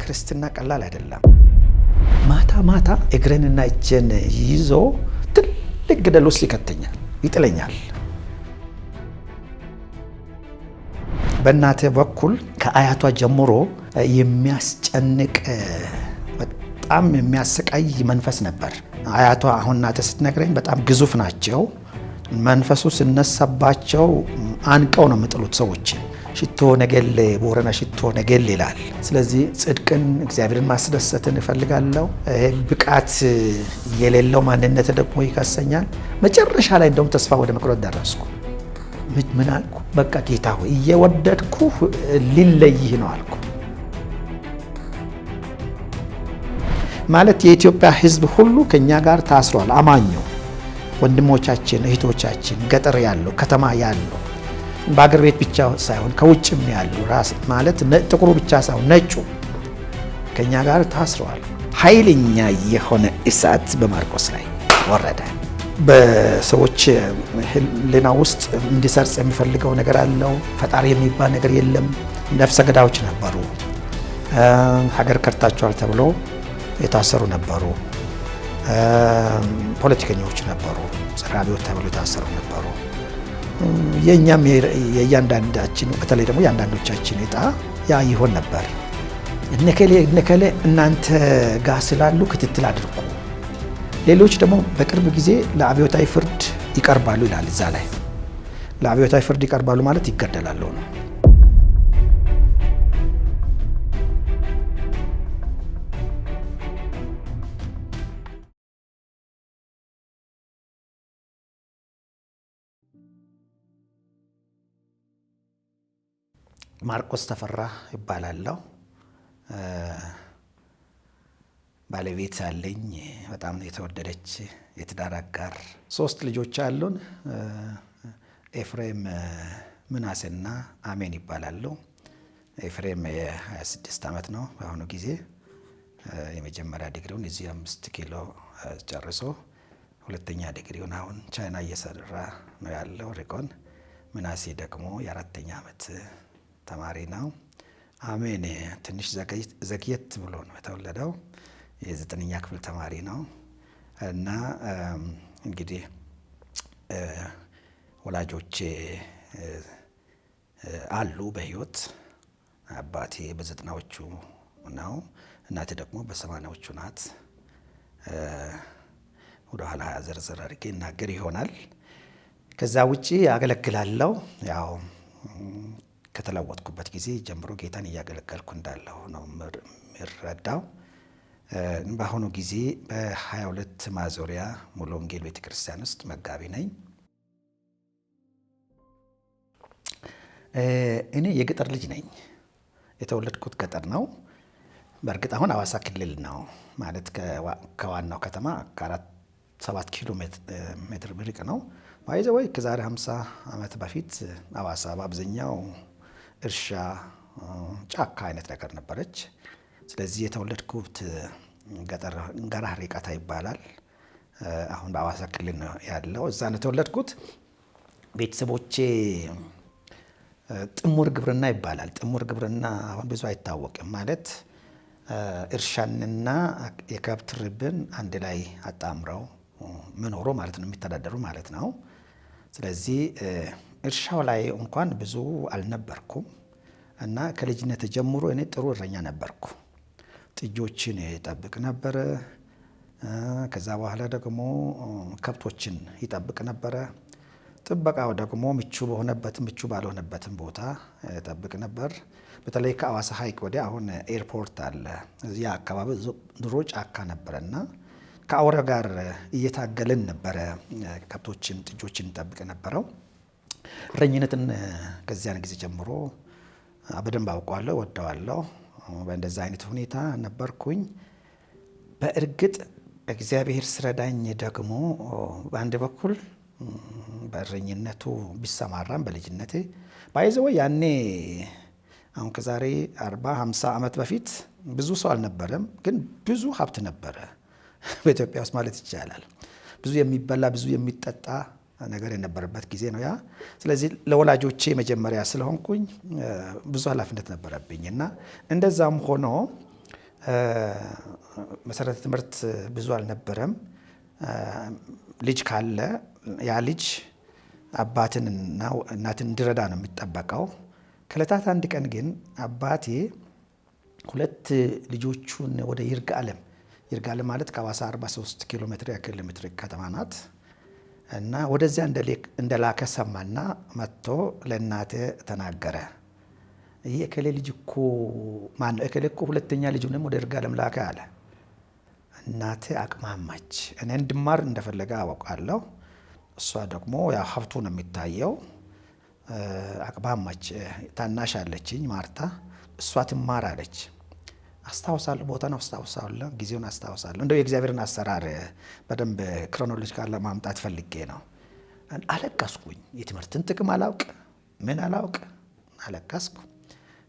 ክርስትና ቀላል አይደለም። ማታ ማታ እግሬንና እጄን ይዞ ትልቅ ገደል ውስጥ ይከተኛል፣ ይጥለኛል። በእናቴ በኩል ከአያቷ ጀምሮ የሚያስጨንቅ በጣም የሚያሰቃይ መንፈስ ነበር። አያቷ አሁን እናቴ ስትነግረኝ በጣም ግዙፍ ናቸው። መንፈሱ ሲነሳባቸው አንቀው ነው የሚጥሉት ሰዎች። ሽቶ ነገሌ ቦረና ሽቶ ነገሌ ይላል። ስለዚህ ጽድቅን እግዚአብሔርን ማስደሰትን እፈልጋለሁ። ብቃት የሌለው ማንነት ደግሞ ይከሰኛል። መጨረሻ ላይ እንደውም ተስፋ ወደ መቁረጥ ደረስኩ። ምን አልኩ? በቃ ጌታ ሆይ እየወደድኩ ሊለይህ ነው አልኩ። ማለት የኢትዮጵያ ሕዝብ ሁሉ ከኛ ጋር ታስሯል። አማኙ ወንድሞቻችን፣ እህቶቻችን፣ ገጠር ያለው፣ ከተማ ያለው፣ በአገር ቤት ብቻ ሳይሆን ከውጭም ያሉ ራስ ማለት ጥቁሩ ብቻ ሳይሆን ነጩ ከኛ ጋር ታስሯል። ኃይለኛ የሆነ እሳት በማርቆስ ላይ ወረደ። በሰዎች ሕሊና ውስጥ እንዲሰርጽ የሚፈልገው ነገር አለው። ፈጣሪ የሚባል ነገር የለም። ነፍሰ ገዳዮች ነበሩ። ሀገር ከድታችኋል ተብሎ የታሰሩ ነበሩ። ፖለቲከኞች ነበሩ። ጸረ አብዮት ተብሎ የታሰሩ ነበሩ። የእኛም የእያንዳንዳችን በተለይ ደግሞ የአንዳንዶቻችን ዕጣ ያ ይሆን ነበር። እነከሌ እናንተ ጋር ስላሉ ክትትል አድርጉ፣ ሌሎች ደግሞ በቅርብ ጊዜ ለአብዮታዊ ፍርድ ይቀርባሉ ይላል። እዛ ላይ ለአብዮታዊ ፍርድ ይቀርባሉ ማለት ይገደላሉ ነው። ማርቆስ ተፈራ ይባላለሁ። ባለቤት አለኝ። በጣም የተወደደች የትዳር አጋር። 3 ልጆች አሉን። ኤፍሬም፣ ምናሴና አሜን ይባላሉ። ኤፍሬም የ26 ዓመት ነው በአሁኑ ጊዜ። የመጀመሪያ ዲግሪውን እዚህ 5 ኪሎ ጨርሶ ሁለተኛ ዲግሪውን አሁን ቻይና እየሰራ ነው ያለው ሪኮን። ምናሴ ደግሞ የ4ኛ ዓመት ተማሪ ነው። አሜን ትንሽ ዘግየት ብሎ ነው የተወለደው። የ9ኛ ክፍል ተማሪ ነው። እና እንግዲህ ወላጆቼ አሉ በህይወት። አባቴ በ90ዎቹ ነው፣ እናቴ ደግሞ በ80ዎቹ ናት። ወደ ኋላ ዘርዘር አድርጌ እናገር ይሆናል። ከዛ ውጪ አገለግላለሁ። ያው ከተለወጥኩበት ጊዜ ጀምሮ ጌታን እያገለገልኩ እንዳለሁ ነው የምረዳው። በአሁኑ ጊዜ በ22 ማዞሪያ ሙሉ ወንጌል ቤተክርስቲያን ውስጥ መጋቢ ነኝ። እኔ የገጠር ልጅ ነኝ። የተወለድኩት ገጠር ነው። በእርግጥ አሁን አዋሳ ክልል ነው ማለት ከዋናው ከተማ ከ7 ኪሎ ሜትር ብርቅ ነው። ወይ ከዛሬ 50 ዓመት በፊት አዋሳ በአብዛኛው እርሻ፣ ጫካ አይነት ነገር ነበረች። ስለዚህ የተወለድኩት ገጠር ገራህር ቃታ ይባላል። አሁን በአዋሳ ክልል ነው ያለው። እዛ ነው የተወለድኩት። ቤተሰቦቼ ጥሙር ግብርና ይባላል። ጥሙር ግብርና አሁን ብዙ አይታወቅም። ማለት እርሻንና የከብት ርብን አንድ ላይ አጣምረው መኖሩ ማለት ነው፣ የሚተዳደሩ ማለት ነው። ስለዚህ እርሻው ላይ እንኳን ብዙ አልነበርኩም እና ከልጅነት ጀምሮ እኔ ጥሩ እረኛ ነበርኩ። ጥጆችን ይጠብቅ ነበረ። ከዛ በኋላ ደግሞ ከብቶችን ይጠብቅ ነበረ። ጥበቃው ደግሞ ምቹ በሆነበትም ምቹ ባልሆነበትም ቦታ ይጠብቅ ነበር። በተለይ ከአዋሳ ሐይቅ ወዲያ አሁን ኤርፖርት አለ። እዚያ አካባቢ ድሮ ጫካ ነበረና ከአውሬ ጋር እየታገልን ነበረ ከብቶችን ጥጆችን ይጠብቅ ነበረው። እረኝነትን ከዚያን ጊዜ ጀምሮ በደንብ አውቀዋለሁ፣ ወደዋለሁ። በእንደዛ አይነት ሁኔታ ነበርኩኝ። በእርግጥ እግዚአብሔር ስረዳኝ ደግሞ በአንድ በኩል በእረኝነቱ ቢሰማራም በልጅነቴ ባይዘው ያኔ አሁን ከዛሬ 40-50 ዓመት በፊት ብዙ ሰው አልነበረም፣ ግን ብዙ ሀብት ነበረ በኢትዮጵያ ውስጥ ማለት ይቻላል። ብዙ የሚበላ ብዙ የሚጠጣ ነገር የነበረበት ጊዜ ነው ያ። ስለዚህ ለወላጆቼ መጀመሪያ ስለሆንኩኝ ብዙ ኃላፊነት ነበረብኝ እና እንደዛም ሆኖ መሰረተ ትምህርት ብዙ አልነበረም። ልጅ ካለ ያ ልጅ አባትንና እናትን እንዲረዳ ነው የሚጠበቀው። ከዕለታት አንድ ቀን ግን አባቴ 2 ልጆቹን ወደ ይርጋለም ማለት ከሐዋሳ 43 ኪሎ ሜትር ያክል የምትርቅ ከተማ ናት እና ወደዚያ እንደላከ ሰማና መጥቶ ለእናቴ ተናገረ። ይህ እከሌ ልጅ እኮ ማን እከሌ እኮ ሁለተኛ ልጁንም ወደ ይርጋለም ላከ አለ። እናቴ አቅማማች። እኔ እንድማር እንደፈለገ አውቃለሁ። እሷ ደግሞ ያው ሀብቱ ነው የሚታየው። አቅማማች። ታናሽ አለችኝ ማርታ፣ እሷ ትማር አለች። አስታውሳለሁ፣ ቦታውን አስታውሳለሁ፣ ጊዜውን አስታውሳለሁ። እንደው የእግዚአብሔርን አሰራር በደንብ ክሮኖሎጂካል ለማምጣት ፈልጌ ነው። አለቀስኩኝ። የትምህርትን ጥቅም አላውቅ ምን አላውቅ አለቀስኩ።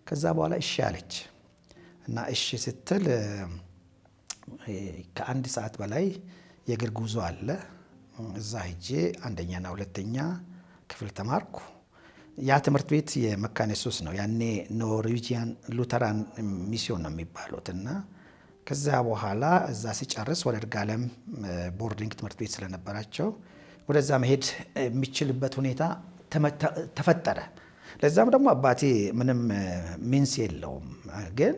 ከዛ በኋላ እሺ አለች እና እሺ ስትል ከ1 ሰዓት በላይ የእግር ጉዞ አለ። እዛ ሄጄ 1ኛና 2ኛ ክፍል ተማርኩ። ያ ትምህርት ቤት የመካነ ኢየሱስ ነው። ያኔ ኖርዌጂያን ሉተራን ሚስዮን ነው የሚባሉት እና ከዛ በኋላ እዛ ሲጨርስ ወደ ይርጋለም ቦርዲንግ ትምህርት ቤት ስለነበራቸው ወደዛ መሄድ የሚችልበት ሁኔታ ተፈጠረ። ለዛም ደግሞ አባቴ ምንም ሚንስ የለውም፣ ግን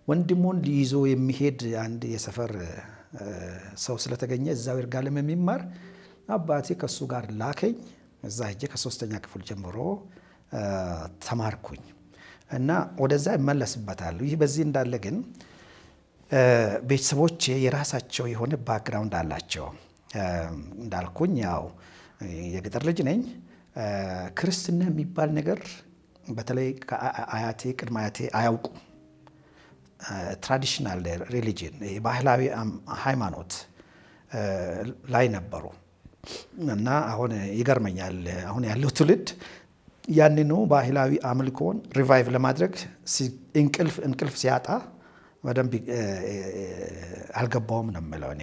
ወንድሙን ይዞ የሚሄድ አንድ የሰፈር ሰው ስለተገኘ እዛው ይርጋለም የሚማር አባቴ ከሱ ጋር ላከኝ። እዛ ሄጄ ከ3ኛ ክፍል ጀምሮ ተማርኩኝ እና ወደዛ ይመለስበታል። ይህ በዚህ እንዳለ ግን ቤተሰቦቼ የራሳቸው የሆነ ባክግራውንድ አላቸው። እንዳልኩኝ ያው የገጠር ልጅ ነኝ። ክርስትና የሚባል ነገር በተለይ ከአያቴ ቅድመ አያቴ አያውቁም። ትራዲሽናል ሪሊጅን ባህላዊ ሃይማኖት ላይ ነበሩ እና አሁን ይገርመኛል። አሁን ያለው ትውልድ ያንኑ ባህላዊ አምልኮን ሪቫይቭ ለማድረግ እንቅልፍ ሲያጣ በደንብ አልገባውም ነው የምለው እኔ።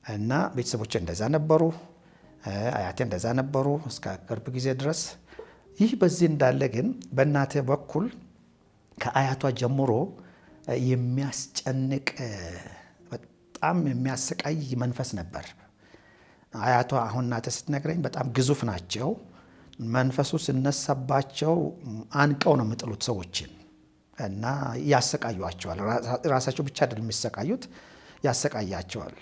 እና ቤተሰቦቼ እንደዛ ነበሩ፣ አያቴ እንደዛ ነበሩ እስከ ቅርብ ጊዜ ድረስ። ይህ በዚህ እንዳለ ግን በእናቴ በኩል ከአያቷ ጀምሮ የሚያስጨንቅ በጣም የሚያሰቃይ መንፈስ ነበር። አያቷ አሁን እናቴ ስትነግረኝ በጣም ግዙፍ ናቸው። መንፈሱ ሲነሳባቸው አንቀው ነው የሚጥሉት ሰዎችን እና ያሰቃዩቸዋል። ራሳቸው ብቻ አይደለም የሚሰቃዩት፣ ያሰቃያቸዋል፣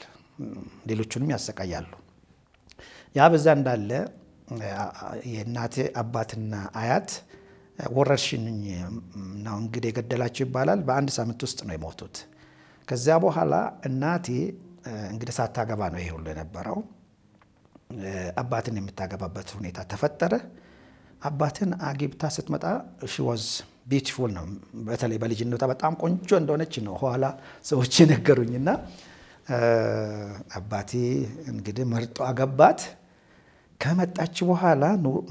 ሌሎቹንም ያሰቃያሉ። ያ በዛ እንዳለ የእናቴ አባትና አያት ወረርሽኝ ነው እንግዲህ የገደላቸው ይባላል። በ1 ሳምንት ውስጥ ነው የሞቱት። ከዚያ በኋላ እናቴ እንግዲህ ሳታገባ ነው ይሄ ሁሉ የነበረው። አባትን የምታገባበት ሁኔታ ተፈጠረ። አባትን አግብታ ስትመጣ ሺ ዋዝ ቢዩቲፉል ነው። በተለይ በልጅነቷ በጣም ቆንጆ እንደሆነች ነው ኋላ ሰዎች የነገሩኝና አባቴ እንግዲህ መርጦ አገባት። ከመጣች በኋላ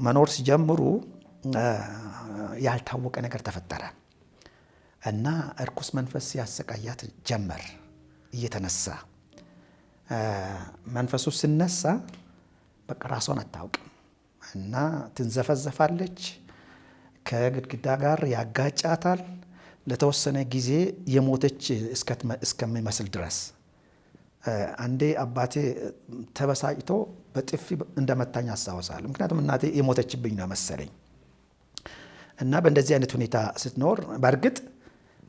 መኖር ሲጀምሩ ያልታወቀ ነገር ተፈጠረ እና እርኩስ መንፈስ ያሰቃያት ጀመር። እየተነሳ መንፈሱ ሲነሳ በቃ ራሷን አታውቅም እና ትንዘፈዘፋለች። ከግድግዳ ጋር ያጋጫታል። ለተወሰነ ጊዜ የሞተች እስከሚመስል ድረስ። አንዴ አባቴ ተበሳጭቶ በጥፊ እንደመታኝ አስታውሳለሁ። ምክንያቱም እናቴ የሞተችብኝ ነው መሰለኝ። እና በእንደዚህ አይነት ሁኔታ ስትኖር በእርግጥ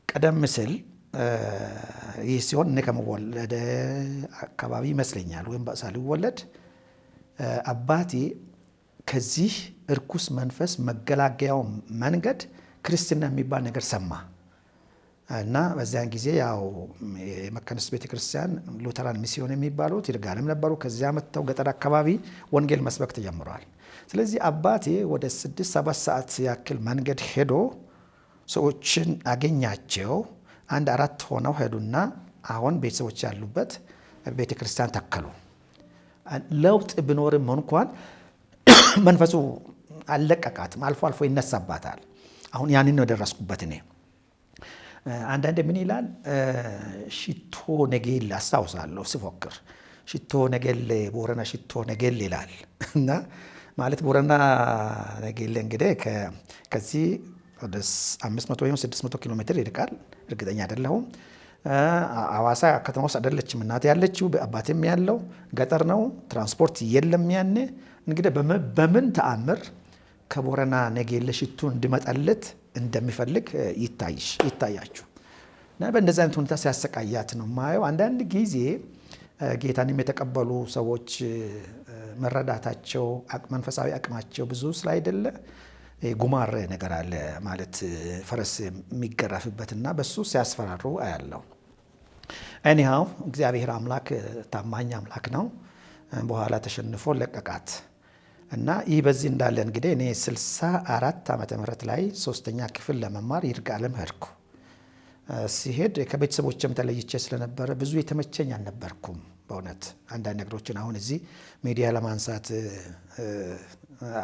ቀደም ሲል ይህ ሲሆን እኔ ከመወለድ አካባቢ ይመስለኛል ወይም ሳልወለድ አባቴ ከዚህ እርኩስ መንፈስ መገላገያው መንገድ ክርስትና የሚባል ነገር ሰማ እና በዚያን ጊዜ ያው የመካነ ኢየሱስ ቤተክርስቲያን ሉተራን ሚስዮን የሚባሉት ይርጋለም ነበሩ። ከዚያ መጥተው ገጠር አካባቢ ወንጌል መስበክ ተጀምሯል። ስለዚህ አባቴ ወደ 6-7 ሰዓት ያክል መንገድ ሄዶ ሰዎችን አገኛቸው። 1-4 ሆነው ሄዱና አሁን ቤተሰቦች ያሉበት ቤተክርስቲያን ተከሉ። ለውጥ ቢኖርም እንኳን መንፈሱ አልለቀቃትም። አልፎ አልፎ ይነሳባታል። አሁን ያንን ነው ደረስኩበት እኔ። አንዳንድ ምን ይላል ሽቶ ነገል አስታውሳለሁ ሲፎክር ሽቶ ነገል ቦረና ሽቶ ነገል ይላል እና ማለት ቦረና ነገል እንግዲህ ከዚህ ወደ 500 ወይም 600 ኪሎ ሜትር ይርቃል፣ እርግጠኛ አይደለሁም። አዋሳ ከተማ ውስጥ አይደለችም እናቴ ያለችው፣ አባቴም ያለው ገጠር ነው። ትራንስፖርት የለም ያኔ። እንግዲህ በምን ተአምር ከቦረና ነጌሌ ሽቱ እንዲመጣለት እንደሚፈልግ ይታያችሁ። እና በእንደዚህ አይነት ሁኔታ ሲያሰቃያት ነው ማየው። አንዳንድ ጊዜ ጌታንም የተቀበሉ ሰዎች መረዳታቸው መንፈሳዊ አቅማቸው ብዙ ስላይደለ ጉማሬ ነገር አለ ማለት ፈረስ የሚገረፍበትና በሱ ሲያስፈራሩ አያለው። ኤኒሃው እግዚአብሔር አምላክ ታማኝ አምላክ ነው። በኋላ ተሸንፎ ለቀቃት እና ይህ በዚህ እንዳለ እንግዲህ እኔ 64 ዓመተ ምህረት ላይ 3ኛ ክፍል ለመማር ይርጋለም ሄድኩ። ሲሄድ ከቤተሰቦችም ተለይቼ ስለነበረ ብዙ የተመቸኝ አልነበርኩም። በእውነት አንዳንድ ነገሮችን አሁን እዚህ ሚዲያ ለማንሳት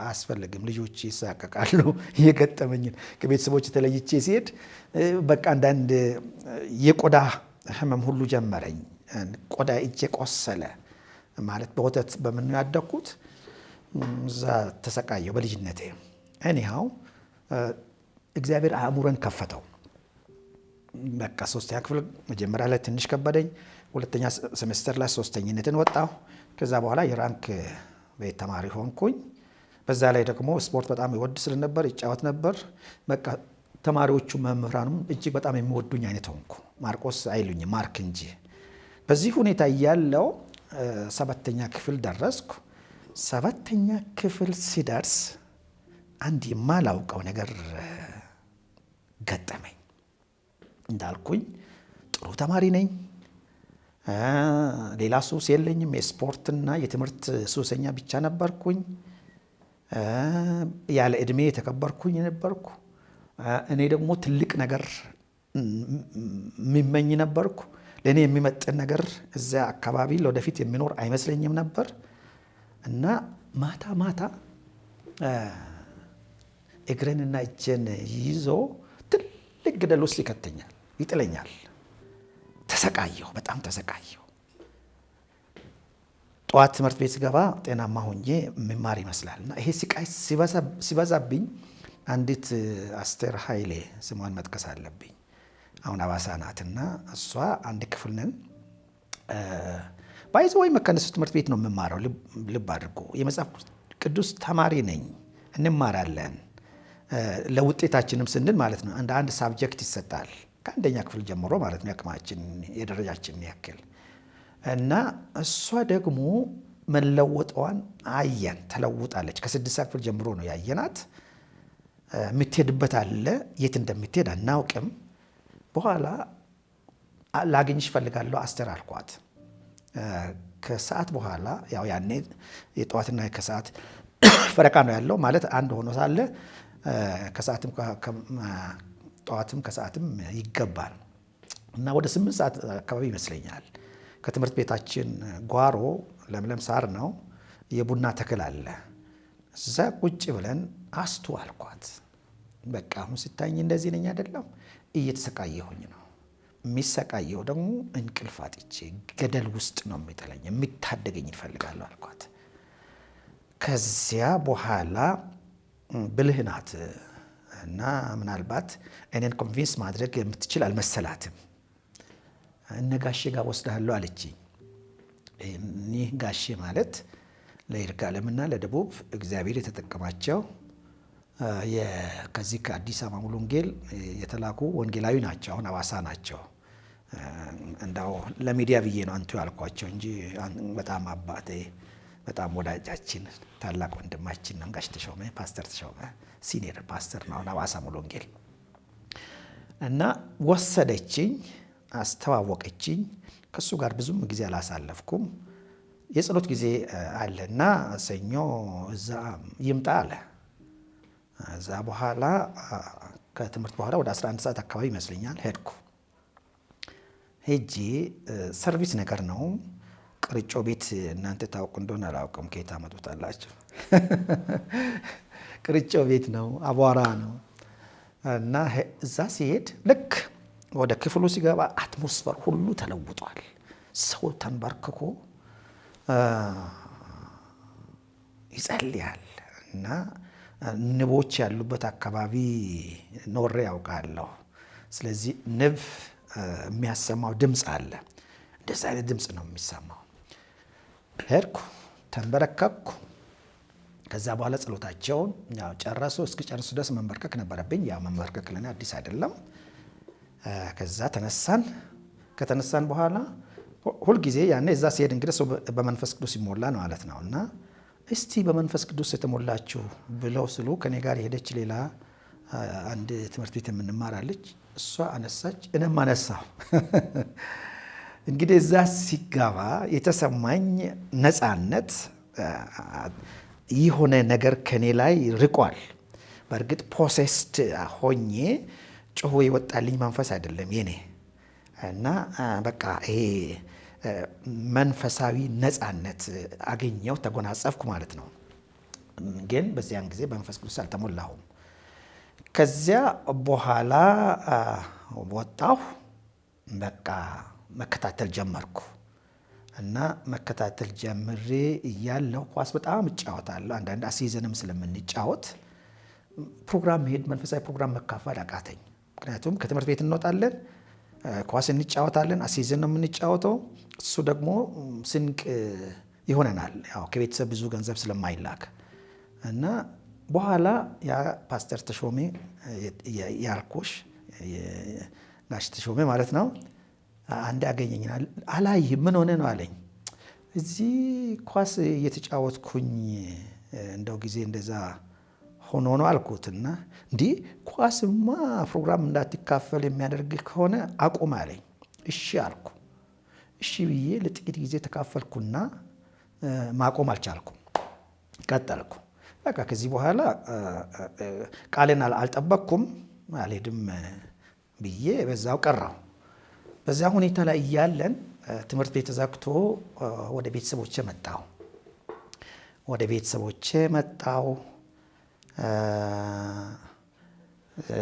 አስፈልግም። ልጆች ይሳቀቃሉ። የገጠመኝን ከቤተሰቦች ተለይቼ ሲሄድ በቃ አንዳንድ የቆዳ ህመም ሁሉ ጀመረኝ። ቆዳ እጄ ቆሰለ ማለት በወተት በምን ያደኩት እዛ ተሰቃየው በልጅነቴ። ኤኒሃው እግዚአብሔር አእምሮን ከፈተው። በቃ 3ኛ ክፍል መጀመሪያ ላይ ትንሽ ከበደኝ። 2ኛ ሴሜስተር ላይ 3ኝነትን ወጣሁ። ከዛ በኋላ የራንክ ቤት ተማሪ ሆንኩኝ። በዛ ላይ ደግሞ ስፖርት በጣም ይወድ ስለነበር ይጫወት ነበር። በቃ ተማሪዎቹ መምህራኑም እጅግ በጣም የሚወዱኝ አይነት ሆንኩ። ማርቆስ አይሉኝም ማርክ እንጂ። በዚህ ሁኔታ እያለው 7ኛ ክፍል ደረስኩ። 7ኛ ክፍል ሲደርስ አንድ የማላውቀው ነገር ገጠመኝ። እንዳልኩኝ ጥሩ ተማሪ ነኝ። ሌላ ሱስ የለኝም። የስፖርትና የትምህርት ሱሰኛ ብቻ ነበርኩኝ። ያለ እድሜ የተከበርኩኝ ነበርኩ። እኔ ደግሞ ትልቅ ነገር የሚመኝ ነበርኩ። ለእኔ የሚመጥን ነገር እዚያ አካባቢ ለወደፊት የሚኖር አይመስለኝም ነበር እና ማታ ማታ እግሬንና እጄን ይዞ ትልቅ ገደል ውስጥ ይከተኛል፣ ይጥለኛል። ተሰቃየሁ፣ በጣም ተሰቃየሁ። ጠዋት ትምህርት ቤት ስገባ ጤናማ ሆኜ መማር ይመስላል እና ይሄ ስቃይ ሲበዛብኝ አንዲት አስቴር ኃይሌ ስሟን መጥቀስ አለብኝ። አሁን አዋሳ ናትና እሷ አንድ ክፍል ነን። ባይዘ ወይ መካነ ኢየሱስ ትምህርት ቤት ነው የምማረው። ልብ አድርጎ የመጽሐፍ ቅዱስ ተማሪ ነኝ። እንማራለን ለውጤታችንም ስንል ማለት ነው። አንድ ሳብጀክት ይሰጣል ከአንደኛ ክፍል ጀምሮ ማለት ነው፣ ያቅማችን የደረጃችን ያክል እና እሷ ደግሞ መለወጧን አየን። ተለውጣለች። ከ6ኛ ክፍል ጀምሮ ነው ያየናት። የምትሄድበት አለ፣ የት እንደምትሄድ አናውቅም። በኋላ ላገኝሽ እፈልጋለሁ አስቴር አልኳት። ከሰዓት በኋላ ያው ያኔ የጠዋትና ከሰዓት ፈረቃ ነው ያለው ማለት አንድ ሆኖ ሳለ ከሰዓትም ጠዋትም ከሰዓትም ይገባል እና ወደ 8 ሰዓት አካባቢ ይመስለኛል ከትምህርት ቤታችን ጓሮ ለምለም ሳር ነው፣ የቡና ተክል አለ። እዛ ቁጭ ብለን አስቱ አልኳት። በቃ አሁን ስታኝ እንደዚህ ነኝ አይደለም፣ እየተሰቃየሁኝ ነው። የሚሰቃየው ደግሞ እንቅልፍ አጥቼ ገደል ውስጥ ነው የሚጥለኝ፣ የሚታደገኝ ይፈልጋለሁ አልኳት። ከዚያ በኋላ ብልህ ናት እና ምናልባት እኔን ኮንቪንስ ማድረግ የምትችል አልመሰላትም። እነ ጋሼ ጋር ወስዳለሁ አለችኝ። ይህ ጋሼ ማለት ለይርጋለምና ለደቡብ እግዚአብሔር የተጠቀማቸው ከዚህ ከአዲስ አበባ ሙሉ ወንጌል የተላኩ ወንጌላዊ ናቸው። አሁን አዋሳ ናቸው። እንዳው ለሚዲያ ብዬ ነው አንቱ ያልኳቸው እንጂ በጣም አባቴ በጣም ወዳጃችን ታላቅ ወንድማችን ነው። ጋሽ ተሾመ ፓስተር ተሾመ ሲኒየር ፓስተር ነው አዋሳ ሙሉ ወንጌል እና ወሰደችኝ፣ አስተዋወቀችኝ። ከሱ ጋር ብዙም ጊዜ አላሳለፍኩም። የጸሎት ጊዜ አለና ሰኞ እዛ ይምጣ አለ። እዛ በኋላ ከትምህርት በኋላ ወደ 11 ሰዓት አካባቢ ይመስለኛል ሄድኩ። ሄጄ ሰርቪስ ነገር ነው። ቅርጮ ቤት እናንተ ታውቁ እንደሆነ አላውቅም፣ ከየት አመጡታላችሁ? ቅርጮ ቤት ነው፣ አቧራ ነው እና እዛ ሲሄድ ልክ ወደ ክፍሉ ሲገባ አትሞስፈር ሁሉ ተለውጧል። ሰው ተንበርክኮ ይጸልያል እና ንቦች ያሉበት አካባቢ ኖሬ ያውቃለሁ። ስለዚህ ንብ የሚያሰማው ድምፅ አለ። እንደዛ አይነት ድምፅ ነው የሚሰማው። ሄድኩ፣ ተንበረከኩ። ከዛ በኋላ ጸሎታቸውን ያው ጨረሱ። እስኪጨርሱ ድረስ መንበርከክ ነበረብኝ። ያው መንበርከክ ለኔ አዲስ አይደለም። ከዛ ተነሳን። ከተነሳን በኋላ ሁልጊዜ ያኔ እዛ ሲሄድ እንግዲህ ሰው በመንፈስ ቅዱስ ይሞላ ነው ማለት ነው። እና እስቲ በመንፈስ ቅዱስ የተሞላችሁ ብለው ስሉ ከኔ ጋር የሄደች ሌላ አንድ ትምህርት ቤት የምንማራለች፣ እሷ አነሳች፣ እኔም አነሳሁ። እንግዲህ እዛ ሲገባ የተሰማኝ ነፃነት የሆነ ነገር ከኔ ላይ ርቋል። በእርግጥ ፖሴስድ ሆኜ ጮሆ የወጣልኝ መንፈስ አይደለም የኔ እና በቃ ይሄ መንፈሳዊ ነፃነት አገኘው፣ ተጎናጸፍኩ ማለት ነው። ግን በዚያን ጊዜ በመንፈስ ቅዱስ አልተሞላሁም። ከዚያ በኋላ ወጣሁ። በቃ መከታተል ጀመርኩ እና መከታተል ጀምሬ እያለሁ ኳስ በጣም እጫወታለሁ። አንዳንድ አሲዝንም ስለምንጫወት ፕሮግራም መሄድ፣ መንፈሳዊ ፕሮግራም መካፈል አቃተኝ። ምክንያቱም ከትምህርት ቤት እንወጣለን፣ ኳስ እንጫወታለን፣ አሲዝን ነው የምንጫወተው። እሱ ደግሞ ስንቅ ይሆነናል፣ ያው ከቤተሰብ ብዙ ገንዘብ ስለማይላክ እና በኋላ ያ ፓስተር ተሾሜ ያልኩሽ ጋሽ ተሾሜ ማለት ነው አንድ ያገኘኛል። አላይህም ምን ሆነ ነው አለኝ። እዚህ ኳስ እየተጫወትኩኝ እንደው ጊዜ እንደዛ ሆኖ ነው አልኩትና እንዲህ ኳስማ ፕሮግራም እንዳትካፈል የሚያደርግ ከሆነ አቁም አለኝ። እሺ አልኩ። እሺ ብዬ ለጥቂት ጊዜ ተካፈልኩና ማቆም አልቻልኩም፣ ቀጠልኩ። በቃ ከዚህ በኋላ ቃሌን አልጠበቅኩም፣ አልሄድም ብዬ በዛው ቀረሁ። በዛ ሁኔታ ላይ እያለን ትምህርት ቤት ተዘግቶ ወደ ቤተሰቦቼ መጣሁ።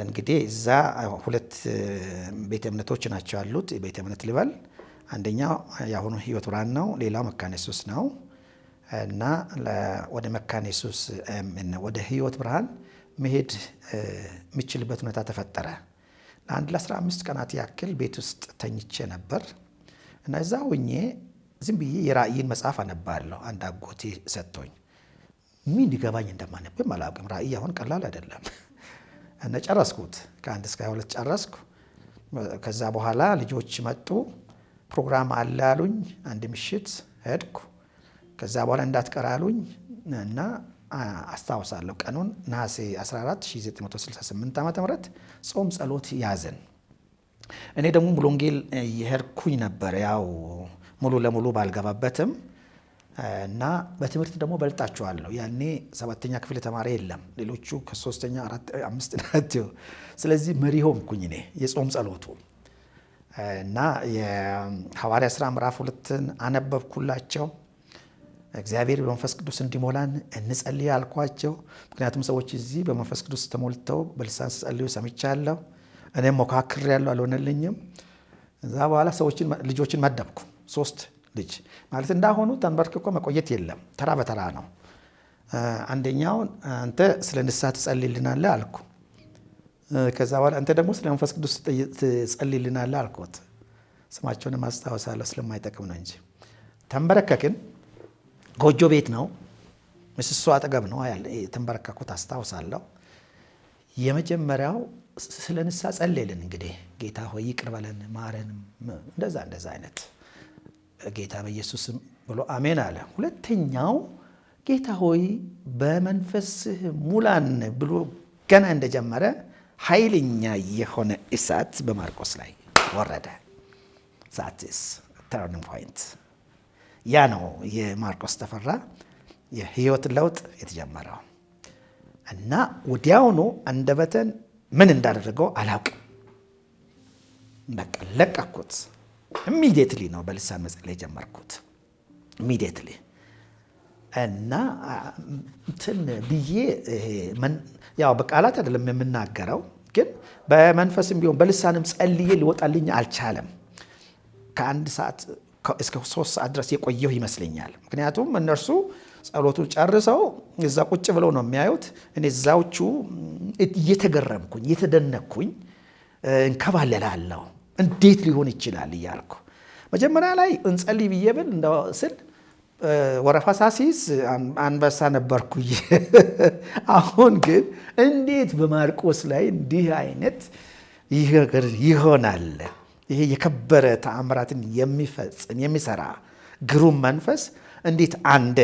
እንግዲህ እዛ ሁለት ቤተ እምነቶች ናቸው ያሉት። ቤተ እምነት ልበል፣ አንደኛው የአሁኑ ሕይወት ብርሃን ነው፣ ሌላው መካነ ኢየሱስ ነው። እና ወደ መካነ ኢየሱስ ወደ ሕይወት ብርሃን መሄድ የምችልበት ሁኔታ ተፈጠረ። ለአንድ ለ15 ቀናት ያክል ቤት ውስጥ ተኝቼ ነበር እና እዛ ሆኜ ዝም ብዬ የራእይን መጽሐፍ አነባለሁ። አንድ አጎቴ ሰጥቶኝ ምን ይገባኝ እንደማነብም አላውቅም። ራእይ አሁን ቀላል አይደለም እና ጨረስኩት። ከ1 እስከ 22 ጨረስኩ። ከዛ በኋላ ልጆች መጡ፣ ፕሮግራም አለ አሉኝ። አንድ ምሽት ሄድኩ። ከዛ በኋላ እንዳትቀር አሉኝ እና አስታውሳለሁ ቀኑን ነሐሴ 14 1968 ዓ.ም ጾም ጸሎት ያዘን። እኔ ደግሞ ሙሉ ወንጌል የሄድኩኝ ነበር፣ ያው ሙሉ ለሙሉ ባልገባበትም እና በትምህርት ደግሞ በልጣቸዋለሁ። ያኔ 7ኛ ክፍል ተማሪ የለም፣ ሌሎቹ ከ3ኛ 4 5 ናቸው። ስለዚህ መሪ ሆንኩኝ እኔ የጾም ጸሎቱ እና የሐዋርያ ሥራ ምዕራፍ 2ን አነበብኩላቸው። እግዚአብሔር በመንፈስ ቅዱስ እንዲሞላን እንጸልይ አልኳቸው። ምክንያቱም ሰዎች እዚህ በመንፈስ ቅዱስ ተሞልተው በልሳን ሲጸልዩ ሰምቻለሁ። እኔም ሞካክሬያለሁ፣ አልሆነልኝም። እዛ በኋላ ልጆችን መደብኩ። 3 ልጅ ማለት እንዳሆኑ ተንበርክኮ መቆየት የለም፣ ተራ በተራ ነው። አንደኛውን አንተ ስለ ንስሐ ትጸልይልናለህ አልኩ። ከዛ በኋላ አንተ ደግሞ ስለ መንፈስ ቅዱስ ትጸልይልናለህ አልኩት። ስማቸውንም አስታውሳለሁ ስለማይጠቅም ነው እንጂ። ተንበረከክን። ጎጆ ቤት ነው፣ ምሰሶ አጠገብ ነው የተንበረከኩት አስታውሳለሁ። የመጀመሪያው ስለ ንስሐ ጸለይልን። እንግዲህ ጌታ ሆይ ይቅር በለን ማረን፣ እንደዛ አይነት ጌታ በኢየሱስም ብሎ አሜን አለ። ሁለተኛው ጌታ ሆይ በመንፈስህ ሙላን ብሎ ገና እንደጀመረ ኃይለኛ የሆነ እሳት በማርቆስ ላይ ወረደ። ዛትስ ተርኒንግ ፖይንት። ያ ነው የማርቆስ ተፈራ የህይወት ለውጥ የተጀመረው እና ወዲያውኑ አንደበተን ምን እንዳደረገው አላውቅም። በቃ ለቀኩት። ኢሚዲየትሊ ነው በልሳን መጸለይ ጀመርኩት። ኢሚዲየትሊ እና እንትን ብዬ ያው በቃላት አይደለም የምናገረው፣ ግን በመንፈስም ቢሆን በልሳንም ጸልዬ ሊወጣልኝ አልቻለም። ከ1 ሰዓት እስከ 3 ሰዓት ድረስ የቆየሁ ይመስለኛል። ምክንያቱም እነርሱ ጸሎቱን ጨርሰው እዛ ቁጭ ብለው ነው የሚያዩት። እኔ እዛዎቹ እየተገረምኩኝ እየተደነኩኝ እንከባለላለሁ እንዴት ሊሆን ይችላል እያልኩ መጀመሪያ ላይ እንጸልይ ብዬ ብል እንደው ስል ወረፋ ሳሲዝ አንበሳ ነበርኩኝ። አሁን ግን እንዴት በማርቆስ ላይ እንዲህ አይነት ይሆናል? ይሄ የከበረ ተአምራትን የሚፈጽም የሚሰራ ግሩም መንፈስ እንዴት አንደ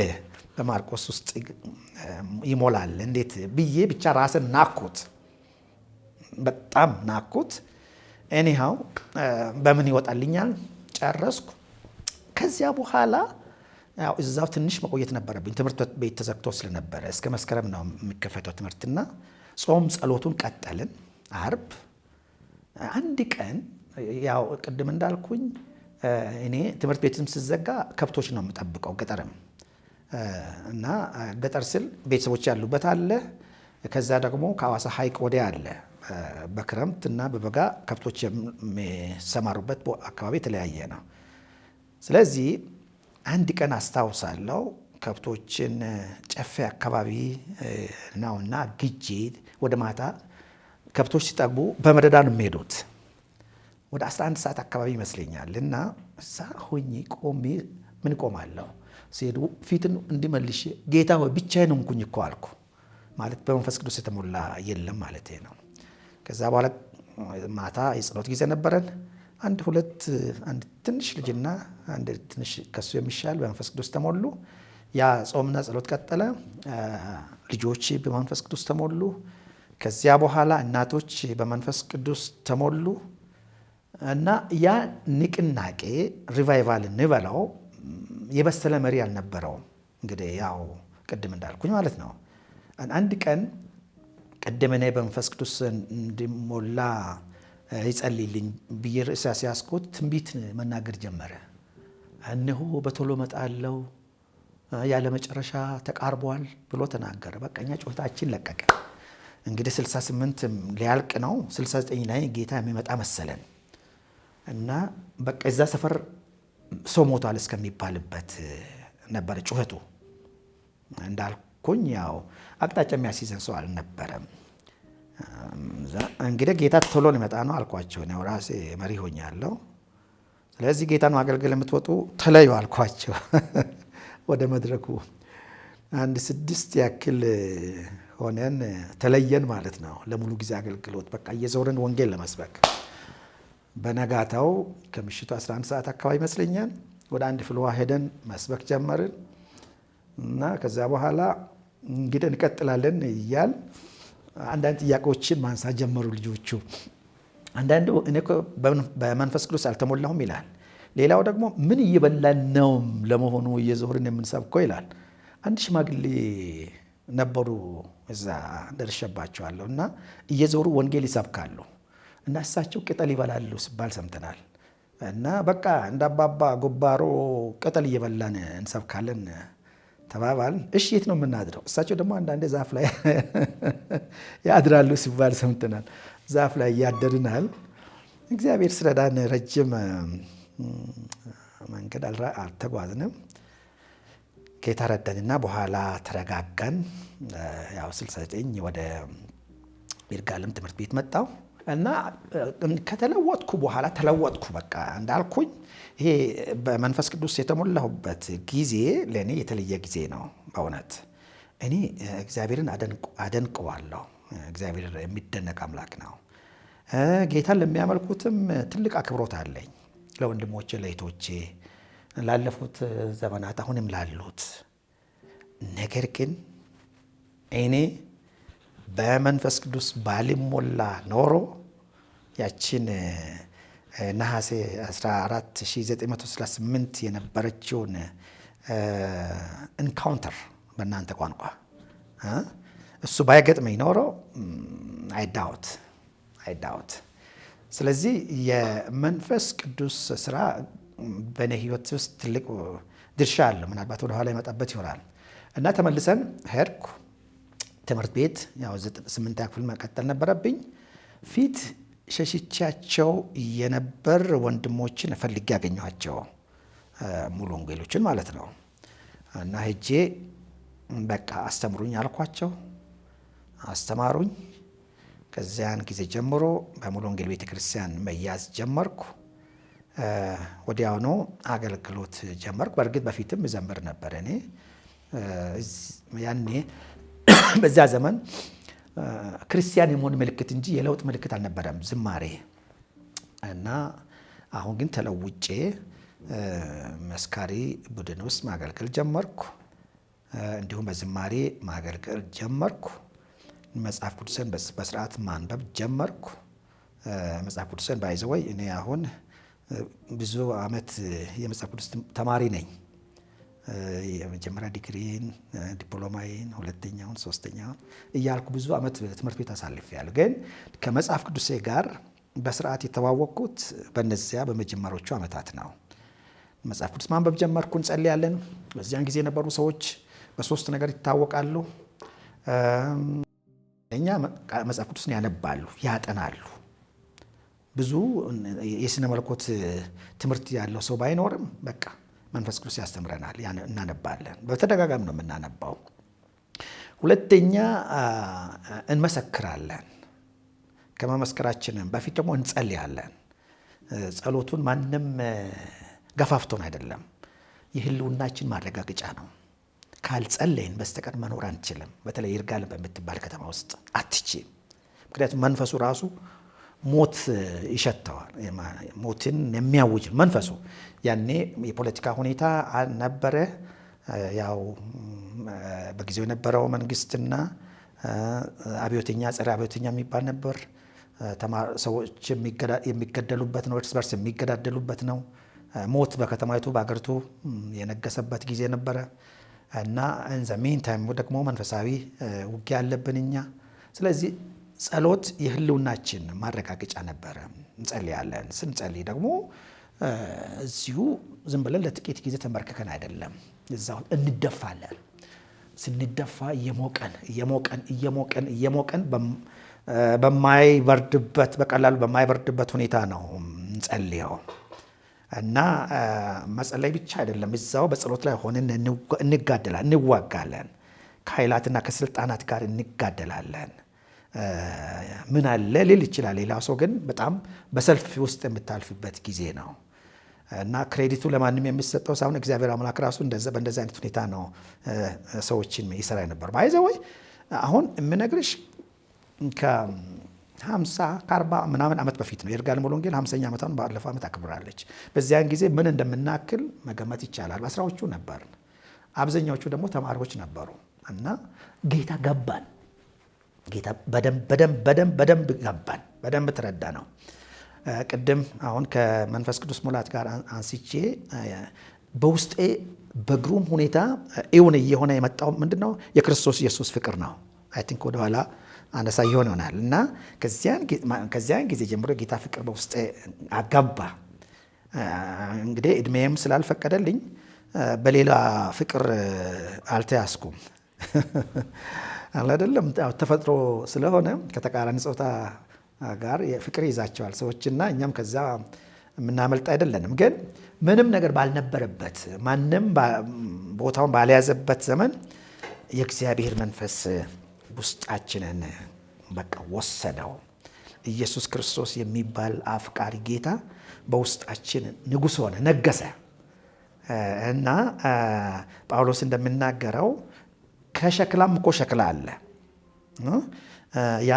በማርቆስ ውስጥ ይሞላል? እንዴት ብዬ ብቻ ራስን ናኩት፣ በጣም ናኩት። ኤኒሃው በምን ይወጣልኛል? ጨረስኩ። ከዚያ በኋላ ያው እዛው ትንሽ መቆየት ነበረብኝ። ትምህርት ቤት ተዘግቶ ስለነበረ እስከ መስከረም ነው የሚከፈተው ትምህርትና ጾም ጸሎቱን ቀጠልን። አርብ አንድ ቀን ያው ቅድም እንዳልኩኝ እኔ ትምህርት ቤትም ስዘጋ ከብቶች ነው የምጠብቀው ገጠርም እና ገጠር ስል ቤተሰቦች ያሉበት አለ። ከዛ ደግሞ ከሐዋሳ ሐይቅ ወዲያ አለ። በክረምት እና በበጋ ከብቶች የሚሰማሩበት አካባቢ የተለያየ ነው። ስለዚህ አንድ ቀን አስታውሳለሁ ከብቶችን ጨፌ አካባቢ ነውና ግጄ ወደ ማታ ከብቶች ሲጠግቡ በመደዳ ነው የሚሄዱት። ወደ 11 ሰዓት አካባቢ ይመስለኛል እና እዛ ሆኜ ቆሜ ምን ቆማለሁ ሲሄዱ ፊትን እንዲመልሽ ጌታ ሆይ ብቻዬን እንኩኝ እኮ አልኩ። ማለት በመንፈስ ቅዱስ የተሞላ የለም ማለት ነው። ከዛ በኋላ ማታ የጸሎት ጊዜ ነበረን። አንድ ትንሽ ልጅና አንድ ትንሽ ከሱ የሚሻል በመንፈስ ቅዱስ ተሞሉ። ያ ጾምና ጸሎት ቀጠለ። ልጆች በመንፈስ ቅዱስ ተሞሉ። ከዚያ በኋላ እናቶች በመንፈስ ቅዱስ ተሞሉ እና ያ ንቅናቄ ሪቫይቫል እንበለው የበሰለ መሪ አልነበረውም። እንግዲህ ያው ቅድም እንዳልኩኝ ማለት ነው። አንድ ቀን ቅድም እኔ በመንፈስ ቅዱስ እንዲሞላ ይጸልይልኝ ብዬ ርዕስ ሲያስኩት ትንቢት መናገር ጀመረ። እነሆ በቶሎ እመጣለሁ፣ ያለ መጨረሻ ተቃርቧል ብሎ ተናገረ። በቃ እኛ ጩኸታችን ለቀቀ። እንግዲህ 68 ሊያልቅ ነው። 69 ላይ ጌታ የሚመጣ መሰለን እና በቃ እዛ ሰፈር ሰው ሞቷል እስከሚባልበት ነበር ጩኸቱ። እንዳልኩኝ ያው አቅጣጫ የሚያስይዘን ሰው አልነበረም። እንግዲህ ጌታ ቶሎ ሊመጣ ነው አልኳቸው። ነው ራሴ መሪ ሆኛለሁ። ስለዚህ ጌታን ማገልገል የምትወጡ ተለዩ አልኳቸው። ወደ መድረኩ 6 ያክል ሆነን ተለየን ማለት ነው። ለሙሉ ጊዜ አገልግሎት በቃ እየዞርን ወንጌል ለመስበክ በነጋታው ከምሽቱ 11 ሰዓት አካባቢ ይመስለኛል ወደ አንድ ፍልውሃ ሄደን መስበክ ጀመርን እና ከዛ በኋላ እንግዲህ እንቀጥላለን እያል አንዳንድ ጥያቄዎችን ማንሳት ጀመሩ ልጆቹ። አንዳንዱ እኔ እኮ በመንፈስ ቅዱስ አልተሞላሁም ይላል። ሌላው ደግሞ ምን እየበላን ነው ለመሆኑ እየዞርን የምንሰብከው ይላል። አንድ ሽማግሌ ነበሩ እዛ ደርሼባቸዋለሁ እና እየዞሩ ወንጌል ይሰብካሉ እና እሳቸው ቅጠል ይበላሉ ሲባል ሰምተናል እና በቃ እንደ አባባ ጎባሮ ቅጠል እየበላን እንሰብካለን ተባባል። እሺ የት ነው የምናድረው? እሳቸው ደግሞ አንዳንዴ ዛፍ ላይ ያድራሉ ሲባል ሰምተናል። ዛፍ ላይ ያደርናል። እግዚአብሔር ስለዳን ረጅም መንገድ አልተጓዝንም። ጌታ ረዳንና በኋላ ተረጋጋን። ያው 69 ወደ ይርጋለም ትምህርት ቤት መጣው እና ከተለወጥኩ በኋላ ተለወጥኩ። በቃ እንዳልኩኝ ይሄ በመንፈስ ቅዱስ የተሞላሁበት ጊዜ ለእኔ የተለየ ጊዜ ነው። በእውነት እኔ እግዚአብሔርን አደንቀዋለሁ። እግዚአብሔር የሚደነቅ አምላክ ነው። ጌታን ለሚያመልኩትም ትልቅ አክብሮት አለኝ። ለወንድሞቼ፣ ለእህቶቼ ላለፉት ዘመናት አሁንም ላሉት። ነገር ግን እኔ በመንፈስ ቅዱስ ባልሞላ ኖሮ ያችን ነሐሴ 14 1968 የነበረችውን ኢንካውንተር በእናንተ ቋንቋ እሱ ባይገጥመኝ ኖሮ አይዳውት። ስለዚህ የመንፈስ ቅዱስ ስራ በእኔ ህይወት ውስጥ ትልቅ ድርሻ አለው። ምናልባት ወደኋላ ይመጣበት ይሆናል እና ተመልሰን ሄድኩ ትምህርት ቤት። ያው 8ኛ ክፍል መቀጠል ነበረብኝ። ፊት ሸሽቻቸው የነበር ወንድሞችን ፈልጌ ያገኘኋቸው ሙሉ ወንጌሎችን ማለት ነው እና ሄጄ በቃ አስተምሩኝ አልኳቸው። አስተማሩኝ። ከዚያን ጊዜ ጀምሮ በሙሉ ወንጌል ቤተክርስቲያን መያዝ ጀመርኩ። ወዲያውኑ አገልግሎት ጀመርኩ። በእርግጥ በፊትም ዘምር ነበር። እኔ ያኔ በዚያ ዘመን ክርስቲያን የመሆን ምልክት እንጂ የለውጥ ምልክት አልነበረም ዝማሬ እና አሁን ግን ተለውጬ መስካሪ ቡድን ውስጥ ማገልገል ጀመርኩ። እንዲሁም በዝማሬ ማገልገል ጀመርኩ። መጽሐፍ ቅዱስን በስርዓት ማንበብ ጀመርኩ። መጽሐፍ ቅዱስን ባይዘወይ እኔ አሁን ብዙ ዓመት የመጽሐፍ ቅዱስ ተማሪ ነኝ። የመጀመሪያ ዲግሪን፣ ዲፕሎማዬን፣ ሁለተኛውን፣ ሶስተኛውን እያልኩ ብዙ ዓመት ትምህርት ቤት አሳልፌያለሁ። ግን ከመጽሐፍ ቅዱሴ ጋር በስርዓት የተዋወቅኩት በእነዚያ በመጀመሪያዎቹ ዓመታት ነው። መጽሐፍ ቅዱስ ማንበብ ጀመርኩ። እንጸልያለን። በዚያን ጊዜ የነበሩ ሰዎች በሶስት ነገር ይታወቃሉ። እኛ መጽሐፍ ቅዱስን ያነባሉ፣ ያጠናሉ። ብዙ የስነ መለኮት ትምህርት ያለው ሰው ባይኖርም በቃ መንፈስ ቅዱስ ያስተምረናል፣ እናነባለን። በተደጋጋሚ ነው የምናነባው። ሁለተኛ እንመሰክራለን። ከመመስከራችንም በፊት ደግሞ እንጸልያለን። ጸሎቱን ማንም ገፋፍቶን አይደለም፣ የህልውናችን ማረጋገጫ ነው። ካልጸለይን በስተቀር መኖር አንችልም። በተለይ ይርጋለም በምትባል ከተማ ውስጥ አትችልም። ምክንያቱም መንፈሱ ራሱ ሞት ይሸተዋል። ሞትን የሚያውጅ መንፈሱ። ያኔ የፖለቲካ ሁኔታ ነበረ። ያው በጊዜው የነበረው መንግስትና አብዮተኛ፣ ጸረ አብዮተኛ የሚባል ነበር። ሰዎች የሚገደሉበት ነው፣ እርስ በርስ የሚገዳደሉበት ነው። ሞት በከተማይቱ በአገሪቱ የነገሰበት ጊዜ ነበረ እና እንዘ ሜን ታይም ደግሞ መንፈሳዊ ውጊያ ያለብን እኛ። ስለዚህ ጸሎት የህልውናችን ማረጋገጫ ነበረ። እንጸልያለን። ስንጸልይ ደግሞ እዚሁ ዝም ብለን ለጥቂት ጊዜ ተመርከከን አይደለም፣ እዛው እንደፋለን። ስንደፋ እየሞቀን በማይበርድበት በቀላሉ በማይበርድበት ሁኔታ ነው እንጸልየው እና መጸለይ ብቻ አይደለም፣ እዛው በጸሎት ላይ ሆነን እንዋጋለን። ከኃይላትና ከስልጣናት ጋር እንጋደላለን። ምን አለ ሊል ይችላል ሌላ ሰው፣ ግን በጣም በሰልፍ ውስጥ የምታልፍበት ጊዜ ነው እና ክሬዲቱ ለማንም የሚሰጠው ሳይሆን እግዚአብሔር አምላክ ራሱ በእንደዚህ አይነት ሁኔታ ነው ሰዎችን ይሰራ ነበር። ባይዘወይ አሁን የምነግርሽ ከ40 ምናምን ዓመት በፊት ነው። የይርጋለም ሙሉ ወንጌል 50ኛ ዓመቷን ባለፈው ዓመት አክብራለች። በዚያን ጊዜ ምን እንደምናክል መገመት ይቻላል። በአስራዎቹ ነበር። አብዛኛዎቹ ደግሞ ተማሪዎች ነበሩ እና ጌታ ገባን። ጌታ በደንብ ገባን፣ በደንብ ተረዳ ነው። ቅድም አሁን ከመንፈስ ቅዱስ ሙላት ጋር አንስቼ በውስጤ በግሩም ሁኔታ እውን እየሆነ የመጣው ምንድነው? የክርስቶስ ኢየሱስ ፍቅር ነው። አይ ቲንክ ወደኋላ አነሳ ይሆናል እና ከዚያን ጊዜ ጀምሮ ጌታ ፍቅር በውስጤ አጋባ። እንግዲህ እድሜም ስላልፈቀደልኝ በሌላ ፍቅር አልተያዝኩም አይደለም። ተፈጥሮ ስለሆነ ከተቃራኒ ጾታ ጋር ፍቅር ይዛቸዋል ሰዎችና እኛም ከዛ የምናመልጥ አይደለንም። ግን ምንም ነገር ባልነበረበት ማንም ቦታውን ባልያዘበት ዘመን የእግዚአብሔር መንፈስ ውስጣችንን በቃ ወሰደው። ኢየሱስ ክርስቶስ የሚባል አፍቃሪ ጌታ በውስጣችን ንጉሥ ሆነ፣ ነገሰ እና ጳውሎስ እንደሚናገረው ከሸክላም እኮ ሸክላ አለ። ያ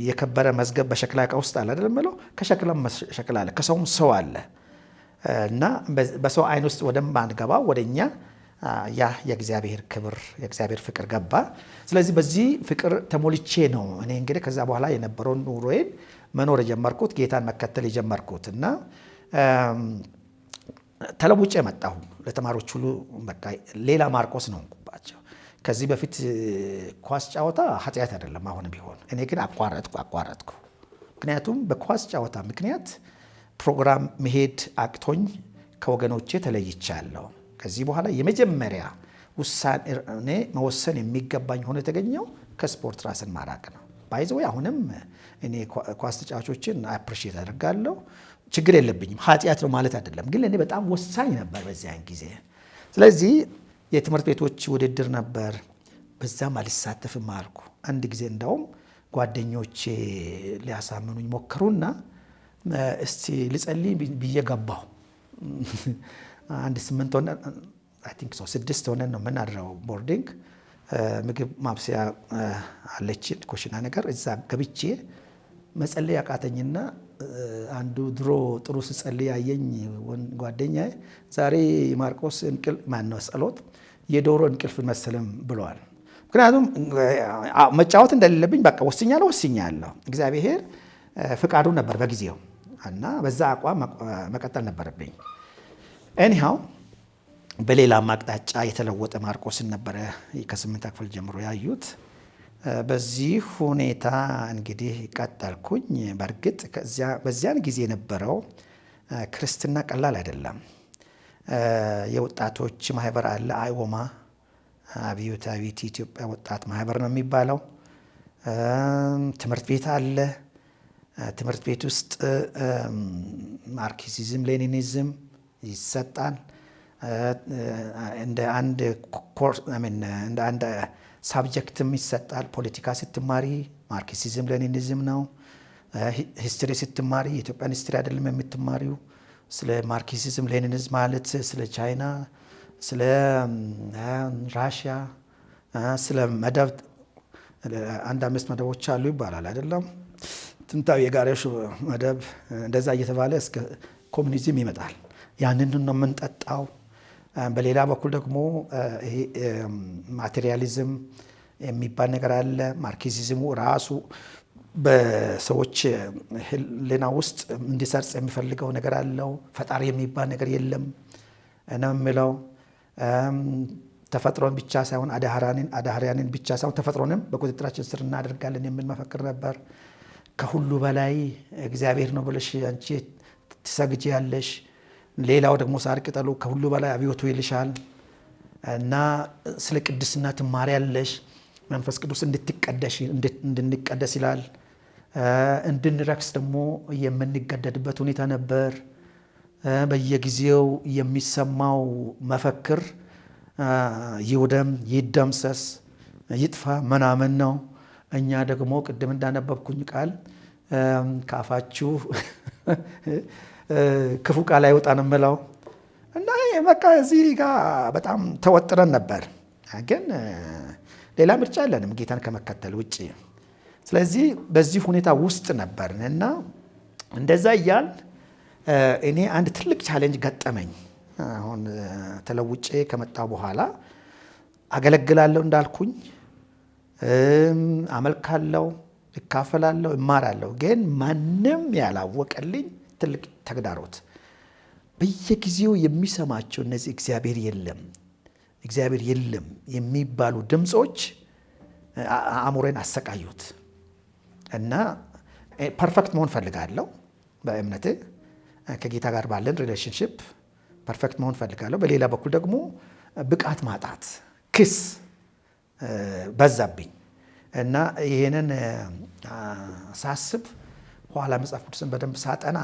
የከበረ መዝገብ በሸክላ ዕቃ ውስጥ አለ አይደለም ብለው፣ ከሸክላም ሸክላ አለ፣ ከሰውም ሰው አለ እና በሰው አይን ውስጥ ወደማንገባው ወደኛ ያ የእግዚአብሔር ክብር የእግዚአብሔር ፍቅር ገባ። ስለዚህ በዚህ ፍቅር ተሞልቼ ነው እኔ እንግዲህ ከዛ በኋላ የነበረውን ኑሮዬን መኖር የጀመርኩት፣ ጌታን መከተል የጀመርኩት እና ተለውጬ መጣሁ። ለተማሪዎች ሁሉ በቃ ሌላ ማርቆስ ነው እንኩባቸው። ከዚህ በፊት ኳስ ጫወታ ኃጢአት አይደለም አሁን ቢሆን፣ እኔ ግን አቋረጥኩ። ምክንያቱም በኳስ ጫወታ ምክንያት ፕሮግራም መሄድ አቅቶኝ ከወገኖቼ ተለይቻለሁ። ከዚህ በኋላ የመጀመሪያ ውሳኔ መወሰን የሚገባኝ ሆኖ የተገኘው ከስፖርት ራስን ማራቅ ነው። ባይዘው አሁንም እኔ ኳስ ተጫዋቾችን አፕሪሺየት አደርጋለሁ፣ ችግር የለብኝም። ኃጢአት ነው ማለት አይደለም፣ ግን ለእኔ በጣም ወሳኝ ነበር በዚያን ጊዜ። ስለዚህ የትምህርት ቤቶች ውድድር ነበር፣ በዛም አልሳተፍም አልኩ። አንድ ጊዜ እንዳውም ጓደኞቼ ሊያሳምኑኝ ሞከሩና እስቲ ልጸልይ ብዬ ገባሁ። አንድ 8 ሆነ አይ ቲንክ 6 ሆነን ነው የምናድረው ቦርዲንግ። ምግብ ማብሰያ አለች ኮሽና ነገር፣ እዛ ገብቼ መጸለይ አቃተኝና አንዱ ድሮ ጥሩ ስጸልይ ያየኝ ጓደኛዬ ዛሬ ማርቆስ እንቅልፍ ማነው ጸሎት የዶሮ እንቅልፍ መሰለም ብለዋል። ምክንያቱም መጫወት እንደሌለብኝ በቃ ወስኛለሁ። እግዚአብሔር ፍቃዱ ነበር በጊዜው እና በዛ አቋም መቀጠል ነበረብኝ። ኤኒሃው በሌላ አቅጣጫ የተለወጠ ማርቆስን ነበረ ከ8 ክፍል ጀምሮ ያዩት። በዚህ ሁኔታ እንግዲህ ቀጠልኩኝ። በእርግጥ በዚያን ጊዜ የነበረው ክርስትና ቀላል አይደለም። የወጣቶች ማህበር አለ፣ አይኦማ አብዮታዊት ኢትዮጵያ ወጣት ማህበር ነው የሚባለው። ትምህርት ቤት አለ። ትምህርት ቤት ውስጥ ማርክሲዝም ሌኒኒዝም ይሰጣል። እንደ አንድ ኮርስ እንደ አንድ ሳብጀክትም ይሰጣል። ፖለቲካ ስትማሪ ማርክሲዝም ሌኒኒዝም ነው። ሂስትሪ ስትማሪ የኢትዮጵያን ሂስትሪ አይደለም የምትማሪው፣ ስለ ማርክሲዝም ሌኒኒዝም ማለት ስለ ቻይና፣ ስለ ራሽያ፣ ስለ መደብ 5 መደቦች አሉ ይባላል አይደለም። ጥንታዊ የጋሪዮሽ መደብ እንደዛ እየተባለ እስከ ኮሙኒዝም ይመጣል። ያንን ነው የምንጠጣው። በሌላ በኩል ደግሞ ይሄ ማቴሪያሊዝም የሚባል ነገር አለ። ማርክሲዝሙ ራሱ በሰዎች ሕሊና ውስጥ እንዲሰርጽ የሚፈልገው ነገር አለው። ፈጣሪ የሚባል ነገር የለም ነው የሚለው። ተፈጥሮን ብቻ ሳይሆን አዳህሪያንን ብቻ ሳይሆን ተፈጥሮንም በቁጥጥራችን ስር እናደርጋለን የሚል መፈክር ነበር። ከሁሉ በላይ እግዚአብሔር ነው ብለሽ አንቺ ትሰግጂያለሽ። ሌላው ደግሞ ሳር ቅጠሉ ከሁሉ በላይ አብዮቱ ይልሻል እና ስለ ቅድስና ትማሪያለሽ። መንፈስ ቅዱስ እንድንቀደስ ይላል። እንድንረክስ ደግሞ የምንገደድበት ሁኔታ ነበር። በየጊዜው የሚሰማው መፈክር ይውደም፣ ይደምሰስ፣ ይጥፋ ምናምን ነው። እኛ ደግሞ ቅድም እንዳነበብኩኝ ቃል ከአፋችሁ ክፉ ቃል አይወጣንም ብለው እና በቃ እዚህ ጋር በጣም ተወጥረን ነበር። ግን ሌላ ምርጫ የለንም ጌታን ከመከተል ውጭ። ስለዚህ በዚህ ሁኔታ ውስጥ ነበርን እና እንደዛ እያል እኔ አንድ ትልቅ ቻሌንጅ ገጠመኝ። አሁን ተለውጬ ከመጣሁ በኋላ አገለግላለሁ እንዳልኩኝ፣ አመልካለሁ፣ እካፈላለሁ፣ እማራለሁ። ግን ማንም ያላወቀልኝ ትልቅ ተግዳሮት በየጊዜው የሚሰማቸው እነዚህ እግዚአብሔር የለም የሚባሉ ድምፆች አእምሮዬን አሰቃዩት እና ፐርፌክት መሆን ፈልጋለሁ። በእምነት ከጌታ ጋር ባለን ሪሌሽንሽፕ ፐርፌክት መሆን ፈልጋለሁ። በሌላ በኩል ደግሞ ብቃት ማጣት፣ ክስ በዛብኝ እና ይህንን ሳስብ ኋላ መጽሐፍ ቅዱስን በደንብ ሳጠና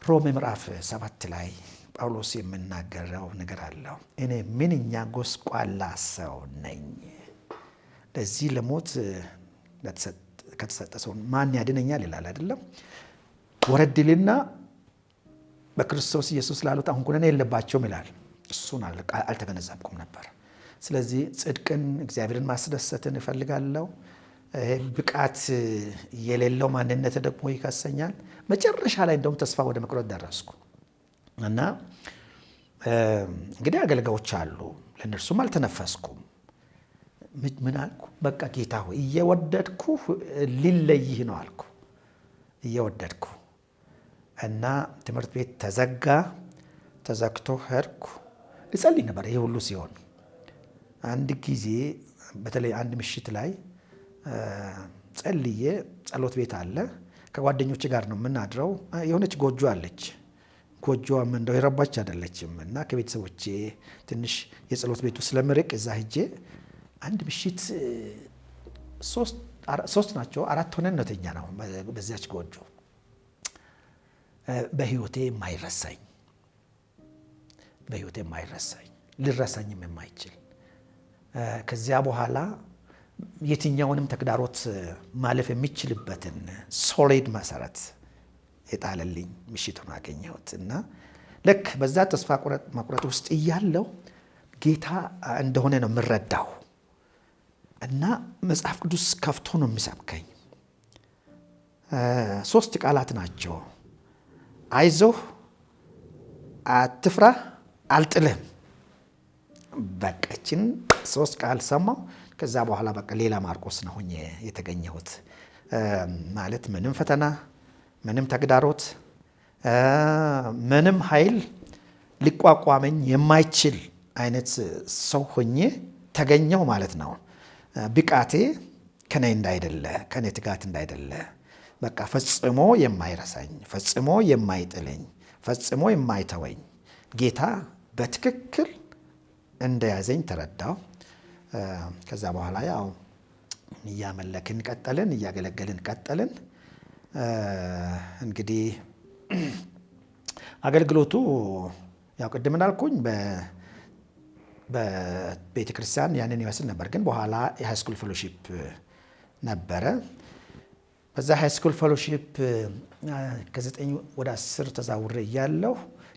ሮሜ ምዕራፍ 7 ላይ ጳውሎስ የምናገረው ነገር አለው። እኔ ምንኛ ጎስቋላ ሰው ነኝ፣ ለዚህ ለሞት ከተሰጠ ሰው ማን ያድነኛል ይላል አይደለም። ወረድልና በክርስቶስ ኢየሱስ ላሉት አሁን ኩነኔ የለባቸውም ይላል። እሱን አልተገነዘብኩም ነበር። ስለዚህ ጽድቅን፣ እግዚአብሔርን ማስደሰትን እፈልጋለሁ። ብቃት የሌለው ማንነት ደግሞ ይከሰኛል። መጨረሻ ላይ እንደውም ተስፋ ወደ መቁረጥ ደረስኩ እና እንግዲህ አገልጋዮች አሉ፣ ለእነርሱም አልተነፈስኩም። ምን አልኩ? በቃ ጌታ ሆይ እየወደድኩ ሊለይህ ነው አልኩ። እየወደድኩ እና ትምህርት ቤት ተዘግቶ ሄድኩ። እጸልይ ነበር። ይሄ ሁሉ ሲሆን አንድ ጊዜ በተለይ አንድ ምሽት ላይ ጸልዬ፣ ጸሎት ቤት አለ፣ ከጓደኞች ጋር ነው የምናድረው። የሆነች ጎጆ አለች። ጎጆዋም እንደው የረባች አይደለችም እና ከቤተሰቦቼ ትንሽ የጸሎት ቤቱ ስለምርቅ እዛ ሄጄ አንድ ምሽት 3 ናቸው 4 ሆነን ነው ተኛ ነው በዚያች ጎጆ። በህይወቴ የማይረሳኝ ልረሳኝም የማይችል ከዚያ በኋላ የትኛውንም ተግዳሮት ማለፍ የሚችልበትን ሶሊድ መሰረት የጣለልኝ ምሽቱን አገኘሁት እና ልክ በዛ ተስፋ መቁረጥ ውስጥ እያለው ጌታ እንደሆነ ነው የምረዳው እና መጽሐፍ ቅዱስ ከፍቶ ነው የሚሰብከኝ። 3 ቃላት ናቸው። አይዞህ፣ አትፍራ፣ አልጥልህም። በቃችን 3 ቃል ሰማሁ። ከዛ በኋላ በቃ ሌላ ማርቆስ ነው ሆኜ የተገኘሁት። ማለት ምንም ፈተና፣ ምንም ተግዳሮት፣ ምንም ኃይል ሊቋቋመኝ የማይችል አይነት ሰው ሆኜ ተገኘው ማለት ነው። ብቃቴ ከኔ እንዳይደለ፣ ከኔ ትጋት እንዳይደለ፣ በቃ ፈጽሞ የማይረሳኝ፣ ፈጽሞ የማይጥለኝ፣ ፈጽሞ የማይተወኝ ጌታ በትክክል እንደያዘኝ ተረዳው። ከዛ በኋላ ያው እያመለክን ቀጠልን፣ እያገለገልን ቀጠልን። እንግዲህ አገልግሎቱ ያው ቅድም እንዳልኩኝ በቤተ ክርስቲያን ያንን ይመስል ነበር። ግን በኋላ የሃይስኩል ፌሎሺፕ ነበረ። በዛ ሃይስኩል ፌሎሺፕ ከ9 ወደ 10 ተዛውሬ እያለሁ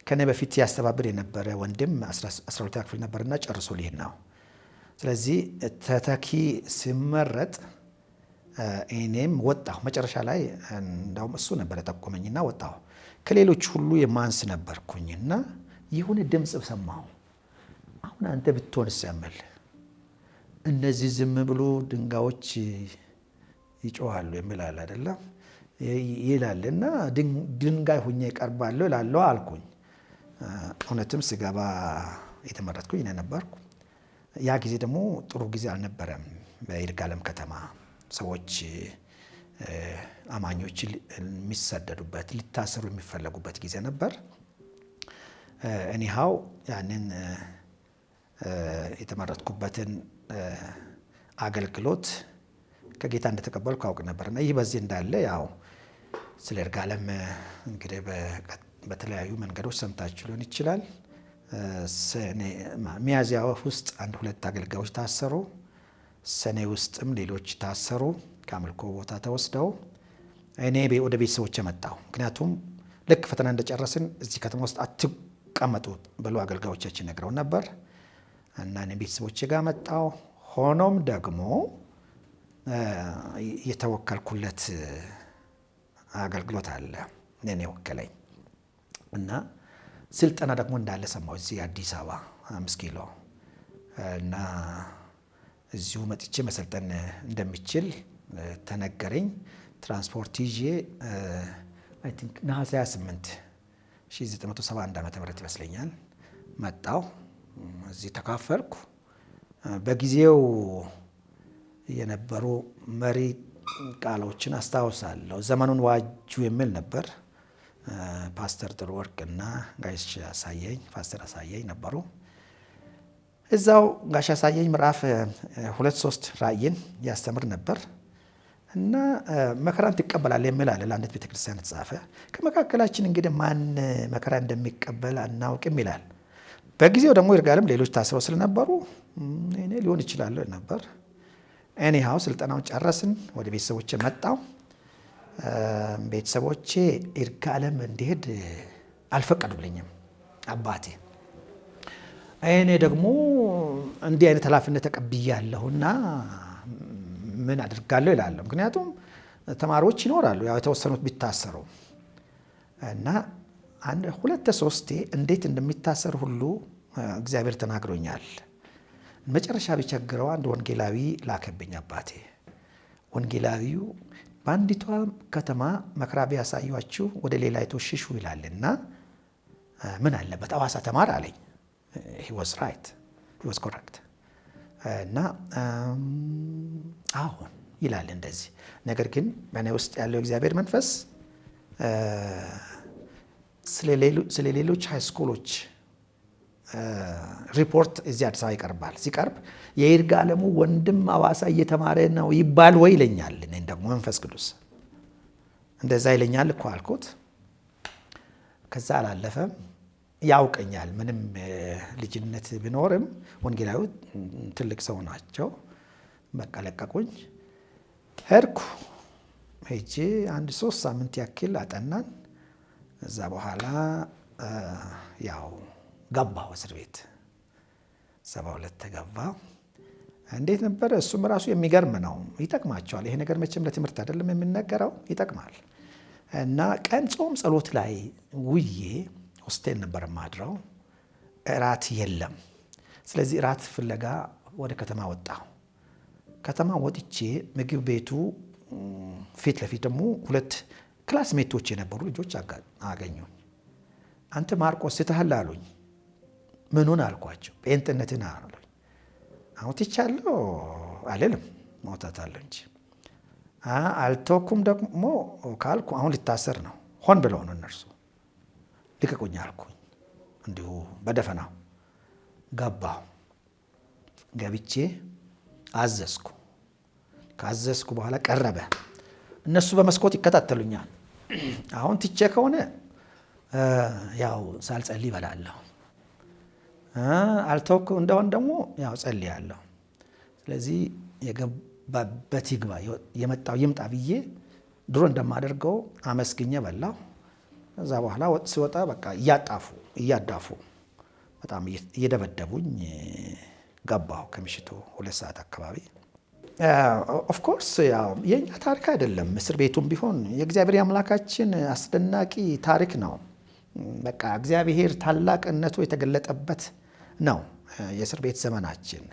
ከኔ በፊት ያስተባብር የነበረ ወንድም 12ኛ ክፍል ነበርና ጨርሶ ሊሄድ ነው። ስለዚህ ተተኪ ሲመረጥ እኔም ወጣሁ። መጨረሻ ላይ እንዳውም እሱ ነበር ጠቆመኝና ወጣሁ። ከሌሎች ሁሉ የማንስ ነበርኩኝና የሆነ ድምፅ ሰማሁ። አሁን አንተ ብትሆንስ ያመል እነዚህ ዝም ብሎ ድንጋዮች ይጮሃሉ የሚላል አይደለም ይላልና ድንጋይ ሆኜ እቀርባለሁ እላለሁ አልኩኝ። እውነትም ስገባ የተመረጥኩኝ እኔ ነበርኩ። ያ ጊዜ ደግሞ ጥሩ ጊዜ አልነበረም። በይርጋለም ከተማ ሰዎች አማኞች የሚሰደዱበት፣ ሊታሰሩ የሚፈለጉበት ጊዜ ነበር። እኒሃው ያንን የተመረጥኩበትን አገልግሎት ከጌታ እንደተቀበልኩ አውቅ ነበርና ይህ በዚህ እንዳለ ያው ስለ ይርጋለም እንግዲህ በተለያዩ መንገዶች ሰምታችሁ ሊሆን ይችላል። ሚያዝያ ውስጥ 1-2 አገልጋዮች ታሰሩ። ሰኔ ውስጥም ሌሎች ታሰሩ፣ ከአምልኮ ቦታ ተወስደው። እኔ ወደ ቤተሰቦቼ መጣሁ። ምክንያቱም ልክ ፈተና እንደጨረስን እዚህ ከተማ ውስጥ አትቀመጡ ብሎ አገልጋዮቻችን ነግረው ነበር እና እኔ ቤተሰቦቼ ጋር መጣሁ። ሆኖም ደግሞ የተወከልኩለት አገልግሎት አለ እኔ ወከለኝ እና ስልጠና ደግሞ እንዳለ ሰማሁ እዚህ አዲስ አበባ 5 ኪሎ እና እዚሁ መጥቼ መሰልጠን እንደሚችል ተነገረኝ። ትራንስፖርት ይዤ አይ ቲንክ ነሐሴ 28 1971 ዓ.ም ይመስለኛል መጣሁ። እዚህ ተካፈልኩ። በጊዜው የነበሩ መሪ ቃሎችን አስታውሳለሁ። ዘመኑን ዋጁ የሚል ነበር። ፓስተር ጥሩ ወርቅና ጋሽ አሳየኝ ፓስተር አሳየኝ ነበሩ። እዛው ጋሽ አሳየኝ ምዕራፍ 2-3 ራእይን ያስተምር ነበር እና መከራን ትቀበላለህ የሚል አለ ለአንዲት ቤተክርስቲያን ተጻፈ። ከመካከላችን እንግዲህ ማን መከራ እንደሚቀበል አናውቅም ይላል። በጊዜው ደግሞ ይርጋለም ሌሎች ታስረው ስለነበሩ እኔ ሊሆን ይችላል ነበር። ኤኒሃው ስልጠናውን ጨረስን። ወደ ቤተሰቦቼ መጣሁ። ቤተሰቦቼ ይርጋለም እንዲሄድ አልፈቀዱልኝም። አባቴ እኔ ደግሞ እንዲህ አይነት ኃላፊነት ተቀብያለሁና ምን አድርጋለሁ ይላለሁ። ምክንያቱም ተማሪዎች ይኖራሉ፣ ያው የተወሰኑት ቢታሰሩ እና 1-2-3 እንዴት እንደሚታሰር ሁሉ እግዚአብሔር ተናግሮኛል። መጨረሻ ቢቸግረው አንድ ወንጌላዊ ላከብኝ አባቴ። ወንጌላዊው በአንዲቷ ከተማ መከራ ቢያሳዩአችሁ ወደ ሌላይቱ ሽሹ ይላልና ምን አለበት ሐዋሳ ተማር አለኝ። he was right, he was correct እና አሁን ይላል እንደዚህ። ነገር ግን በእኔ ውስጥ ያለው እግዚአብሔር መንፈስ ስለ ሌሎች ሃይስኩሎች ሪፖርት እዚህ አዲስ አበባ ይቀርባል። ሲቀርብ የይርጋለሙ ወንድም ሐዋሳ እየተማረ ነው ይባል ወይ ይለኛል። እኔን ደግሞ መንፈስ ቅዱስ እንደዛ ይለኛል እኮ አልኩት። ከዛ አላለፈም። ያውቀኛል። ምንም ልጅነት ቢኖርም ወንጌላዊ ትልቅ ሰው ናቸው። በቃ ለቀቁኝ። ሄድኩ። ሄጄ አንድ 3 ሳምንት ያክል አጠናን። እዛ በኋላ ያው ገባሁ እስር ቤት 72 ተገባ። እንዴት ነበረ? እሱም ራሱ የሚገርም ነው። ይጠቅማቸዋል። ይሄ ነገር መቼም ለትምህርት አይደለም የሚነገረው፣ ይጠቅማል። እና ቀን ጾም ጸሎት ላይ ውዬ ሆስቴል ነበር ማድረው። እራት የለም። ስለዚህ እራት ፍለጋ ወደ ከተማ ወጣሁ። ከተማ ወጥቼ ምግብ ቤቱ ፊት ለፊት ደግሞ 2 ክላስሜቶች የነበሩ ልጆች አገኙኝ። አንተ ማርቆስ ስተሃል አሉኝ። ምኑን አልኳቸው። ጴንጥነትን አሉኝ። አሁን ትቻለሁ አልልም፣ መውጣታለሁ እንጂ አልተወኩም ደግሞ ካልኩ አሁን ልታሰር ነው። ሆን ብለው ነው እነርሱ። ልቀቁኝ አልኩኝ። እንዲሁ በደፈናው ገባሁ። ገብቼ አዘዝኩ። ካዘዝኩ በኋላ ቀረበ። እነሱ በመስኮት ይከታተሉኛል። አሁን ትቼ ከሆነ ያው ሳልጸልይ እበላለሁ፣ አልተወኩ እንደሆን ደግሞ ያው ጸልያለሁ። ስለዚህ የገባበት ይግባ፣ የመጣው ይምጣ ብዬ ድሮ እንደማደርገው አመስግኜ በላሁ። ከዛ በኋላ ሲወጣ በቃ እያዳፉ በጣም እየደበደቡኝ ገባሁ። ከምሽቱ 2 ሰዓት አካባቢ። ኦፍኮርስ ያው የኛ ታሪክ አይደለም። እስር ቤቱም ቢሆን የእግዚአብሔር አምላካችን አስደናቂ ታሪክ ነው። በቃ እግዚአብሔር ታላቅነቱ የተገለጠበት ነው። የእስር ቤት ዘመናችን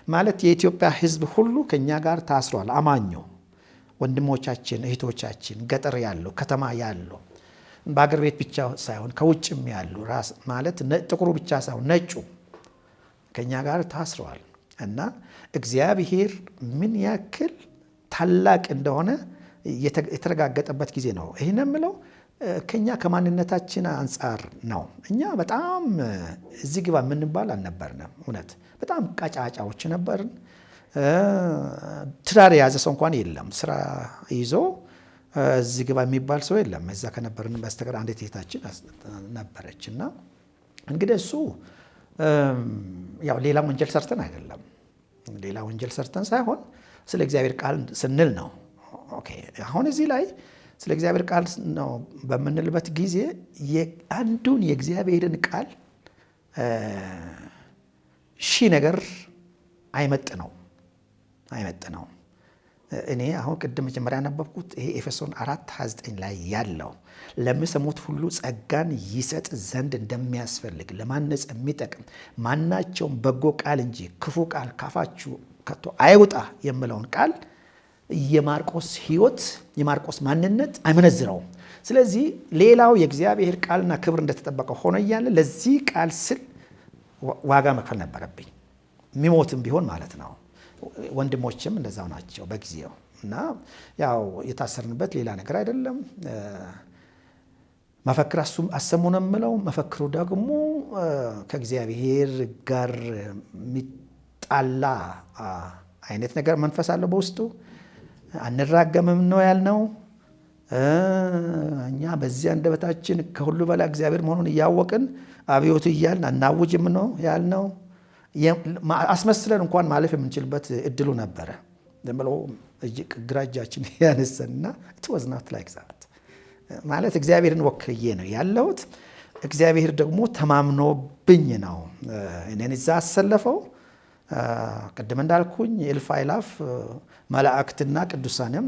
ማለት የኢትዮጵያ ሕዝብ ሁሉ ከኛ ጋር ታስሯል። አማኙ ወንድሞቻችን፣ እህቶቻችን፣ ገጠር ያለው፣ ከተማ ያለው፣ በአገር ቤት ብቻ ሳይሆን ከውጭም ያሉ ራስ ማለት ጥቁሩ ብቻ ሳይሆን ነጩ ከኛ ጋር ታስረዋል። እና እግዚአብሔር ምን ያክል ታላቅ እንደሆነ የተረጋገጠበት ጊዜ ነው። ይህን የምለው ከኛ ከማንነታችን አንጻር ነው። እኛ በጣም እዚህ ግባ የምንባል አልነበርንም። እውነት በጣም ቀጫጫዎች ነበርን። ትዳር የያዘ ሰው እንኳን የለም። ስራ ይዞ እዚህ ግባ የሚባል ሰው የለም። እዛ ከነበርን በስተቀር አንዲት እህታችን ነበረች። እና እንግዲህ እሱ ያው ሌላ ወንጀል ሰርተን አይደለም፣ ሌላ ወንጀል ሰርተን ሳይሆን ስለ እግዚአብሔር ቃል ስንል ነው። ኦኬ አሁን እዚህ ላይ ስለ እግዚአብሔር ቃል ነው በምንልበት ጊዜ አንዱን የእግዚአብሔርን ቃል ነገር አይመጥነው። እኔ አሁን ቅድም መጀመሪያ ያነበብኩት ይሄ ኤፌሶን 4:29 ላይ ያለው ለሚሰሙት ሁሉ ጸጋን ይሰጥ ዘንድ እንደሚያስፈልግ ለማነጽ የሚጠቅም ማናቸውም በጎ ቃል እንጂ ክፉ ቃል ካፋችሁ ከቶ አይውጣ የሚለውን ቃል የማርቆስ ሕይወት የማርቆስ ማንነት አይመነዝረውም። ስለዚህ ሌላው የእግዚአብሔር ቃልና ክብር እንደተጠበቀ ሆኖ እያለ ለዚህ ቃል ስል ዋጋ መክፈል ነበረብኝ፣ የሚሞትም ቢሆን ማለት ነው። ወንድሞችም እንደዛው ናቸው በጊዜው። እና ያው የታሰርንበት ሌላ ነገር አይደለም። መፈክር አሰሙ ነው የምለው። መፈክሩ ደግሞ ከእግዚአብሔር ጋር የሚጣላ አይነት ነገር መንፈስ አለው በውስጡ። አንራገምም ነው ያልነው። እኛ በዚህ አንደበታችን ከሁሉ በላይ እግዚአብሔር መሆኑን እያወቅን አብዮቱ እያልን አናውጅም ነው ያልነው። አስመስለን እንኳን ማለፍ የምንችልበት እድሉ ነበረ። ደምሎ ግራ እጃችን ያነሰና ትወዝናት ላይክ ዛት ማለት እግዚአብሔርን ወክዬ ነው ያለሁት። እግዚአብሔር ደግሞ ተማምኖብኝ ነው እኔን እዛ አሰለፈው። ቅድም እንዳልኩኝ እልፍ አእላፍ መላእክትና ቅዱሳንም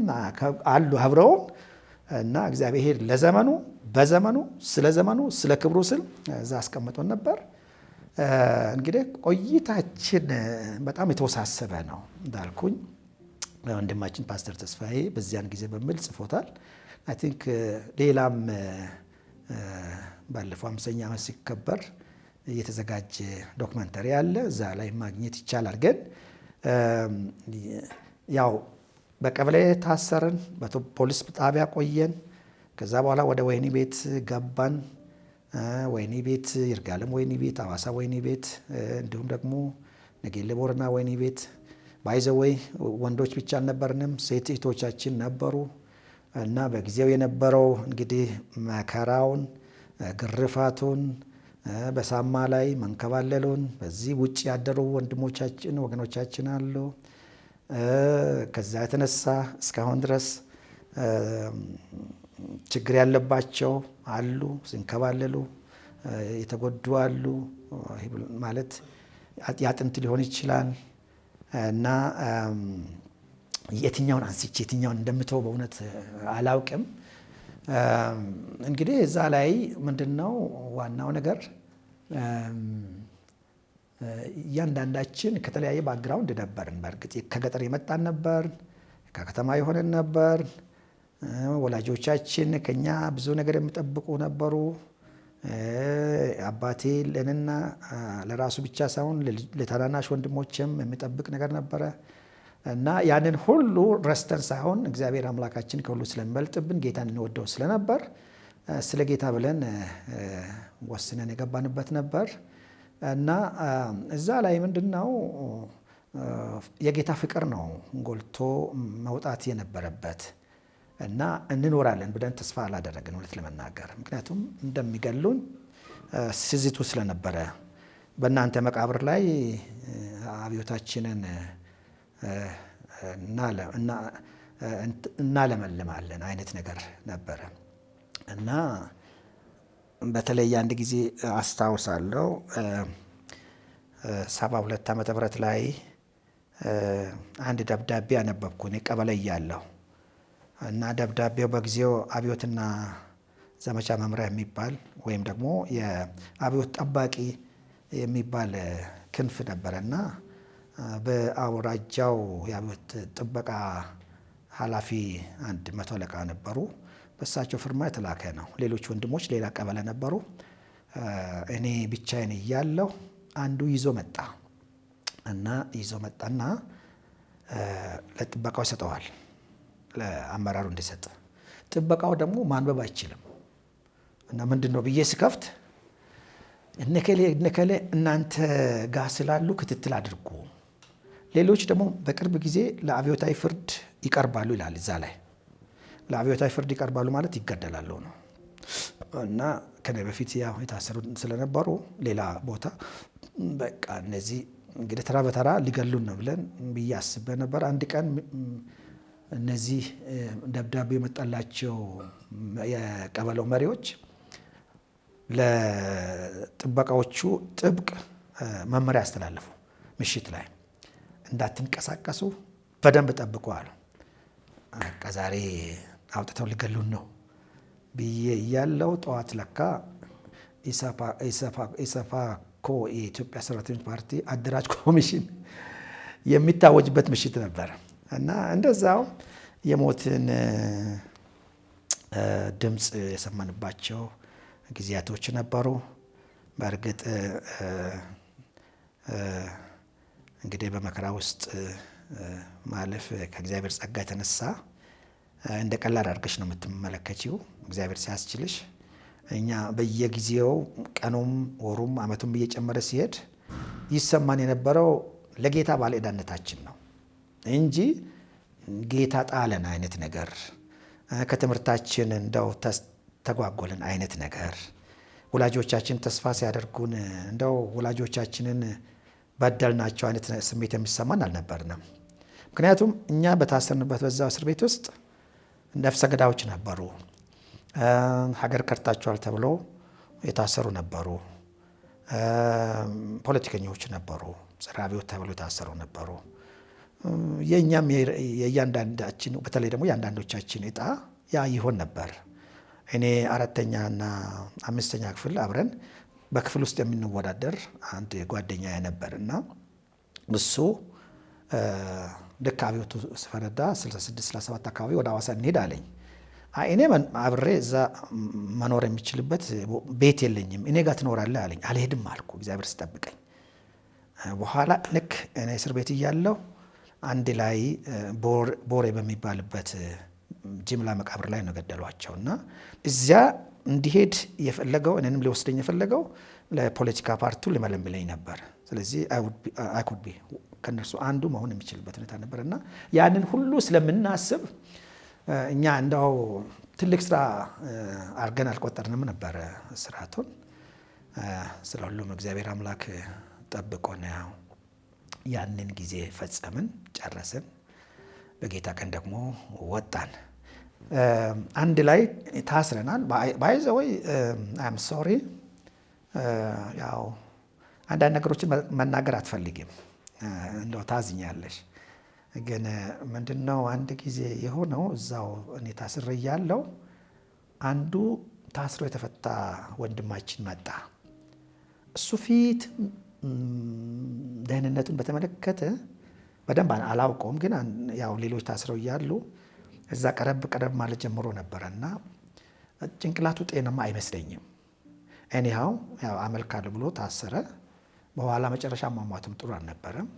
አሉ አብረው እና እግዚአብሔር ለዘመኑ በዘመኑ ስለ ዘመኑ ስለ ክብሩ ስል እዛ አስቀምጦን ነበር። እንግዲህ ቆይታችን በጣም የተወሳሰበ ነው እንዳልኩኝ። ወንድማችን ፓስተር ተስፋዬ በዚያን ጊዜ በሚል ጽፎታል። አይ ቲንክ ሌላም ባለፈው 50ኛ ዓመት ሲከበር የተዘጋጀ ዶክመንተሪ አለ፣ እዛ ላይ ማግኘት ይቻላል። ግን ያው በቀበሌ ታሰርን፣ በፖሊስ ጣቢያ ቆየን። ከዛ በኋላ ወደ ወህኒ ቤት ገባን። ወህኒ ቤት ይርጋለም ወህኒ ቤት፣ አዋሳ ወህኒ ቤት፣ እንዲሁም ደግሞ ነጌሌ ቦረና ወህኒ ቤት። ባይዘወይ ወንዶች ብቻ አልነበርንም፣ ሴት እህቶቻችን ነበሩ። እና በጊዜው የነበረው እንግዲህ መከራውን፣ ግርፋቱን፣ በሳማ ላይ መንከባለሉን፣ በዚህ ውጭ ያደሩ ወንድሞቻችን ወገኖቻችን አሉ። ከዛ የተነሳ እስካሁን ድረስ ችግር ያለባቸው አሉ፣ ሲንከባለሉ የተጎዱ አሉ። ማለት ያጥንት ሊሆን ይችላል እና የትኛውን አንስቼ የትኛውን እንደምተው በእውነት አላውቅም። እንግዲህ እዛ ላይ ምንድነው ዋናው ነገር እያንዳንዳችን ከተለያየ ባክግራውንድ ነበርን። በእርግጥ ከገጠር የመጣን ነበር፣ ከከተማ የሆነን ነበር። ወላጆቻችን ከኛ ብዙ ነገር የሚጠብቁ ነበሩ። አባቴ ለእኔና ለራሱ ብቻ ሳይሆን ለታናናሽ ወንድሞችም የሚጠብቅ ነገር ነበረ እና ያንን ሁሉ ረስተን ሳይሆን እግዚአብሔር አምላካችን ከሁሉ ስለሚበልጥብን ጌታን እንወደው ስለነበር ስለ ጌታ ብለን ወስነን የገባንበት ነበር እና እዛ ላይ ምንድነው የጌታ ፍቅር ነው ጎልቶ መውጣት የነበረበት እና እንኖራለን ብለን ተስፋ አላደረግን እውነት ለመናገር። ምክንያቱም እንደሚገሉን ስዝቱ ስለነበረ በእናንተ መቃብር ላይ አብዮታችንን እናለመልማለን አይነት ነገር ነበረ እና በተለይ አንድ ጊዜ አስታውሳለሁ 72 ዓመተ ምህረት ላይ አንድ ደብዳቤ አነበብኩ እኔ ቀበሌ እያለሁ እና ደብዳቤው በጊዜው አብዮትና ዘመቻ መምሪያ የሚባል ወይም ደግሞ የአብዮት ጠባቂ የሚባል ክንፍ ነበረና በአውራጃው የአብዮት ጥበቃ ኃላፊ አንድ 100 አለቃ ነበሩ። በእሳቸው ፍርማ የተላከ ነው። ሌሎች ወንድሞች ሌላ ቀበሌ ነበሩ። እኔ ብቻዬን እያለሁ አንዱ ይዞ መጣ እና መጣና ለጥበቃው ሰጠዋል፣ ለአመራሩ እንዲሰጥ። ጥበቃው ደግሞ ማንበብ አይችልም እና ምንድነው ብዬ ስከፍት እነከሌ እናንተ ጋር ስላሉ ክትትል አድርጉ፣ ሌሎች ደግሞ በቅርብ ጊዜ ለአብዮታዊ ፍርድ ይቀርባሉ ይላል። እዛ ላይ ለአብዮታዊ ፍርድ ይቀርባሉ ማለት ይገደላሉ ነው እና ከኔ በፊት ያው የታሰሩ ስለነበሩ ሌላ ቦታ በቃ እነዚህ እንግዲህ ተራ በተራ ሊገሉን ነው ብለን ብዬ አስቤ ነበር። አንድ ቀን እነዚህ ደብዳቤ የመጣላቸው የቀበሌው መሪዎች ለጥበቃዎቹ ጥብቅ መመሪያ ያስተላለፉ። ምሽት ላይ እንዳትንቀሳቀሱ በደንብ ጠብቁ አሉ። በቃ ዛሬ አውጥተው ሊገሉን ነው ብዬ እያለሁ ጠዋት ለካ ኢሰፓኮ የኢትዮጵያ ሰራተኞች ፓርቲ አደራጅ ኮሚሽን የሚታወጅበት ምሽት ነበር እና እንደዛው የሞትን ድምፅ የሰማንባቸው ጊዜያቶች ነበሩ። በእርግጥ እንግዲህ በመከራ ውስጥ ማለፍ ከእግዚአብሔር ጸጋ የተነሳ እንደ ቀላል አድርገሽ ነው የምትመለከቺው። እግዚአብሔር ሲያስችልሽ እኛ በየጊዜው ቀኑም ወሩም ዓመቱም እየጨመረ ሲሄድ ይሰማን የነበረው ለጌታ ባለዕዳነታችን ነው እንጂ ጌታ ጣለን አይነት ነገር፣ ከትምህርታችን እንደው ተጓጎልን አይነት ነገር፣ ወላጆቻችን ተስፋ ሲያደርጉን እንደው ወላጆቻችንን በደልናቸው አይነት ስሜት የሚሰማን አልነበርንም። ምክንያቱም እኛ በታሰርንበት በዛው እስር ቤት ውስጥ ነፍሰ ገዳዮች ነበሩ፣ ሀገር ከድታችኋል ተብሎ የታሰሩ ነበሩ፣ ፖለቲከኞች ነበሩ፣ ጸረ አብዮት ተብሎ የታሰሩ ነበሩ። የእኛም የእያንዳንዳችን በተለይ ደግሞ የአንዳንዶቻችን እጣ ያ ይሆን ነበር። እኔ 4ኛ እና 5ኛ ክፍል አብረን በክፍል ውስጥ የምንወዳደር አንድ ጓደኛ ነበር እና እሱ ልክ አብዮቱ ሲፈነዳ 66 67 አካባቢ ወደ ሐዋሳ እንሄድ አለኝ። እኔ አብሬ እዛ መኖር የሚችልበት ቤት የለኝም፣ እኔ ጋር ትኖራለህ አለኝ። አልሄድም አልኩ፣ እግዚአብሔር ሲጠብቀኝ። በኋላ ልክ እኔ እስር ቤት እያለሁ አንድ ላይ ቦሬ በሚባልበት ጅምላ መቃብር ላይ ነው ገደሏቸው እና እዚያ እንዲሄድ የፈለገው እኔንም ሊወስደኝ የፈለገው ለፖለቲካ ፓርቲው ሊመለምለኝ ነበር። ስለዚህ አይ ኩድ ቢ ከነርሱ አንዱ መሆን የሚችልበት ሁኔታ ነበር እና ያንን ሁሉ ስለምናስብ እኛ እንደው ትልቅ ስራ አድርገን አልቆጠርንም ነበረ ስርዓቱን። ስለ ሁሉም እግዚአብሔር አምላክ ጠብቆ ነው ያንን ጊዜ ፈጸምን፣ ጨረስን። በጌታ ቀን ደግሞ ወጣን። አንድ ላይ ታስረናል። ባይዘወይ አም ሶሪ ያው አንዳንድ ነገሮችን መናገር አትፈልጊም፣ እንደው ታዝኛለሽ። ግን ምንድነው አንድ ጊዜ የሆነው እዛው እኔ ታስሬ እያለሁ አንዱ ታስሮ የተፈታ ወንድማችን መጣ። እሱ ፊት ደህንነቱን በተመለከተ በደንብ አላውቀውም፣ ግን ያው ሌሎች ታስረው እያሉ እዛ ቀረብ ማለት ጀምሮ ነበረና ጭንቅላቱ ጤናማ አይመስለኝም። ኤኒሃው ያው አመልካለሁ ብሎ ታሰረ። በኋላ መጨረሻ ማሟቱም ጥሩ አልነበረም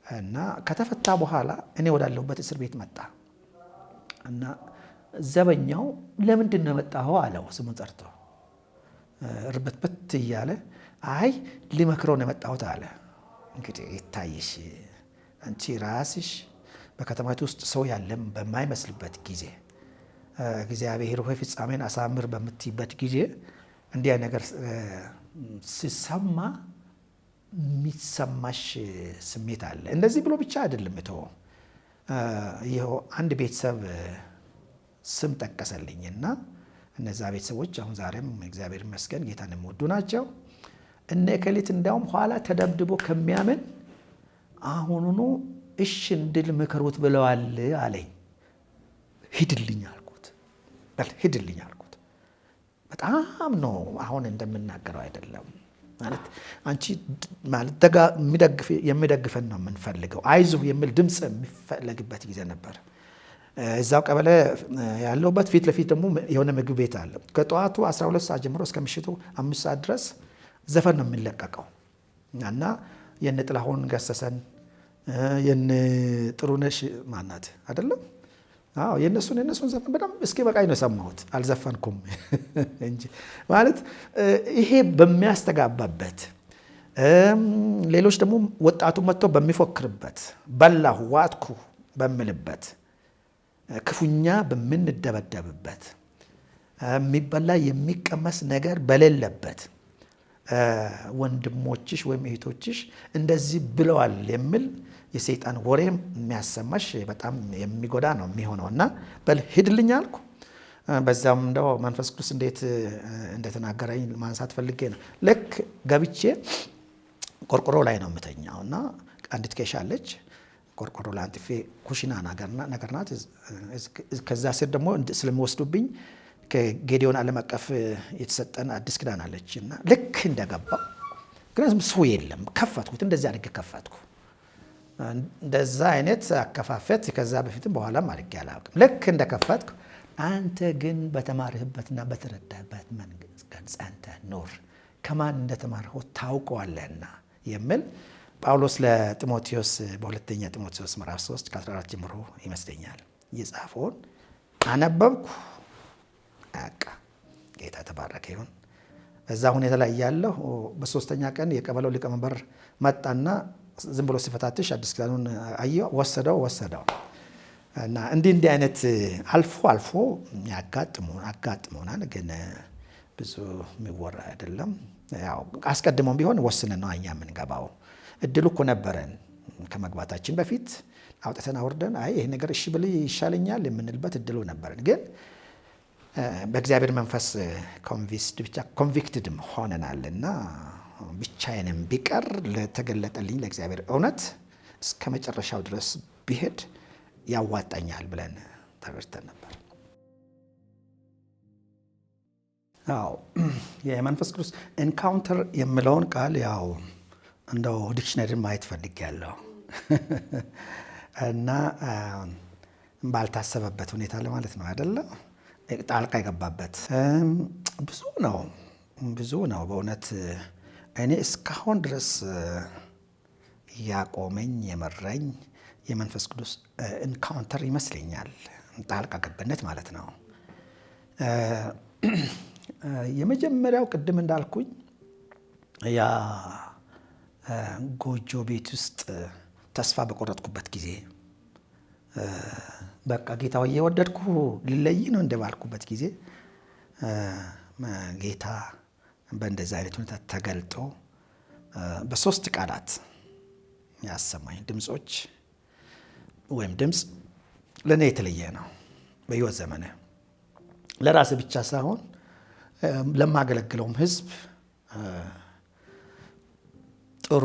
እና ከተፈታ በኋላ እኔ ወዳለሁበት እስር ቤት መጣ እና ዘበኛው ለምንድን ነው የመጣኸው አለው። ስሙን ጠርቶ እርበትበት እያለ አይ ሊመክረው ነው የመጣሁት አለ። እንግዲህ ይታይሽ አንቺ ራስሽ በከተማይቱ ውስጥ ሰው ያለም በማይመስልበት ጊዜ እግዚአብሔር ሆይ ፍጻሜን አሳምር በምትይበት ጊዜ እንዲያ ነገር ሲሰማ የሚሰማሽ ስሜት አለ። እንደዚህ ብሎ ብቻ አይደለም የተወው። ይኸው አንድ ቤተሰብ ስም ጠቀሰልኝና እነዛ ቤተሰቦች አሁን ዛሬም እግዚአብሔር ይመስገን ጌታን የሚወዱ ናቸው። እነ እከሊት እንዳውም ኋላ ተደብድቦ ከሚያምን አሁኑኑ እሺ እንድል ምከሩት ብለዋል አለኝ። ሂድልኝ አልኩት። ሂድልኝ አልኩት። በጣም ነው አሁን እንደምናገረው አይደለም ማለት አንቺ ማለት የሚደግፈን ነው የምንፈልገው። አይዞህ የሚል ድምፅ የሚፈለግበት ጊዜ ነበር። እዛው ቀበሌ ያለውበት ፊት ለፊት ደግሞ የሆነ ምግብ ቤት አለ። ከጠዋቱ 12 ሰዓት ጀምሮ እስከ ምሽቱ 5 ሰዓት ድረስ ዘፈን ነው የሚለቀቀው እና የነ ጥላሁን ገሰሰን የነ ጥሩነሽ ማናት አይደለም? አዎ የነሱን ዘፈን በጣም እስኪ በቃኝ ነው ሰማሁት። አልዘፈንኩም እንጂ ማለት ይሄ በሚያስተጋባበት ሌሎች ደግሞ ወጣቱ መጥቶ በሚፎክርበት በላሁ ዋጥኩ በምልበት ክፉኛ በምንደበደብበት የሚበላ የሚቀመስ ነገር በሌለበት ወንድሞችሽ ወይም እህቶችሽ እንደዚህ ብለዋል የሚል የሰይጣን ወሬም የሚያሰማሽ በጣም የሚጎዳ ነው የሚሆነው እና በል ሂድልኝ አልኩ። በዛም እንደው መንፈስ ቅዱስ እንዴት እንደተናገረኝ ማንሳት ፈልጌ ነው። ልክ ገብቼ ቆርቆሮ ላይ ነው የምተኛው እና አንዲት ኬሻ አለች። ቆርቆሮ ላይ አንጥፌ ኩሽና ነገር ናት። ከዛ ስር ደግሞ ስለሚወስዱብኝ ከጌዲዮን ዓለም አቀፍ የተሰጠን አዲስ ኪዳን አለች እና ልክ እንደገባ ግን ሰው የለም። ከፈትኩት፣ እንደዚህ አድርጌ ከፈትኩ። እንደዛ አይነት አከፋፈት ከዛ በፊትም በኋላም አድርጌ አላውቅም። ልክ እንደከፈትኩ አንተ ግን በተማርህበትና በተረዳህበት መንገድ ጸንተህ ኑር፣ ከማን እንደተማርኸው ታውቀዋለህና የሚል ጳውሎስ ለጢሞቴዎስ በሁለተኛ ጢሞቴዎስ ምዕራፍ 3 ከ14 ጀምሮ ይመስለኛል የጻፈውን አነበብኩ። አቃ ጌታ ተባረከ ይሁን። በዛ ሁኔታ ላይ ያለው በሶስተኛ ቀን የቀበሌው ሊቀመንበር መጣና ዝም ብሎ ሲፈታትሽ አዲስ ኪዳኑን አየው ወሰደው እና እንዲህ አይነት አልፎ ያጋጥሙናል። ግን ብዙ የሚወራ አይደለም። ያው አስቀድሞም ቢሆን ወስነን ነው እኛ የምንገባው። እድሉ እኮ ነበረን ከመግባታችን በፊት አውጥተን አውርደን አይ ይሄ ነገር እሺ ብል ይሻለኛል የምንልበት እድሉ ነበረን። ግን በእግዚአብሔር መንፈስ ኮንቪክትድ ሆነናልና ብቻዬንም ቢቀር ለተገለጠልኝ ለእግዚአብሔር እውነት እስከ መጨረሻው ድረስ ቢሄድ ያዋጣኛል ብለን ተረድተን ነበር። አዎ የመንፈስ ቅዱስ ኤንካውንተር የሚለውን ቃል ያው እንደው ዲክሽነሪ ማየት ፈልጌያለሁ እና ባልታሰበበት ሁኔታ ለማለት ነው አይደለ? ጣልቃ የገባበት ብዙ ነው በእውነት። እኔ እስካሁን ድረስ ያቆመኝ የመራኝ የመንፈስ ቅዱስ ኢንካውንተር ይመስለኛል። ጣልቃ ገብነት ማለት ነው። የመጀመሪያው ቅድም እንዳልኩኝ ያ ጎጆ ቤት ውስጥ ተስፋ በቆረጥኩበት ጊዜ በቃ ጌታ ሆይ የወደድኩ ልለይ ነው እንደባልኩበት ጊዜ ጌታ በእንደዛ አይነት ሁኔታ ተገልጦ በሶስት ቃላት ያሰማኝ ድምጾች ወይም ድምጽ ለእኔ የተለየ ነው። በሕይወት ዘመኔ ለራሴ ብቻ ሳይሆን ለማገለግለውም ሕዝብ ጥሩ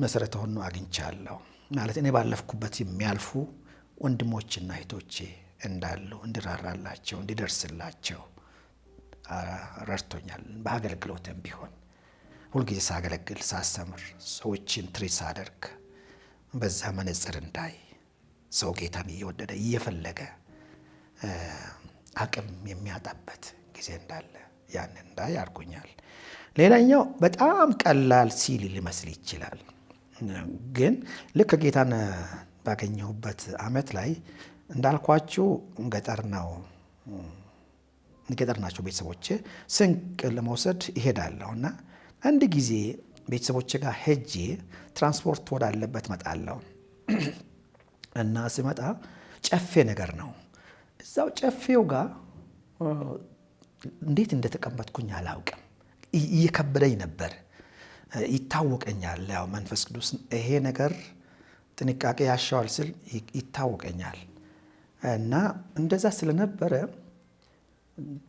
መሰረት ሆኖ አግኝቻለሁ። ማለት እኔ ባለፍኩበት የሚያልፉ ወንድሞችና እህቶቼ እንዳሉ እንድራራላቸው፣ እንዲደርስላቸው ረድቶኛል። በአገልግሎትም ቢሆን ሁልጊዜ ሳገለግል፣ ሳስተምር፣ ሰዎችን ትሪት ሳደርግ በዛ መነጽር እንዳይ ሰው ጌታን እየወደደ እየፈለገ አቅም የሚያጣበት ጊዜ እንዳለ ያንን እንዳይ አድርጎኛል። ሌላኛው በጣም ቀላል ሲል ሊመስል ይችላል፣ ግን ልክ ጌታን ባገኘሁበት ዓመት ላይ እንዳልኳችሁ ገጠር ናቸው ቤተሰቦቼ። ስንቅ ለመውሰድ ይሄዳለሁ እና አንድ ጊዜ ቤተሰቦቼ ጋር ሄጄ ትራንስፖርት ወዳለበት መጣለሁ እና ስመጣ ጨፌ ነገር ነው። እዛው ጨፌው ጋር እንዴት እንደተቀመጥኩኝ አላውቅም። እየከበደኝ ነበር። ይታወቀኛል፣ ያው መንፈስ ቅዱስ ይሄ ነገር ጥንቃቄ ያሻዋል ስል ይታወቀኛል። እና እንደዛ ስለነበረ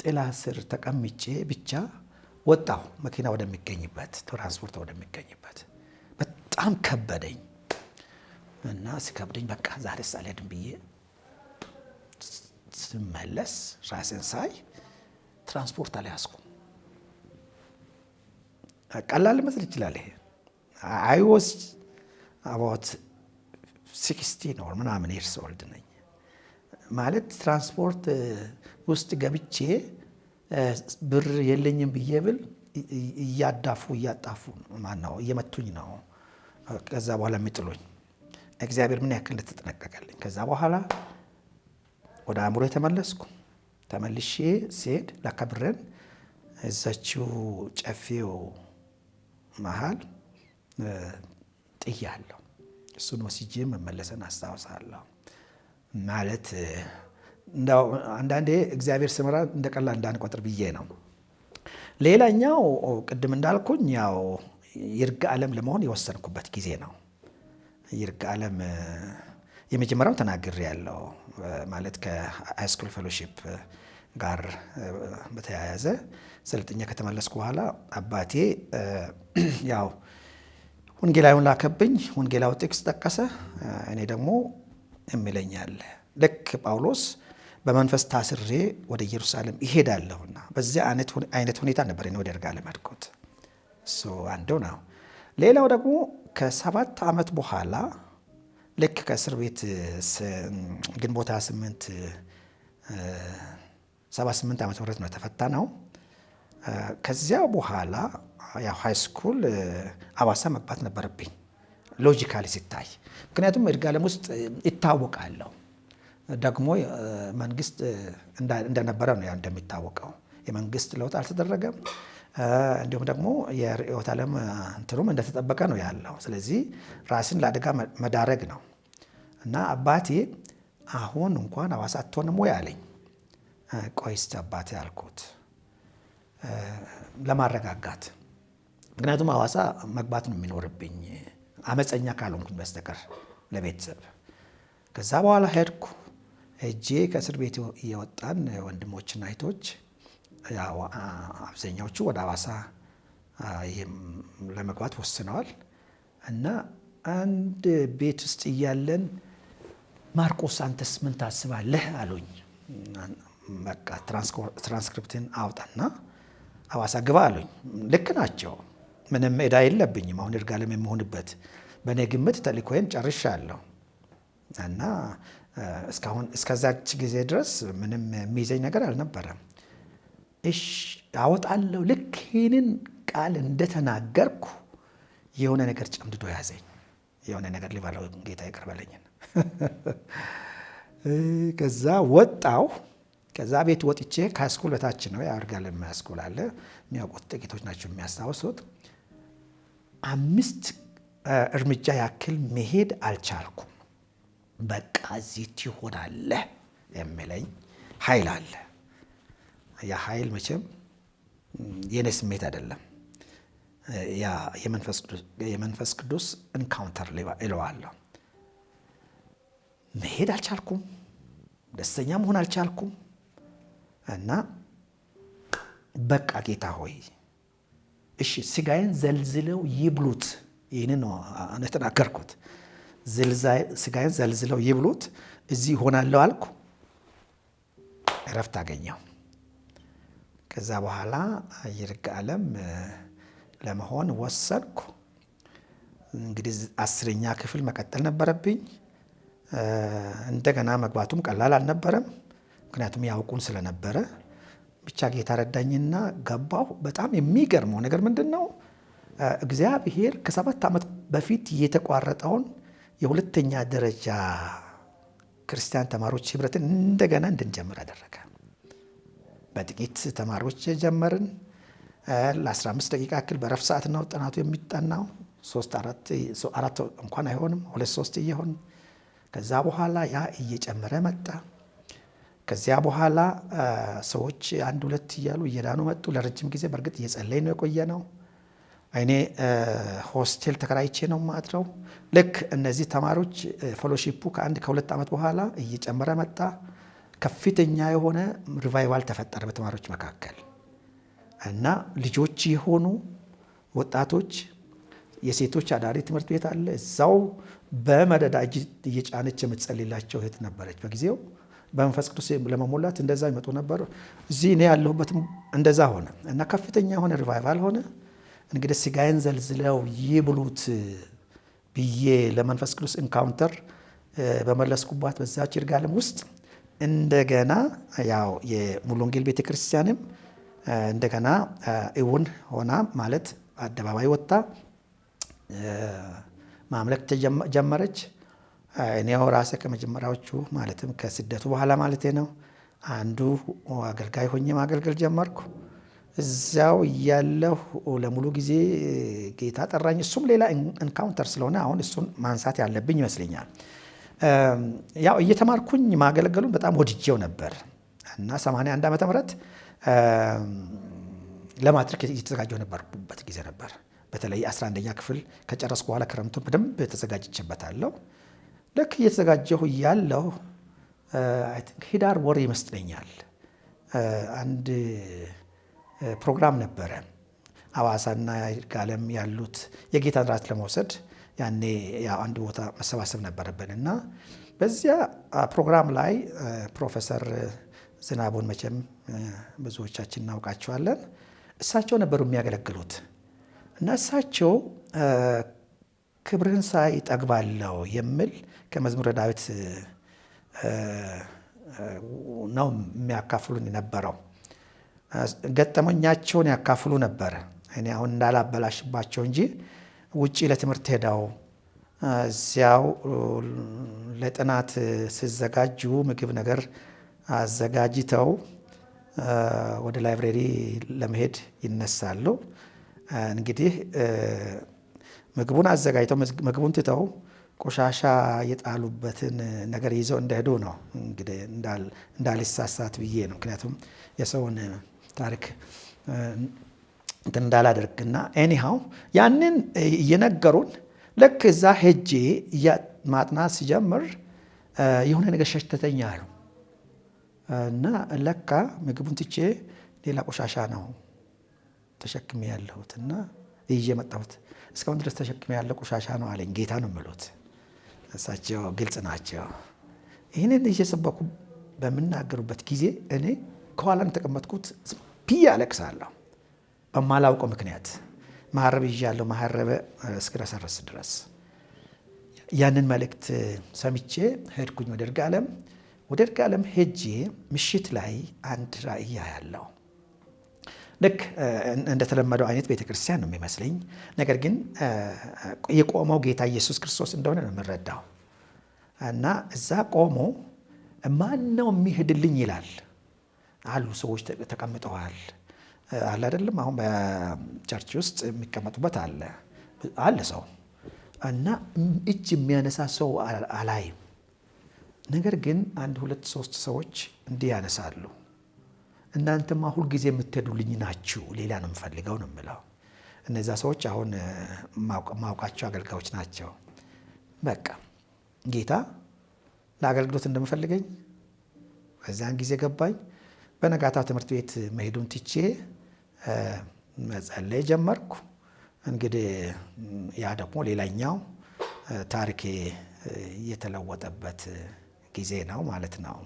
ጥላ ስር ተቀምጬ ብቻ ወጣሁ፣ መኪና ወደሚገኝበት፣ ትራንስፖርት ወደሚገኝበት። በጣም ከበደኝ እና ሲከብደኝ በቃ ዛሬስ አልሄድም ብዬ ስመለስ ራሴን ሳይ ትራንስፖርት አልያዝኩም። ቀላል ሊመስል ይችላል። ይሄ አይ ዋዝ አባውት 16 or ምናምን years old ነኝ። ማለት ትራንስፖርት ውስጥ ገብቼ ብር የለኝም ብዬ ብል እያጣፉ ማነው እየመቱኝ ነው ከዛ በኋላ የሚጥሉኝ። እግዚአብሔር ምን ያክል እንደተጠነቀቀልኝ። ከዛ በኋላ ወደ አእምሮ ተመልሼ ስሄድ ላከብረን እዛችው ጨፌው መሃል ጥያለሁ። እሱን ወስጄ መመለሰን አስታውሳለሁ። ማለት እንደው አንዳንዴ እግዚአብሔር ሲመራ እንደቀላል እንዳንቆጥር ብዬ ነው። ሌላኛው ቅድም እንዳልኩኝ ያው ይርጋ ዓለም ለመሆን የወሰንኩበት ጊዜ ነው። ይርጋ ዓለም የመጀመሪያው ተናግሬያለሁ። ማለት ከሃይስኩል ፌሎሺፕ ጋር በተያያዘ ሰልጥኛ ከተመለስኩ በኋላ አባቴ ያው ወንጌላዊውን ላከብኝ። ወንጌላዊ ጥቅስ ጠቀሰ። እኔ ደግሞ እምለኛል ልክ ጳውሎስ በመንፈስ ታስሬ ወደ ኢየሩሳሌም ይሄዳለሁና በዚያ አይነት ሁኔታ ነበር እኔ ወደ ይርጋ ዓለም ያድኩት። እሱ አንዱ ነው። ሌላው ደግሞ ከ7 ዓመት በኋላ ልክ ከእስር ቤት ግንቦት 78 ዓመተ ምህረት ነው የተፈታ ነው። ከዚያ በኋላ ያው ሃይ ስኩል አዋሳ መግባት ነበረብኝ ሎጂካሊ ሲታይ። ምክንያቱም ይርጋ ዓለም ውስጥ ይታወቃለሁ። ደግሞ መንግስት እንደነበረ ነው ያው እንደሚታወቀው። የመንግስት ለውጥ አልተደረገም። እንዲሁም ደግሞ የርዕዮተ ዓለም እንትኑም እንደተጠበቀ ነው ያለው። ስለዚህ ራስን ለአደጋ መዳረግ ነው እና አባቴ አሁን እንኳን አዋሳ አትሆንም ወይ አለኝ። ቆይ እስቲ አባቴ አልኩት ለማረጋጋት። ምክንያቱም አዋሳ መግባት ነው የሚኖርብኝ አመፀኛ ካልሆንኩኝ በስተቀር ለቤተሰብ። ከዛ በኋላ ሄድኩ። ሄጄ ከእስር ቤት እየወጣን ወንድሞችና እህቶች ያው አብዛኛዎቹ ወደ አዋሳ ለመግባት ወስነዋል እና አንድ ቤት ውስጥ እያለን ማርቆስ አንተስ ምን ታስባለህ አሉኝ። በቃ ትራንስክሪፕትን አውጣና አዋሳ ግባ አሉኝ። ልክ ናቸው። ምንም ዕዳ የለብኝም። አሁን ይርጋ ዓለም የምሆንበት በእኔ ግምት ተልእኮዬን ጨርሻለሁ እና እስከዛች ጊዜ ድረስ ምንም የሚይዘኝ ነገር አልነበረም። እሺ አወጣለሁ። ልክ ይህንን ቃል እንደተናገርኩ የሆነ ነገር ጨምድዶ ያዘኝ። የሆነ ነገር ሊባለው ጌታ ይቅር በለኝን። ከዛ ወጣው። ከዛ ቤት ወጥቼ ከሃይስኩል በታች ነው ይርጋ ዓለም ሃይስኩል አለ። የሚያውቁት ጥቂቶች ናቸው የሚያስታውሱት። 5 እርምጃ ያክል መሄድ አልቻልኩም። በቃ እዚህ ትሆናለህ የሚለኝ ኃይል አለ። ያ ኃይል መቼም የኔ ስሜት አይደለም። ያ የመንፈስ ቅዱስ ኢንካውንተር እለዋለሁ። መሄድ አልቻልኩም፣ ደስተኛ መሆን አልቻልኩም። እና በቃ ጌታ ሆይ እሺ ስጋዬን ዘልዝለው ይብሉት፣ ይህንን ነው የተናገርኩት። ስጋዬን ዘልዝለው ይብሉት፣ እዚህ ሆናለሁ አልኩ። እረፍት አገኘው። ከዛ በኋላ ይርጋለም ለመሆን ወሰንኩ። እንግዲህ 10ኛ ክፍል መቀጠል ነበረብኝ። እንደገና መግባቱም ቀላል አልነበረም፣ ምክንያቱም ያውቁን ስለነበረ። ብቻ ጌታ ረዳኝና ገባሁ። በጣም የሚገርመው ነገር ምንድን ነው? እግዚአብሔር ከ7 ዓመት በፊት የተቋረጠውን የ2ኛ ደረጃ ክርስቲያን ተማሪዎች ህብረትን እንደገና እንድንጀምር አደረገ። በጥቂት ተማሪዎች ጀመርን። ለ15 ደቂቃ ያክል በረፍት ሰዓት ነው ጥናቱ የሚጠናው። 4 እንኳን አይሆንም 2-3 እየሆን ከዛ በኋላ ያ እየጨመረ መጣ። ከዚያ በኋላ ሰዎች 1-2 እያሉ እየዳኑ መጡ። ለረጅም ጊዜ በእርግጥ እየጸለይ ነው የቆየ ነው። እኔ ሆስቴል ተከራይቼ ነው ማድረው። ልክ እነዚህ ተማሪዎች ፌሎሺፑ ከ1-2 ዓመት በኋላ እየጨመረ መጣ። ከፍተኛ የሆነ ሪቫይቫል ተፈጠረ በተማሪዎች መካከል እና ልጆች የሆኑ ወጣቶች፣ የሴቶች አዳሪ ትምህርት ቤት አለ። እዛው በመደዳ እጅ እየጫነች የምትጸልላቸው እህት ነበረች በጊዜው። በመንፈስ ቅዱስ ለመሞላት እንደዛ ይመጡ ነበር። እዚህ እኔ ያለሁበትም እንደዛ ሆነ እና ከፍተኛ የሆነ ሪቫይቫል ሆነ። እንግዲህ ስጋዬን ዘልዝለው ይብሉት ብዬ ለመንፈስ ቅዱስ ኢንካውንተር በመለስኩባት በዛች ይርጋለም ውስጥ እንደገና ያው የሙሉ ወንጌል ቤተክርስቲያንም እንደገና እውን ሆና ማለት አደባባይ ወጣ ማምለክ ጀመረች። እኔው ራሴ ከመጀመሪያዎቹ ማለትም ከስደቱ በኋላ ማለቴ ነው አንዱ አገልጋይ ሆኜ ማገልገል ጀመርኩ። እዛው ያለው ለሙሉ ጊዜ ጌታ ጠራኝ። እሱም ሌላ ኢንካውንተር ስለሆነ አሁን እሱን ማንሳት ያለብኝ ይመስለኛል። ያው እየተማርኩኝ ማገልገሉን በጣም ወድጄው ነበር እና 81 ዓመተ ምህረት ለማትሪክ እየተዘጋጀሁ ነበርኩበት ጊዜ ነበር። በተለይ 11ኛ ክፍል ከጨረስኩ በኋላ ክረምቱን በደንብ ተዘጋጅቼበታለሁ። ልክ እየተዘጋጀሁ እያለሁ አይ ቲንክ ሂዳር ወር ይመስለኛል አንድ ፕሮግራም ነበረ ሐዋሳና ይርጋለም ያሉት የጌታን ራት ለመውሰድ ያኔ ያው አንድ ቦታ መሰባሰብ ነበረብን እና በዚያ ፕሮግራም ላይ ፕሮፌሰር ዝናቡን መቼም ብዙዎቻችን እናውቃቸዋለን። እሳቸው ነበሩ የሚያገለግሉት እና እሳቸው ክብርህን ሳይ እጠግባለሁ የሚል ከመዝሙረ ዳዊት ነው የሚያካፍሉን የነበረው። ገጠመኛቸውን ያካፍሉ ነበር። እኔ አሁን እንዳላበላሽባቸው እንጂ ውጪ ለትምህርት ሄደው እዚያው ለጥናት ሲዘጋጁ ምግብ ነገር አዘጋጅተው ወደ ላይብረሪ ለመሄድ ይነሳሉ። እንግዲህ ምግቡን አዘጋጅተው ምግቡን ትተው ቆሻሻ የጣሉበትን ነገር ይዘው እንደሄዱ ነው እንግዲህ እንዳልሳሳት ብዬ ነው። ምክንያቱም የሰውን ታሪክ እንዳላደርግና ኤኒሃው ያንን እየነገሩን ልክ እዛ ሄጄ ማጥናት ሲጀምር የሆነ ነገር ሸተተኛ አሉ እና ለካ ምግቡን ትቼ ሌላ ቆሻሻ ነው ተሸክሜ ያለሁት እና ይዤ መጣሁት። እስካሁን ድረስ ተሸክሜ ያለ ቆሻሻ ነው አለኝ። ጌታ ነው የምሉት። እሳቸው ግልጽ ናቸው። ይህንን እየሰበኩ በምናገሩበት ጊዜ እኔ ከኋላም ተቀመጥኩት ብዬ አለቅሳለሁ። በማላውቀው ምክንያት መሀረብ ይዣለሁ። መሀረብ እስክረሰርስ ድረስ ያንን መልእክት ሰምቼ ሄድኩኝ ወደ ይርጋለም። ወደ ይርጋለም ሄጄ ምሽት ላይ አንድ ራእይ ያለው ልክ እንደተለመደው አይነት ቤተክርስቲያን ነው የሚመስለኝ። ነገር ግን የቆመው ጌታ ኢየሱስ ክርስቶስ እንደሆነ ነው የምረዳው እና እዛ ቆሞ ማን ነው የሚሄድልኝ ይላል አሉ። ሰዎች ተቀምጠዋል አለ አይደለም። አሁን በቸርች ውስጥ የሚቀመጡበት አለ ሰው እና እጅ የሚያነሳ ሰው አላይም። ነገር ግን 1-2-3 ሰዎች እንዲህ ያነሳሉ። እናንተማ ሁል ጊዜ የምትሄዱልኝ ናችሁ፣ ሌላ ነው የምፈልገው ነው የምለው። እነዛ ሰዎች አሁን ማውቃቸው አገልጋዮች ናቸው። በቃ ጌታ ለአገልግሎት እንደምፈልገኝ በዛን ጊዜ ገባኝ። በነጋታው ትምህርት ቤት መሄዱን ትቼ መጸለይ ጀመርኩ። እንግዲህ ያ ደግሞ ሌላኛው ታሪኬ የተለወጠበት ጊዜ ነው ማለት ነው።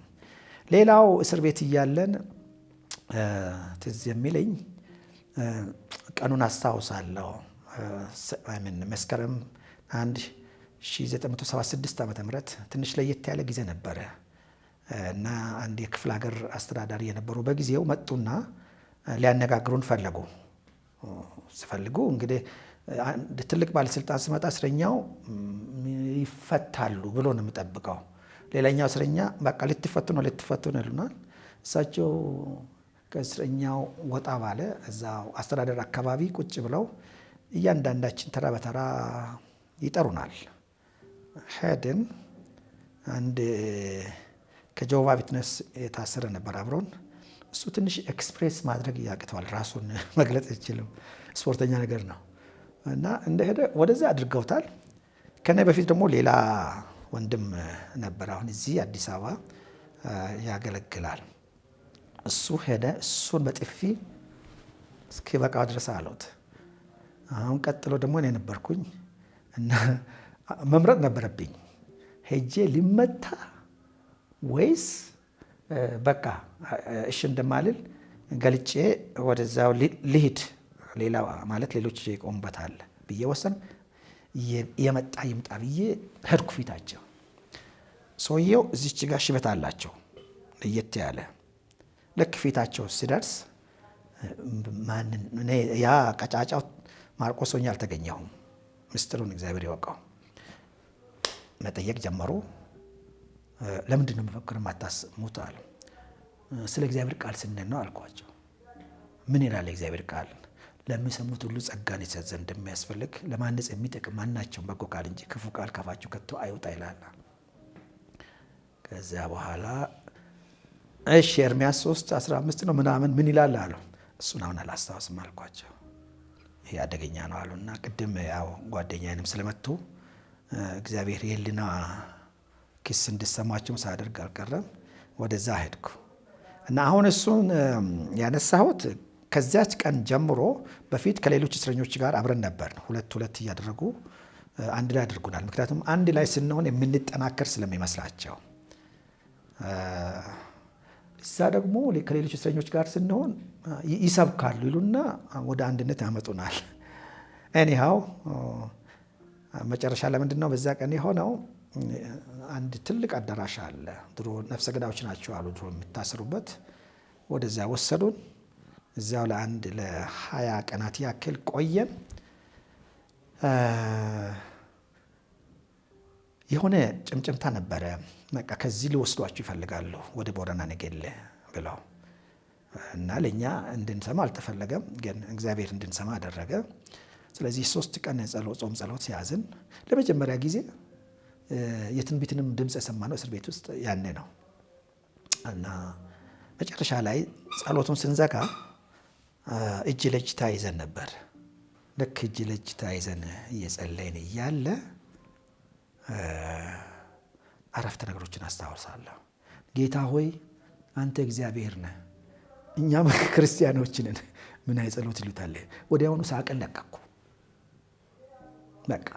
ሌላው እስር ቤት እያለን ትዝ የሚለኝ ቀኑን አስታውሳለሁ። መስከረም 1976 ዓ.ም ትንሽ ለየት ያለ ጊዜ ነበረ እና አንድ የክፍለ ሀገር አስተዳዳሪ የነበሩ በጊዜው መጡና ሊያነጋግሩን ፈለጉ። ሲፈልጉ እንግዲህ አንድ ትልቅ ባለስልጣን ሲመጣ እስረኛው ይፈታሉ ብሎ ነው የሚጠብቀው። ሌላኛው እስረኛ በቃ ልትፈቱ ነው ይሉናል። እሳቸው ከእስረኛው ወጣ ባለ እዛው አስተዳደር አካባቢ ቁጭ ብለው እያንዳንዳችን ተራ በተራ ይጠሩናል። ሄድን። አንድ ከጆቫ ዊትነስ የታሰረ ነበር አብሮን። እሱ ትንሽ ኤክስፕሬስ ማድረግ ያቅተዋል፣ ራሱን መግለጽ አይችልም። ስፖርተኛ ነገር ነው እና እንደሄደ ወደዛ አድርገውታል። ከኔ በፊት ደግሞ ሌላ ወንድም ነበር፣ አሁን እዚህ አዲስ አበባ ያገለግላል። እሱ ሄደ። እሱን በጥፊ እስኪበቃው ድረስ አሉት። አሁን ቀጥሎ ደግሞ እኔ ነበርኩኝ እና መምረጥ ነበረብኝ። ሄጄ ሊመታ ወይስ በቃ እሺ እንደማልል ገልጬ ወደዛው ልሂድ፣ ሌላ ማለት ሌሎች ይቆሙበታል ብዬ ወሰን። የመጣ ይምጣ ብዬ ሄድኩ። ፊታቸው ሰውየው እዚች ጋር ሽበት አላቸው ለየት ያለ። ልክ ፊታቸው ሲደርስ ያ ቀጫጫው ማርቆስ ሆኜ አልተገኘሁም። ምስጢሩን እግዚአብሔር ይወቀው። መጠየቅ ጀመሩ። ለምንድን ነው መፈክር የማታሰሙት አሉ። ስለ እግዚአብሔር ቃል ስንል ነው አልኳቸው። ምን ይላል የእግዚአብሔር ቃል? ለሚሰሙት ሁሉ ጸጋን ይሰጥ ዘንድ እንደሚያስፈልግ ለማነጽ የሚጠቅም ማናቸውም በጎ ቃል እንጂ ክፉ ቃል ካፋችሁ ከቶ አይውጣ ይላል። ከዚያ በኋላ እሺ ኤርምያስ 3:15 ነው ምናምን ምን ይላል አሉ። እሱን አሁን አላስታውስም አልኳቸው። ይሄ አደገኛ ነው አሉና ቅድም ያው ጓደኛዬንም ስለመቱ እግዚአብሔር የልና ክስ እንድሰማቸው ሳደርግ አልቀረም። ወደዛ ሄድኩ እና አሁን እሱን ያነሳሁት ከዚያች ቀን ጀምሮ በፊት ከሌሎች እስረኞች ጋር አብረን ነበር። ሁለት እያደረጉ አንድ ላይ አድርጉናል። ምክንያቱም አንድ ላይ ስንሆን የምንጠናከር ስለሚመስላቸው። እዛ ደግሞ ከሌሎች እስረኞች ጋር ስንሆን ይሰብካሉ ይሉና ወደ አንድነት ያመጡናል። ኤኒሃው መጨረሻ ለምንድን ነው በዛ ቀን የሆነው? አንድ ትልቅ አዳራሽ አለ። ድሮ ነፍሰ ገዳዮች ናቸው አሉ ድሮ የሚታሰሩበት። ወደዛ ወሰዱን። እዛው ለ20 ቀናት ያክል ቆየን። የሆነ ጭምጭምታ ነበረ። በቃ ከዚህ ሊወስዷችሁ ይፈልጋሉ ወደ ቦረና ነገሌ ብለው እና ለኛ እንድንሰማ አልተፈለገም፣ ግን እግዚአብሔር እንድንሰማ አደረገ። ስለዚህ 3 ቀን ጾም ጸሎት ያዝን። ለመጀመሪያ ጊዜ የትንቢትንም ድምፅ የሰማነው እስር ቤት ውስጥ ያኔ ነው እና መጨረሻ ላይ ጸሎቱን ስንዘጋ እጅ ለእጅ ተያይዘን ነበር። ልክ እጅ ለእጅ ተያይዘን እየጸለይን እያለ አረፍተ ነገሮችን አስታውሳለሁ። ጌታ ሆይ አንተ እግዚአብሔር ነህ፣ እኛም ክርስቲያኖች ነን። ምን አይ ጸሎት ይሉታል። ወዲያውኑ ሳቅን ለቀኩ። በቃ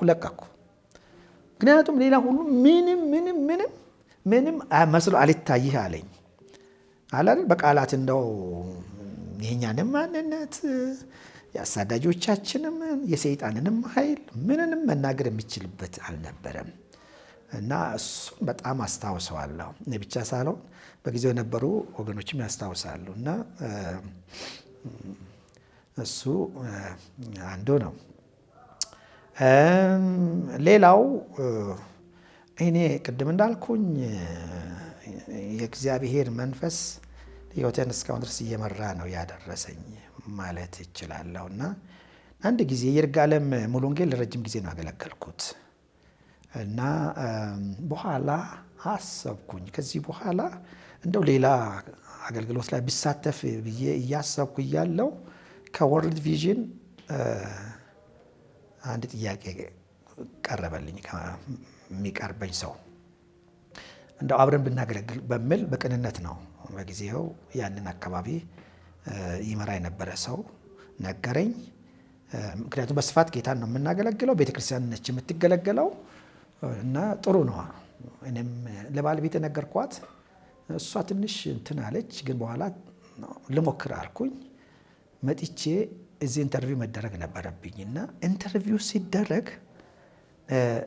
ለቀኩ። ምክንያቱም ሌላ ሁሉ ምንም መስሎ አልታይህ አለኝ አላል። በቃላት እንደው የኛንም ማንነት የአሳዳጆቻችንም የሰይጣንንም ኃይል ምንንም መናገር የሚችልበት አልነበረም እና እሱን በጣም አስታውሰዋለሁ። እኔ ብቻ ሳልሆን በጊዜው የነበሩ ወገኖችም ያስታውሳሉ እና እሱ አንዱ ነው። ሌላው እኔ ቅድም እንዳልኩኝ የእግዚአብሔር መንፈስ ሕይወቴን እስካሁን ድረስ እየመራ ነው ያደረሰኝ ማለት እችላለሁ እና አንድ ጊዜ ይርጋለም ሙሉ ወንጌል ለረጅም ጊዜ ነው ያገለገልኩት እና በኋላ አሰብኩኝ ከዚህ በኋላ እንደው ሌላ አገልግሎት ላይ ቢሳተፍ ብዬ እያሰብኩ እያለው ከወርልድ ቪዥን አንድ ጥያቄ ቀረበልኝ። ከሚቀርበኝ ሰው እንደው አብረን ብናገለግል በሚል በቅንነት ነው። በጊዜው ያንን አካባቢ ይመራ የነበረ ሰው ነገረኝ። ምክንያቱም በስፋት ጌታን ነው የምናገለግለው፣ ቤተክርስቲያን ነች የምትገለገለው እና ጥሩ ነው። እኔም ለባለቤት ነገርኳት። እሷ ትንሽ እንትን አለች፣ ግን በኋላ ልሞክር አልኩኝ። መጥቼ እዚህ ኢንተርቪው መደረግ ነበረብኝ እና ኢንተርቪው ሲደረግ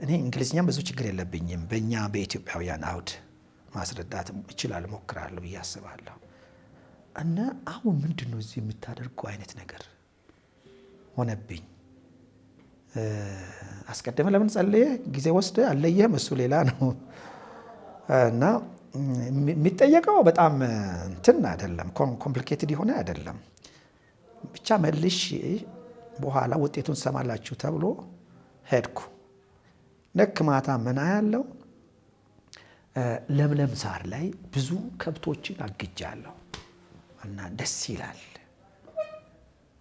እኔ እንግሊዝኛም ብዙ ችግር የለብኝም፣ በእኛ በኢትዮጵያውያን አውድ ማስረዳት እችላለሁ፣ እሞክራለሁ ብዬ አስባለሁ። እና አሁን ምንድን ነው እዚህ የምታደርገው አይነት ነገር ሆነብኝ። አስቀድመ ለምን ጸልየ ጊዜ ወስደ አለየህም፣ እሱ ሌላ ነው እና የሚጠየቀው በጣም እንትን አይደለም፣ ኮምፕሊኬትድ የሆነ አይደለም። ብቻ መልሽ በኋላ ውጤቱን ሰማላችሁ ተብሎ ሄድኩ። ልክ ማታ ምን ያለው ለምለም ሳር ላይ ብዙ ከብቶችን አግጃለሁ እና ደስ ይላል።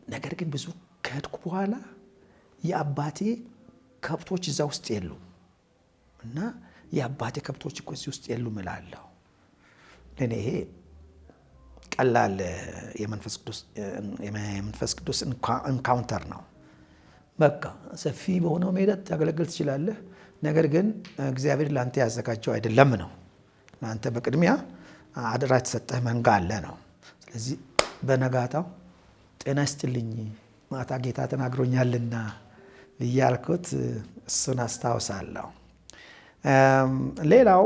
ነገር ግን ብዙ ከሄድኩ በኋላ የአባቴ ከብቶች እዛ ውስጥ የሉም እና የአባቴ ከብቶች እኮ እዚህ ውስጥ የሉም እላለሁ። ለእኔ ይሄ ቀላል የመንፈስ ቅዱስ ኢንካውንተር ነው። በቃ ሰፊ በሆነው ሜዳ ታገለግል ትችላለህ፣ ነገር ግን እግዚአብሔር ለአንተ ያዘጋጀው አይደለም ነው። ለአንተ በቅድሚያ አደራ የተሰጠህ መንጋ አለ ነው። ስለዚህ በነጋታው ጤና ይስጥልኝ ማታ ጌታ ተናግሮኛልና እያልኩት እሱን አስታውሳለሁ። ሌላው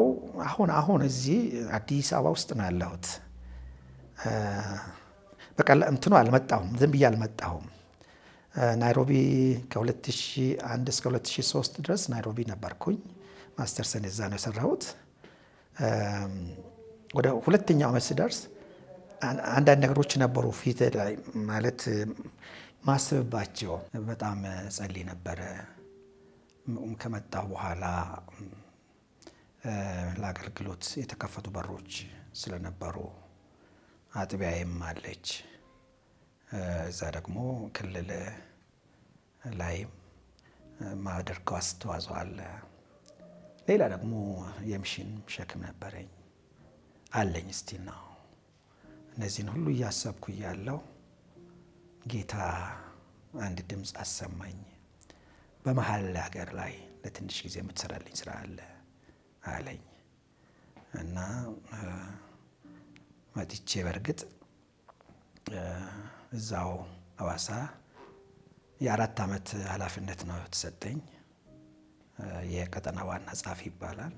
አሁን እዚህ አዲስ አበባ ውስጥ ነው ያለሁት። በቃ እንትኑ አልመጣሁም፣ ዝም ብዬ አልመጣሁም። ናይሮቢ ከ2001 እስከ 2003 ድረስ ናይሮቢ ነበርኩኝ። ማስተርሰን እዛ ነው የሰራሁት። ወደ ሁለተኛው ዓመት ስደርስ አንዳንድ ነገሮች ነበሩ ፊት ላይ ማለት ማስብባቸው። በጣም ጸልይ ነበረ። ከመጣሁ በኋላ ለአገልግሎት የተከፈቱ በሮች ስለነበሩ አጥቢያዬም አለች። እዛ ደግሞ ክልል ላይ ማደርገው አስተዋጽኦ አለ። ሌላ ደግሞ የሚሽን ሸክም ነበረኝ አለኝ እስቲ ነው። እነዚህን ሁሉ እያሰብኩ እያለሁ ጌታ አንድ ድምፅ አሰማኝ። በመሀል ሀገር ላይ ለትንሽ ጊዜ የምትሰራልኝ ስራ አለ አለኝ እና መጥቼ በእርግጥ እዛው ሐዋሳ የ4 ዓመት ኃላፊነት ነው የተሰጠኝ። የቀጠና ዋና ጸሐፊ ይባላል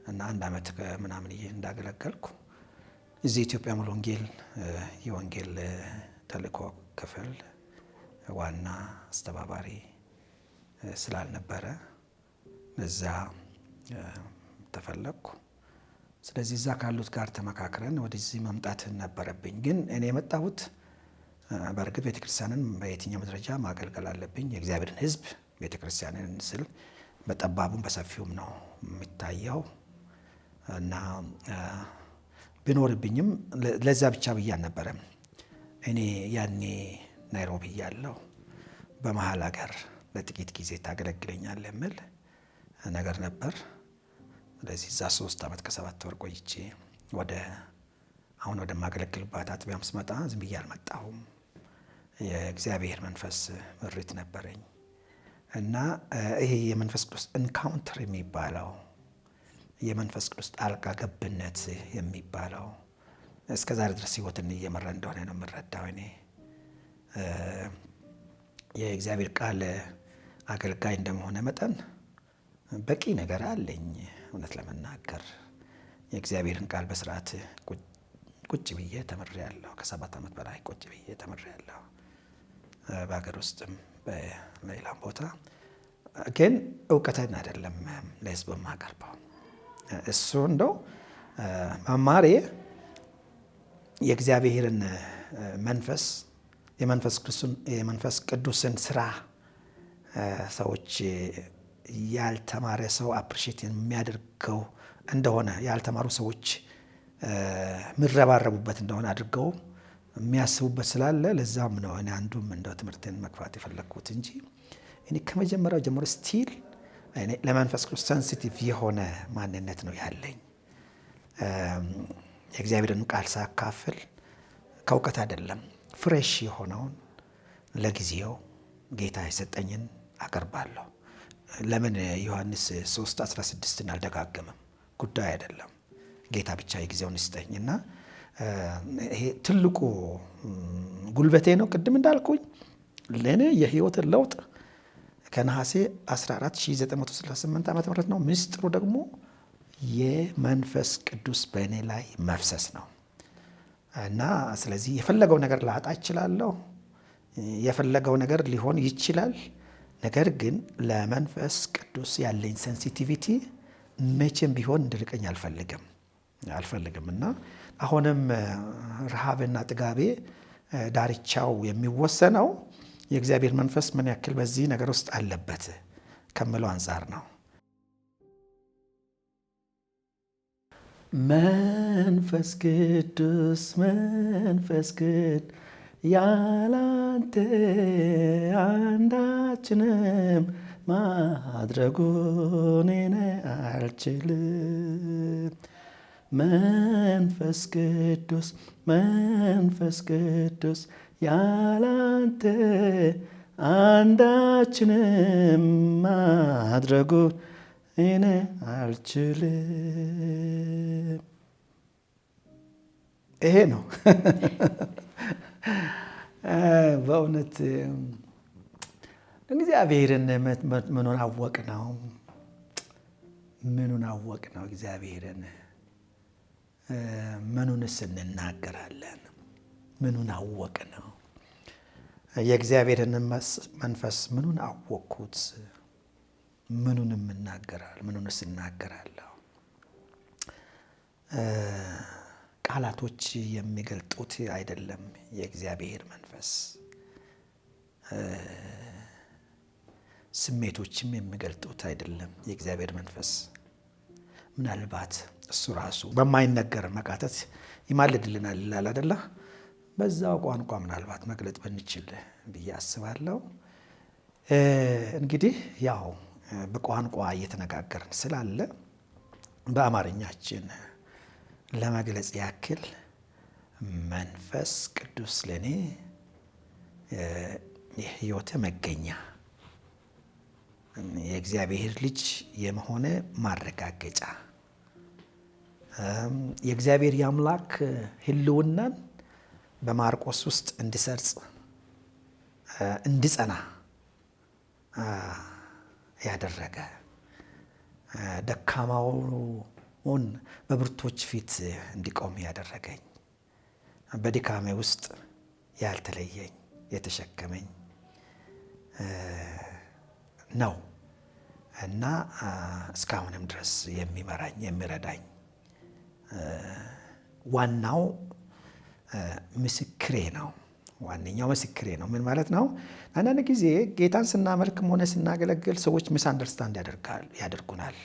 እና 1 ዓመት ከምናምን እንዳገለገልኩ እዚህ ኢትዮጵያ ሙሉ ወንጌል የወንጌል ተልእኮ ክፍል ዋና አስተባባሪ ስላልነበረ እዛ ተፈለግኩ። ስለዚህ እዛ ካሉት ጋር ተመካክረን ወደዚህ መምጣት ነበረብኝ። ግን እኔ የመጣሁት በእርግጥ ቤተክርስቲያንን በየትኛው ደረጃ ማገልገል አለብኝ። የእግዚአብሔርን ሕዝብ ቤተክርስቲያንን ስል በጠባቡም በሰፊውም ነው የሚታየው እና ቢኖርብኝም ለዛ ብቻ ብዬ አልነበረም። እኔ ያኔ ናይሮቢ እያለሁ በመሀል ሀገር ለጥቂት ጊዜ ታገለግለኛለህ የሚል ነገር ነበር። ስለዚህ እዛ 3 ዓመት ከ7 ወር ቆይቼ አሁን ወደማገለግልባት አጥቢያም ስመጣ ዝም ብዬ አልመጣሁም። የእግዚአብሔር መንፈስ ምሪት ነበረኝ እና ይሄ የመንፈስ ቅዱስ ኢንካውንተር የሚባለው የመንፈስ ቅዱስ ጣልቃ ገብነት የሚባለው እስከ ዛሬ ድረስ ህይወትን እየመራ እንደሆነ ነው የምረዳው። እኔ የእግዚአብሔር ቃል አገልጋይ እንደመሆነ መጠን በቂ ነገር አለኝ። እውነት ለመናገር የእግዚአብሔርን ቃል በስርዓት ቁጭ ብዬ ተምሬያለሁ። ከ7 ዓመት በላይ ቁጭ ብዬ ተምሬያለሁ፣ በሀገር ውስጥም በሌላም ቦታ። ግን እውቀትን አይደለም ለህዝብ የማቀርበው። እሱ እንደው መማሬ የእግዚአብሔርን መንፈስ የመንፈስ ቅዱስን ስራ ሰዎች ያልተማረ ሰው አፕሪሼት የሚያደርገው እንደሆነ ያልተማሩ ሰዎች የሚረባረቡበት እንደሆነ አድርገው የሚያስቡበት ስላለ ለዛም ነው እኔ አንዱም እንደው ትምህርትን መግፋት የፈለግኩት እንጂ እኔ ከመጀመሪያው ጀምሮ ስቲል ለመንፈስ ቅዱስ ሴንሲቲቭ የሆነ ማንነት ነው ያለኝ። የእግዚአብሔርን ቃል ሳካፍል ከእውቀት አይደለም ፍሬሽ የሆነውን ለጊዜው ጌታ የሰጠኝን አቀርባለሁ። ለምን ዮሐንስ 3:16 አልደጋገምም? ጉዳይ አይደለም። ጌታ ብቻ የጊዜውን ይስጠኝና ይሄ ትልቁ ጉልበቴ ነው። ቅድም እንዳልኩኝ ለእኔ የህይወትን ለውጥ ከነሐሴ 14 1968 ዓ.ም ነው። ምስጢሩ ደግሞ የመንፈስ ቅዱስ በእኔ ላይ መፍሰስ ነው እና ስለዚህ የፈለገው ነገር ላጣ እችላለሁ፣ የፈለገው ነገር ሊሆን ይችላል። ነገር ግን ለመንፈስ ቅዱስ ያለኝ ሴንሲቲቪቲ መቼም ቢሆን እንድርቀኝ አልፈልግም እና አሁንም ረሃብና ጥጋቤ ዳርቻው የሚወሰነው የእግዚአብሔር መንፈስ ምን ያክል በዚህ ነገር ውስጥ አለበት ከምለው አንጻር ነው። መንፈስ ቅዱስ ያላንተ አንዳችንም ማድረጉን እኔ አልችልም። መንፈስ ቅዱስ ያላንተ አንዳችንም ማድረጉን እኔ አልችልም። ይሄ ነው በእውነት እግዚአብሔርን ምኑን አወቅ ነው እግዚአብሔርን ምኑንስ እንናገራለን? ምኑን አወቅ ነው? የእግዚአብሔርን መንፈስ ምኑን አወቅኩት? ምኑንም ምኑንስ እናገራለሁ? ቃላቶች የሚገልጡት አይደለም። የእግዚአብሔር መንፈስ ስሜቶችም የሚገልጡት አይደለም። የእግዚአብሔር መንፈስ ምናልባት እሱ ራሱ በማይነገር መቃተት ይማልድልናል ይላል አይደለ? በዛው ቋንቋ ምናልባት መግለጥ ብንችል ብዬ አስባለሁ። እንግዲህ ያው በቋንቋ እየተነጋገርን ስላለ በአማርኛችን ለመግለጽ ያክል መንፈስ ቅዱስ ለኔ የሕይወት መገኛ፣ የእግዚአብሔር ልጅ የመሆነ ማረጋገጫ፣ የእግዚአብሔር የአምላክ ሕልውናን በማርቆስ ውስጥ እንዲሰርጽ እንዲጸና ያደረገ፣ ደካማውን በብርቶች ፊት እንዲቆም ያደረገኝ፣ በድካሜ ውስጥ ያልተለየኝ የተሸከመኝ ነው እና እስካሁንም ድረስ የሚመራኝ የሚረዳኝ ዋናው ምስክሬ ነው። ዋነኛው ምስክሬ ነው። ምን ማለት ነው? አንዳንድ ጊዜ ጌታን ስናመልክም ሆነ ስናገለግል ሰዎች ሚስ አንደርስታንድ ያደርጉናል።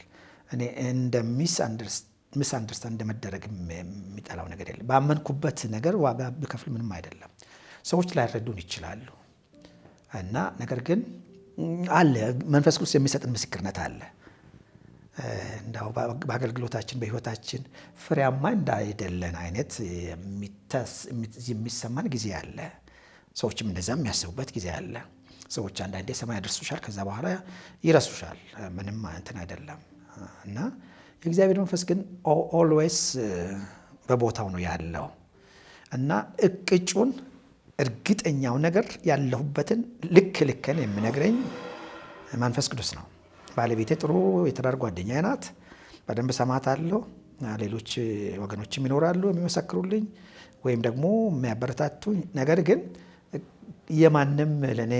እኔ እንደ ሚስ አንደርስታንድ እንደመደረግ የሚጠላው ነገር የለም። ባመንኩበት ነገር ዋጋ ብከፍል ምንም አይደለም። ሰዎች ላይረዱን ይችላሉ እና ነገር ግን አለ መንፈስ ቅዱስ የሚሰጥን ምስክርነት አለ። እንዳው በአገልግሎታችን በሕይወታችን ፍሬያማ እንዳይደለን አይነት የሚሰማን ጊዜ አለ። ሰዎችም እንደዛ የሚያስቡበት ጊዜ አለ። ሰዎች አንዳንዴ ሰማይ ያደርሱሻል፣ ከዛ በኋላ ይረሱሻል። ምንም እንትን አይደለም እና የእግዚአብሔር መንፈስ ግን ኦልዌይስ በቦታው ነው ያለው እና እቅጩን እርግጠኛው ነገር ያለሁበትን ልክን የሚነግረኝ መንፈስ ቅዱስ ነው። ባለቤቴ ጥሩ የትዳር ጓደኛዬ ናት። በደንብ ሰማታለሁ። ሌሎች ወገኖችም ይኖራሉ የሚመሰክሩልኝ ወይም ደግሞ የሚያበረታቱኝ። ነገር ግን የማንም ለእኔ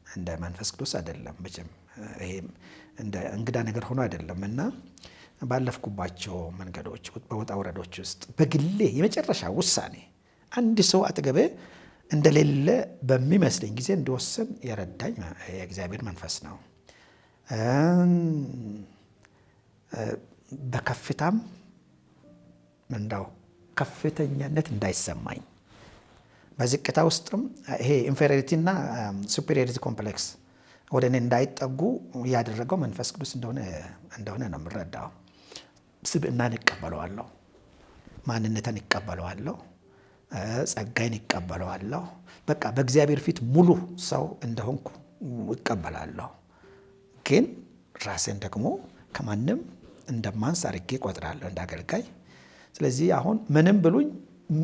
እንደ መንፈስ ቅዱስ አይደለም። መቼም ይሄ እንደ እንግዳ ነገር ሆኖ አይደለም እና ባለፍኩባቸው መንገዶች በወጣ ወረዶች ውስጥ በግሌ የመጨረሻ ውሳኔ አንድ ሰው አጠገቤ እንደሌለ በሚመስለኝ ጊዜ እንድወስን የረዳኝ የእግዚአብሔር መንፈስ ነው። በከፍታም እንዳው ከፍተኛነት እንዳይሰማኝ፣ በዝቅታ ውስጥም ይሄ ኢንፌሪዮሪቲ እና ሱፔሪዮሪቲ ኮምፕሌክስ ወደ እኔ እንዳይጠጉ ያደረገው መንፈስ ቅዱስ እንደሆነ ነው የምረዳው። ስብዕናን እቀበለዋለሁ፣ ማንነትን እቀበለዋለሁ፣ ጸጋይን እቀበለዋለሁ። በቃ በእግዚአብሔር ፊት ሙሉ ሰው እንደሆንኩ እቀበላለሁ። ግን ራሴን ደግሞ ከማንም እንደማንስ አድርጌ እቆጥራለሁ እንደ አገልጋይ። ስለዚህ አሁን ምንም ብሉኝ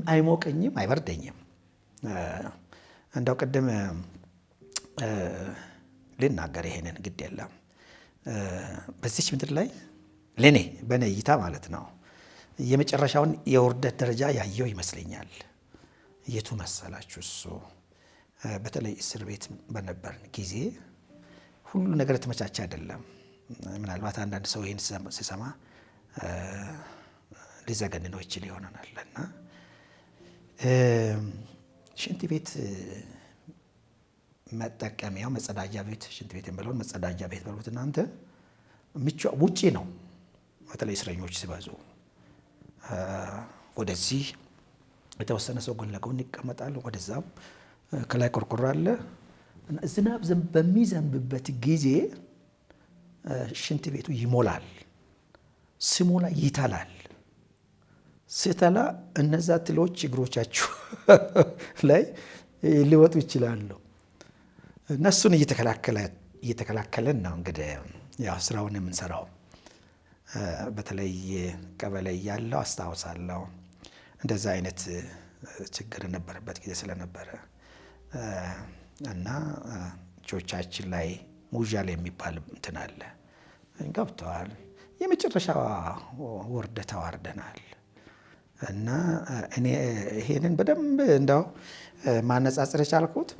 አይሞቀኝም፣ አይበርደኝም። እንደው ቅድም ልናገር ይሄንን ግድ የለም በዚች ምድር ላይ ለኔ በኔ እይታ ማለት ነው የመጨረሻውን የውርደት ደረጃ ያየው ይመስለኛል። የቱ መሰላችሁ? እሱ በተለይ እስር ቤት በነበርን ጊዜ ሁሉ ነገር የተመቻቸ አይደለም። ምናልባት አንዳንድ ሰው ይህን ሲሰማ ሊዘገንነው ይችል ይሆናል። እና ሽንት ቤት መጠቀሚያው መጸዳጃ ቤት፣ ሽንት ቤት የምለውን መጸዳጃ ቤት በሉት እናንተ፣ ውጪ ነው። በተለይ እስረኞች ሲበዙ ወደዚህ የተወሰነ ሰው ጎን ለጎን ይቀመጣሉ፣ ወደዛም ከላይ ቆርቆሮ አለ። ዝናብ በሚዘንብበት ጊዜ ሽንት ቤቱ ይሞላል። ሲሞላ ይተላል። ሲተላ እነዛ ትሎች እግሮቻችሁ ላይ ሊወጡ ይችላሉ። እነሱን እየተከላከለን ነው እንግዲህ ያው ስራውን የምንሰራው። በተለይ ቀበሌ ያለው አስታውሳለሁ እንደዛ አይነት ችግር የነበረበት ጊዜ ስለነበረ እና እጆቻችን ላይ ሙዣል የሚባል እንትን አለ ገብተዋል። የመጨረሻ ውርደት ተዋርደናል። እና እኔ ይሄንን በደንብ እንደው ማነጻጸር የቻልኩት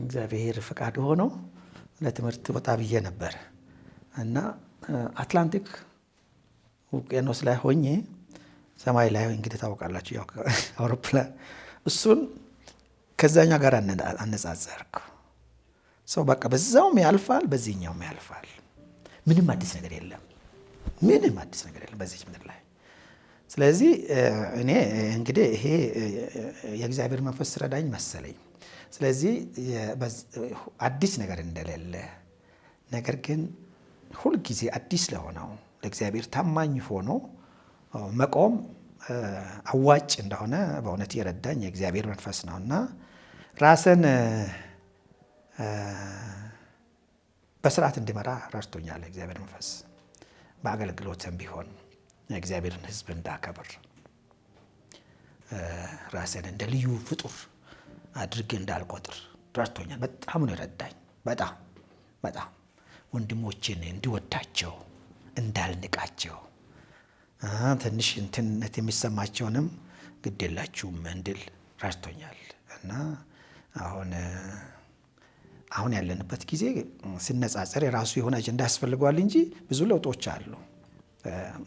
እግዚአብሔር ፈቃድ ሆኖ ለትምህርት ወጣ ብዬ ነበር እና አትላንቲክ ውቅያኖስ ላይ ሆኜ ሰማይ ላይ እንግዲህ ታውቃላችሁ ያው አውሮፕላን እሱን ከዛኛው ጋር አነጻጸርኩ። ሰው በቃ በዛውም ያልፋል፣ በዚህኛውም ያልፋል። ምንም አዲስ ነገር የለም። ምንም አዲስ ነገር የለም በዚህ ምድር ላይ። ስለዚህ እኔ እንግዲህ ይሄ የእግዚአብሔር መንፈስ ረዳኝ መሰለኝ። ስለዚህ አዲስ ነገር እንደሌለ ነገር ግን ሁልጊዜ አዲስ ለሆነው ለእግዚአብሔር ታማኝ ሆኖ መቆም አዋጭ እንደሆነ በእውነት የረዳኝ የእግዚአብሔር መንፈስ ነው እና ራስን በስርዓት እንዲመራ ረድቶኛል የእግዚአብሔር መንፈስ። በአገልግሎትም ቢሆን የእግዚአብሔርን ሕዝብ እንዳከብር ራስን እንደ ልዩ ፍጡር አድርጌ እንዳልቆጥር ረድቶኛል። በጣም ነው የረዳኝ። በጣም ወንድሞችን እንዲወዳቸው እንዳልንቃቸው ትንሽ እንትነት የሚሰማቸውንም ግድ የላችሁም እንድል ረድቶኛል እና አሁን ያለንበት ጊዜ ሲነጻጸር የራሱ የሆነ አጀንዳ ያስፈልገዋል እንጂ ብዙ ለውጦች አሉ።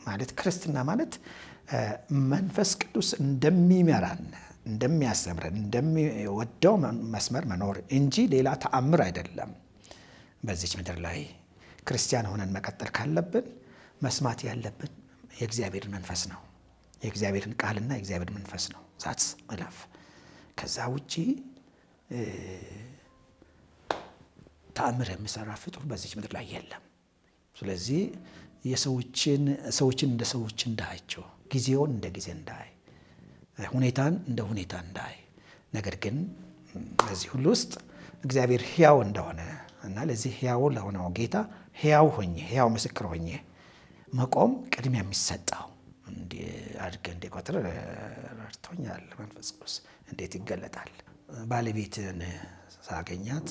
ማለት ክርስትና ማለት መንፈስ ቅዱስ እንደሚመራን እንደሚያስተምረን እንደሚወደው መስመር መኖር እንጂ ሌላ ተአምር አይደለም። በዚች ምድር ላይ ክርስቲያን ሆነን መቀጠል ካለብን መስማት ያለብን የእግዚአብሔር መንፈስ ነው። የእግዚአብሔርን ቃልና የእግዚአብሔር መንፈስ ነው። ዛትስ መላፍ ከዛ ውጪ ተአምር የሚሰራ ፍጡር በዚች ምድር ላይ የለም። ስለዚህ ሰዎችን እንደ ሰዎች እንዳያቸው፣ ጊዜውን እንደ ጊዜ እንዳይ፣ ሁኔታን እንደ ሁኔታ እንዳይ፣ ነገር ግን በዚህ ሁሉ ውስጥ እግዚአብሔር ሕያው እንደሆነ እና ለዚህ ሕያው ለሆነው ጌታ ሕያው ምስክር ሆኜ መቆም ቅድሚያ የሚሰጠው አድርገህ እንዲቆጥር ረድቶኛል። መንፈስ ቅዱስ እንዴት ይገለጣል? ባለቤትን ሳገኛት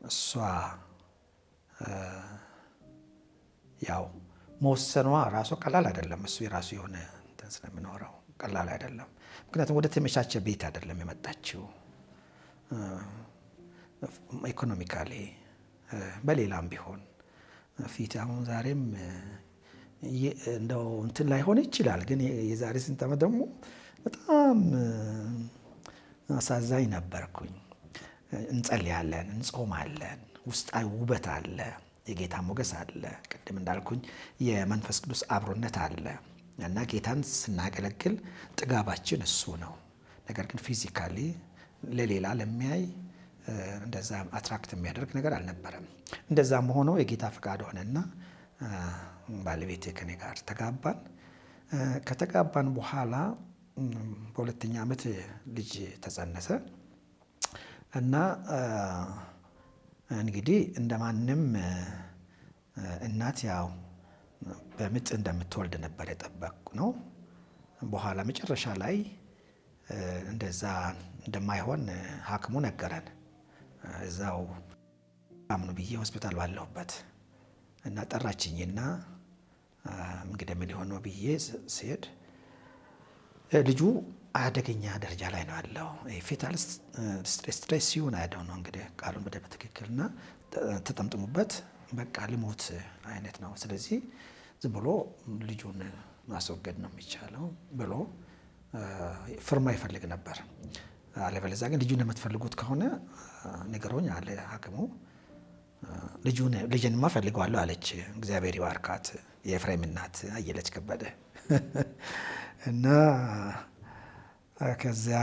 እሷ ያው መወሰኗ ራሷ ቀላል አይደለም። እሱ የራሱ የሆነ እንትን ስለምኖረው ቀላል አይደለም። ምክንያቱም ወደ ተመቻቸ ቤት አይደለም የመጣችው። ኢኮኖሚካሊ በሌላም ቢሆን ፊት አሁን ዛሬም እንደው እንትን ላይሆን ይችላል። ግን የዛሬ ስንት ዓመት ደግሞ በጣም አሳዛኝ ነበርኩኝ። እንጸልያለን፣ እንጾማለን፣ ውስጣዊ ውበት አለ፣ የጌታ ሞገስ አለ፣ ቅድም እንዳልኩኝ የመንፈስ ቅዱስ አብሮነት አለ እና ጌታን ስናገለግል ጥጋባችን እሱ ነው። ነገር ግን ፊዚካሊ ለሌላ ለሚያይ እንደዛ አትራክት የሚያደርግ ነገር አልነበረም። እንደዛም ሆኖ የጌታ ፍቃድ ሆነና ባለቤቴ ከኔ ጋር ተጋባን። ከተጋባን በኋላ በሁለተኛ ዓመት ልጅ ተጸነሰ እና እንግዲህ እንደማንም እናት ያው በምጥ እንደምትወልድ ነበር የጠበቅነው። በኋላ መጨረሻ ላይ እንደዛ እንደማይሆን ሐኪሙ ነገረን። እዛው አምኑ ብዬ ሆስፒታል ባለሁበት እና ጠራችኝና እንግዲህ ምን ሊሆን ነው ብዬ ስሄድ ልጁ አደገኛ ደረጃ ላይ ነው ያለው። ፌታል ስትሬስ ሲሆን አይደው ነው እንግዲህ ቃሉን በትክክልና ተጠምጥሙበት በቃ ልሞት አይነት ነው። ስለዚህ ዝም ብሎ ልጁን ማስወገድ ነው የሚቻለው ብሎ ፍርማ ይፈልግ ነበር። አለበለዚያ ግን ልጁን የምትፈልጉት ከሆነ ንገሩኝ አለ ሐኪሙ። ልጅንማ ፈልገዋለሁ አለች። እግዚአብሔር ይባርካት የኤፍሬም እናት አየለች ከበደ እና ከዚያ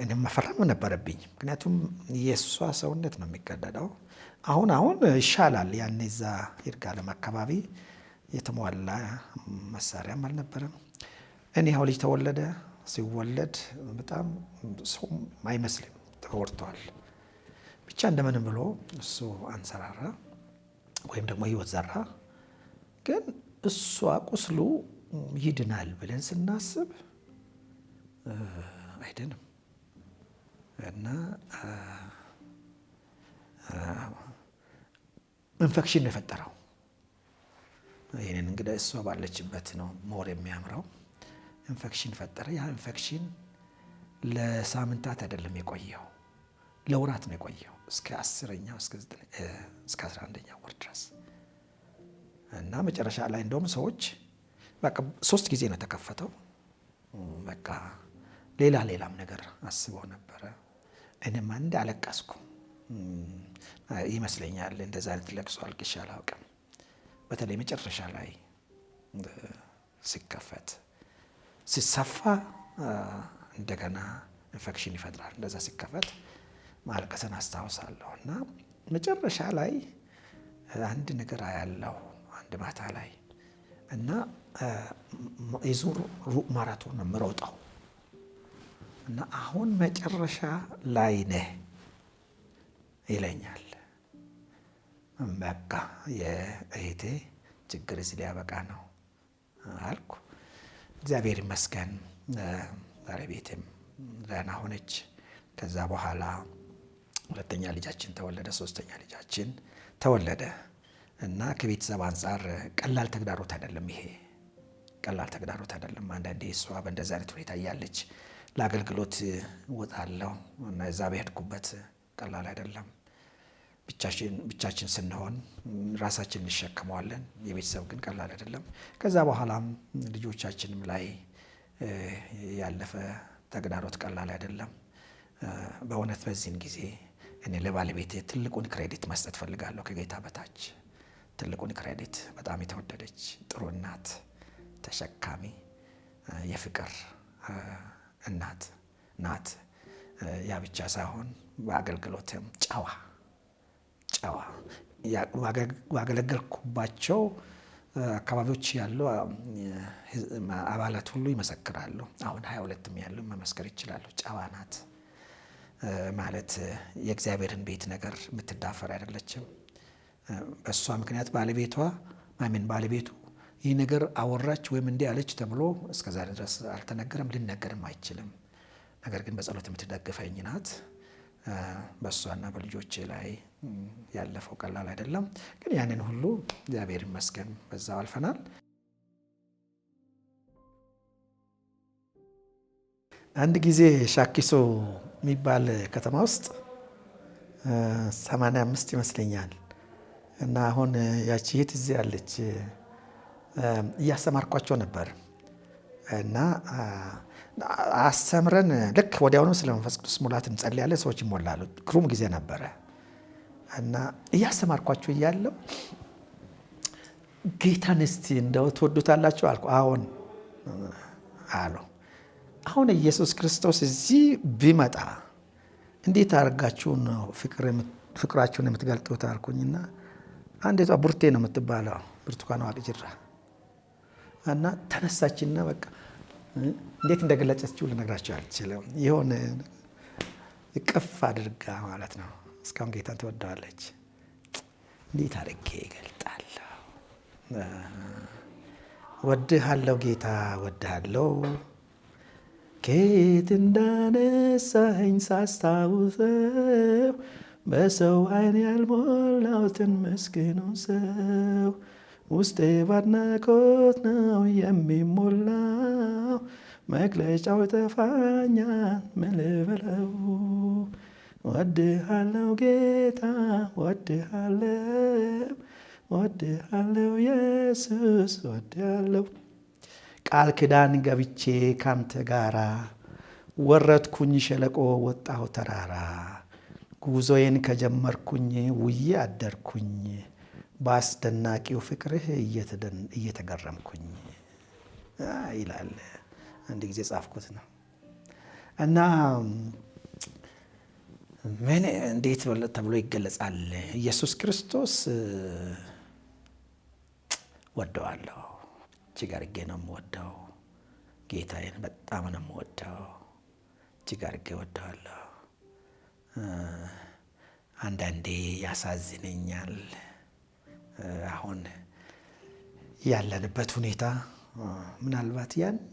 እኔም መፈረም ነበረብኝ። ምክንያቱም የእሷ ሰውነት ነው የሚቀደደው። አሁን ይሻላል። ያኔ እዛ ይርጋለም አካባቢ የተሟላ መሳሪያም አልነበረም። እኔ ያው ልጅ ተወለደ። ሲወለድ በጣም ሰው አይመስልም፣ ተወርቷል። ብቻ እንደምንም ብሎ እሱ አንሰራራ ወይም ደግሞ ህይወት ዘራ። ግን እሷ ቁስሉ ይድናል ብለን ስናስብ አይደንም እና ኢንፌክሽን ነው የፈጠረው። ይህንን እንግዲህ እሷ ባለችበት ነው ሞር የሚያምረው። ኢንፌክሽን ፈጠረ። ያ ኢንፌክሽን ለሳምንታት አይደለም የቆየው፣ ለወራት ነው የቆየው እስከ 10ኛው እስከ 11ኛው ወር ድረስ እና መጨረሻ ላይ እንደውም ሰዎች በቃ 3 ጊዜ ነው ተከፈተው። በቃ ሌላም ነገር አስበው ነበረ። እኔም አንድ አለቀስኩ ይመስለኛል። እንደዛ አይነት ለቅሶ አልቅሼ አላውቅም። በተለይ መጨረሻ ላይ ሲከፈት ሲሰፋ እንደገና ኢንፌክሽን ይፈጥራል። እንደዛ ሲከፈት ማልቀስን አስታውሳለሁ እና መጨረሻ ላይ አንድ ነገር አያለሁ አንድ ማታ ላይ እና የዙር ሩቅ ማራቶን ነው የምሮጠው እና አሁን መጨረሻ ላይ ነህ ይለኛል። በቃ የእህቴ ችግር እዚህ ሊያበቃ ነው አልኩ። እግዚአብሔር ይመስገን ባለቤቴም ደህና ሆነች። ከዛ በኋላ ሁለተኛ ልጃችን ተወለደ፣ ሶስተኛ ልጃችን ተወለደ እና ከቤተሰብ አንጻር ቀላል ተግዳሮት አይደለም። ይሄ ቀላል ተግዳሮት አይደለም። አንዳንዴ እሷ በእንደዛ አይነት ሁኔታ እያለች ለአገልግሎት እወጣለሁ እና እዛ በሄድኩበት ቀላል አይደለም። ብቻችን ስንሆን ራሳችን እንሸከመዋለን። የቤተሰብ ግን ቀላል አይደለም። ከዛ በኋላም ልጆቻችንም ላይ ያለፈ ተግዳሮት ቀላል አይደለም። በእውነት በዚህን ጊዜ እኔ ለባለቤቴ ትልቁን ክሬዲት መስጠት ፈልጋለሁ። ከጌታ በታች ትልቁን ክሬዲት። በጣም የተወደደች ጥሩ እናት፣ ተሸካሚ፣ የፍቅር እናት ናት። ያ ብቻ ሳይሆን በአገልግሎትም ጨዋ ባገለገልኩባቸው አካባቢዎች ያሉ አባላት ሁሉ ይመሰክራሉ። አሁን 22ም ያሉ መመስከር ይችላሉ። ጨዋ ናት ማለት የእግዚአብሔርን ቤት ነገር የምትዳፈር አይደለችም። በእሷ ምክንያት ባለቤቱ ይህ ነገር አወራች ወይም እንዲህ አለች ተብሎ እስከዛ ድረስ አልተነገረም፣ ሊነገርም አይችልም። ነገር ግን በጸሎት የምትደግፈኝ ናት። በእሷና በልጆቼ ላይ ያለፈው ቀላል አይደለም። ግን ያንን ሁሉ እግዚአብሔር ይመስገን በዛው አልፈናል። አንድ ጊዜ ሻኪሶ የሚባል ከተማ ውስጥ 85 ይመስለኛል እና አሁን ያቺ እህት እዚህ ያለች እያስተማርኳቸው ነበር እና አስተምረን ልክ ወዲያውኑ ስለ መንፈስ ቅዱስ ሙላት እንጸልያለን፣ ሰዎች ይሞላሉ። ግሩም ጊዜ ነበረ እና እያስተማርኳቸው እያለሁ ጌታን እስቲ እንደው ትወዱታላችሁ አልኩ። አሁን አሉ። አሁን ኢየሱስ ክርስቶስ እዚህ ቢመጣ እንዴት አድርጋችሁ ነው ፍቅራችሁን የምትገልጡት አልኩኝና አንዲቷ ቡርቴ ነው የምትባለው ብርቱካን ዋቅጅራ እና ተነሳችና በቃ እንዴት እንደገለጸችው ልነግራቸው አልችልም። የሆነ እቅፍ አድርጋ ማለት ነው። እስካሁን ጌታን ትወደዋለች። እንዴት አድርጌ እገልጣለሁ? ወድሃለሁ ጌታ ወድሃለሁ፣ ከየት እንዳነሳኸኝ ሳስታውሰው፣ በሰው ዓይን ያልሞላሁትን ምስኪኑን ሰው፣ ውስጤ ባድናቆት ነው የሚሞላው፣ መግለጫው ጠፋኛል ምን ልበለው። ወድሃለሁ ጌታ ወድሃለሁ፣ ወድሃለሁ ኢየሱስ ወድሃለሁ። ቃል ኪዳን ገብቼ ካንተ ጋራ፣ ወረድኩኝ ሸለቆ ወጣሁ ተራራ፣ ጉዞዬን ከጀመርኩኝ ውዬ አደርኩኝ፣ በአስደናቂው ፍቅርህ እየተገረምኩኝ ይላል። አንድ ጊዜ ጻፍኩት ነው እና ምን እንዴት ተብሎ ይገለጻል? ኢየሱስ ክርስቶስ ወደዋለሁ፣ እጅግ አድርጌ ነው የምወደው። ጌታዬን በጣም ነው የምወደው፣ እጅግ አድርጌ ወደዋለሁ። አንዳንዴ ያሳዝነኛል አሁን ያለንበት ሁኔታ። ምናልባት ያኔ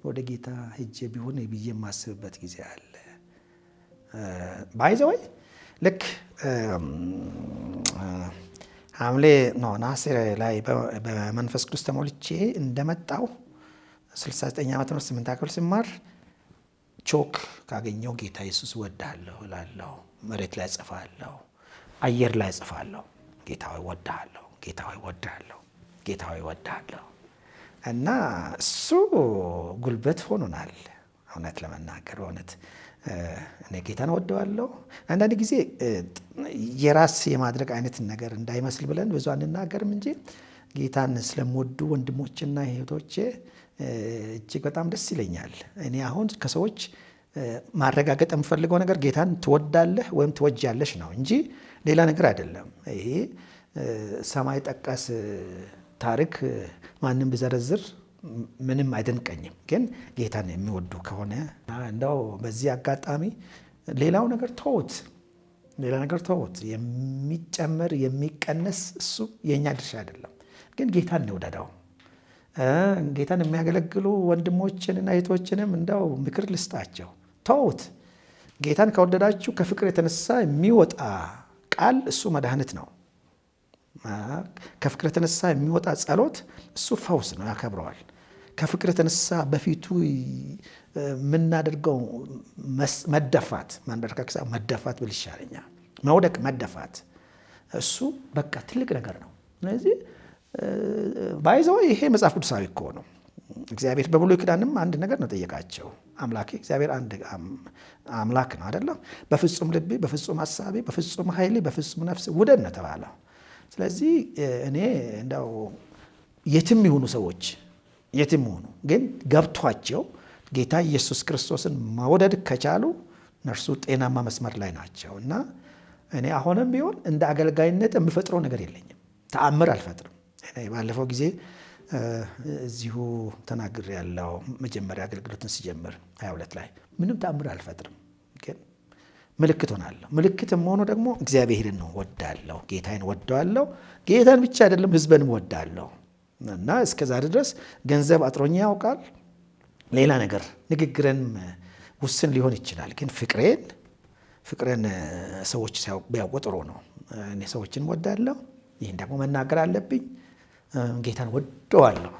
ወደ ጌታ ሄጄ ቢሆን ብዬ የማስብበት ጊዜ አለ። ባይዘወይ ልክ ሐምሌ ነሐሴ ላይ በመንፈስ ቅዱስ ተሞልቼ እንደመጣው 69 ዓመት ነው 8 ክፍል ሲማር ቾክ ካገኘው ጌታ ኢየሱስ እወድሃለሁ እላለሁ። መሬት ላይ ጽፋለሁ፣ አየር ላይ ጽፋለሁ። ጌታ ሆይ እወድሃለሁ፣ ጌታ ሆይ እወድሃለሁ፣ ጌታ ሆይ እወድሃለሁ። እና እሱ ጉልበት ሆኖናል። እውነት ለመናገር እውነት እኔ ጌታን እወደዋለሁ። አንዳንድ ጊዜ የራስ የማድረግ አይነት ነገር እንዳይመስል ብለን ብዙ አንናገርም እንጂ ጌታን ስለምወዱ ወንድሞችና እህቶቼ እጅግ በጣም ደስ ይለኛል። እኔ አሁን ከሰዎች ማረጋገጥ የምፈልገው ነገር ጌታን ትወዳለህ ወይም ትወጃለሽ ነው እንጂ ሌላ ነገር አይደለም። ይሄ ሰማይ ጠቀስ ታሪክ ማንም ቢዘረዝር ምንም አይደንቀኝም። ግን ጌታን የሚወዱ ከሆነ እንደው በዚህ አጋጣሚ ሌላው ነገር ተውት፣ ሌላ ነገር ተውት። የሚጨመር የሚቀነስ እሱ የእኛ ድርሻ አይደለም። ግን ጌታን እንውደደው። ጌታን የሚያገለግሉ ወንድሞችንና እህቶችንም እንደው ምክር ልስጣቸው፣ ተውት። ጌታን ከወደዳችሁ ከፍቅር የተነሳ የሚወጣ ቃል እሱ መድኃኒት ነው። ከፍቅር የተነሳ የሚወጣ ጸሎት እሱ ፈውስ ነው፣ ያከብረዋል። ከፍቅር የተነሳ በፊቱ የምናደርገው መደፋት፣ ማንበርከክ ሳይሆን መደፋት ብል ይሻለኛል፣ መውደቅ፣ መደፋት እሱ በቃ ትልቅ ነገር ነው። ስለዚህ ባይዘው ይሄ መጽሐፍ ቅዱሳዊ እኮ ነው። እግዚአብሔር በብሉይ ኪዳንም አንድ ነገር ነው ጠየቃቸው። አምላኬ እግዚአብሔር አንድ አምላክ ነው አይደለም? በፍጹም ልቤ፣ በፍጹም ሐሳቤ፣ በፍጹም ኃይሌ፣ በፍጹም ነፍስ ውደድ ነው ተባለው። ስለዚህ እኔ እንደው የትም ይሁኑ ሰዎች የትም ይሁኑ፣ ግን ገብቷቸው ጌታ ኢየሱስ ክርስቶስን መውደድ ከቻሉ እነርሱ ጤናማ መስመር ላይ ናቸው። እና እኔ አሁንም ቢሆን እንደ አገልጋይነት የምፈጥረው ነገር የለኝም፣ ተአምር አልፈጥርም። ባለፈው ጊዜ እዚሁ ተናግሬ ያለው መጀመሪያ አገልግሎትን ሲጀምር 22 ላይ ምንም ተአምር አልፈጥርም፣ ግን ምልክት ሆናለሁ። ምልክት የምሆኑ ደግሞ እግዚአብሔርን ወዳለሁ፣ ጌታዬን ወደዋለሁ። ጌታን ብቻ አይደለም ሕዝብንም ወዳለሁ። እና እስከዛሬ ድረስ ገንዘብ አጥሮኝ ያውቃል። ሌላ ነገር ንግግርን ውስን ሊሆን ይችላል፣ ግን ፍቅሬን ሰዎች ቢያውቁ ጥሩ ነው። እኔ ሰዎችን ወዳለሁ። ይህን ደግሞ መናገር አለብኝ። ጌታን ወደዋለሁ።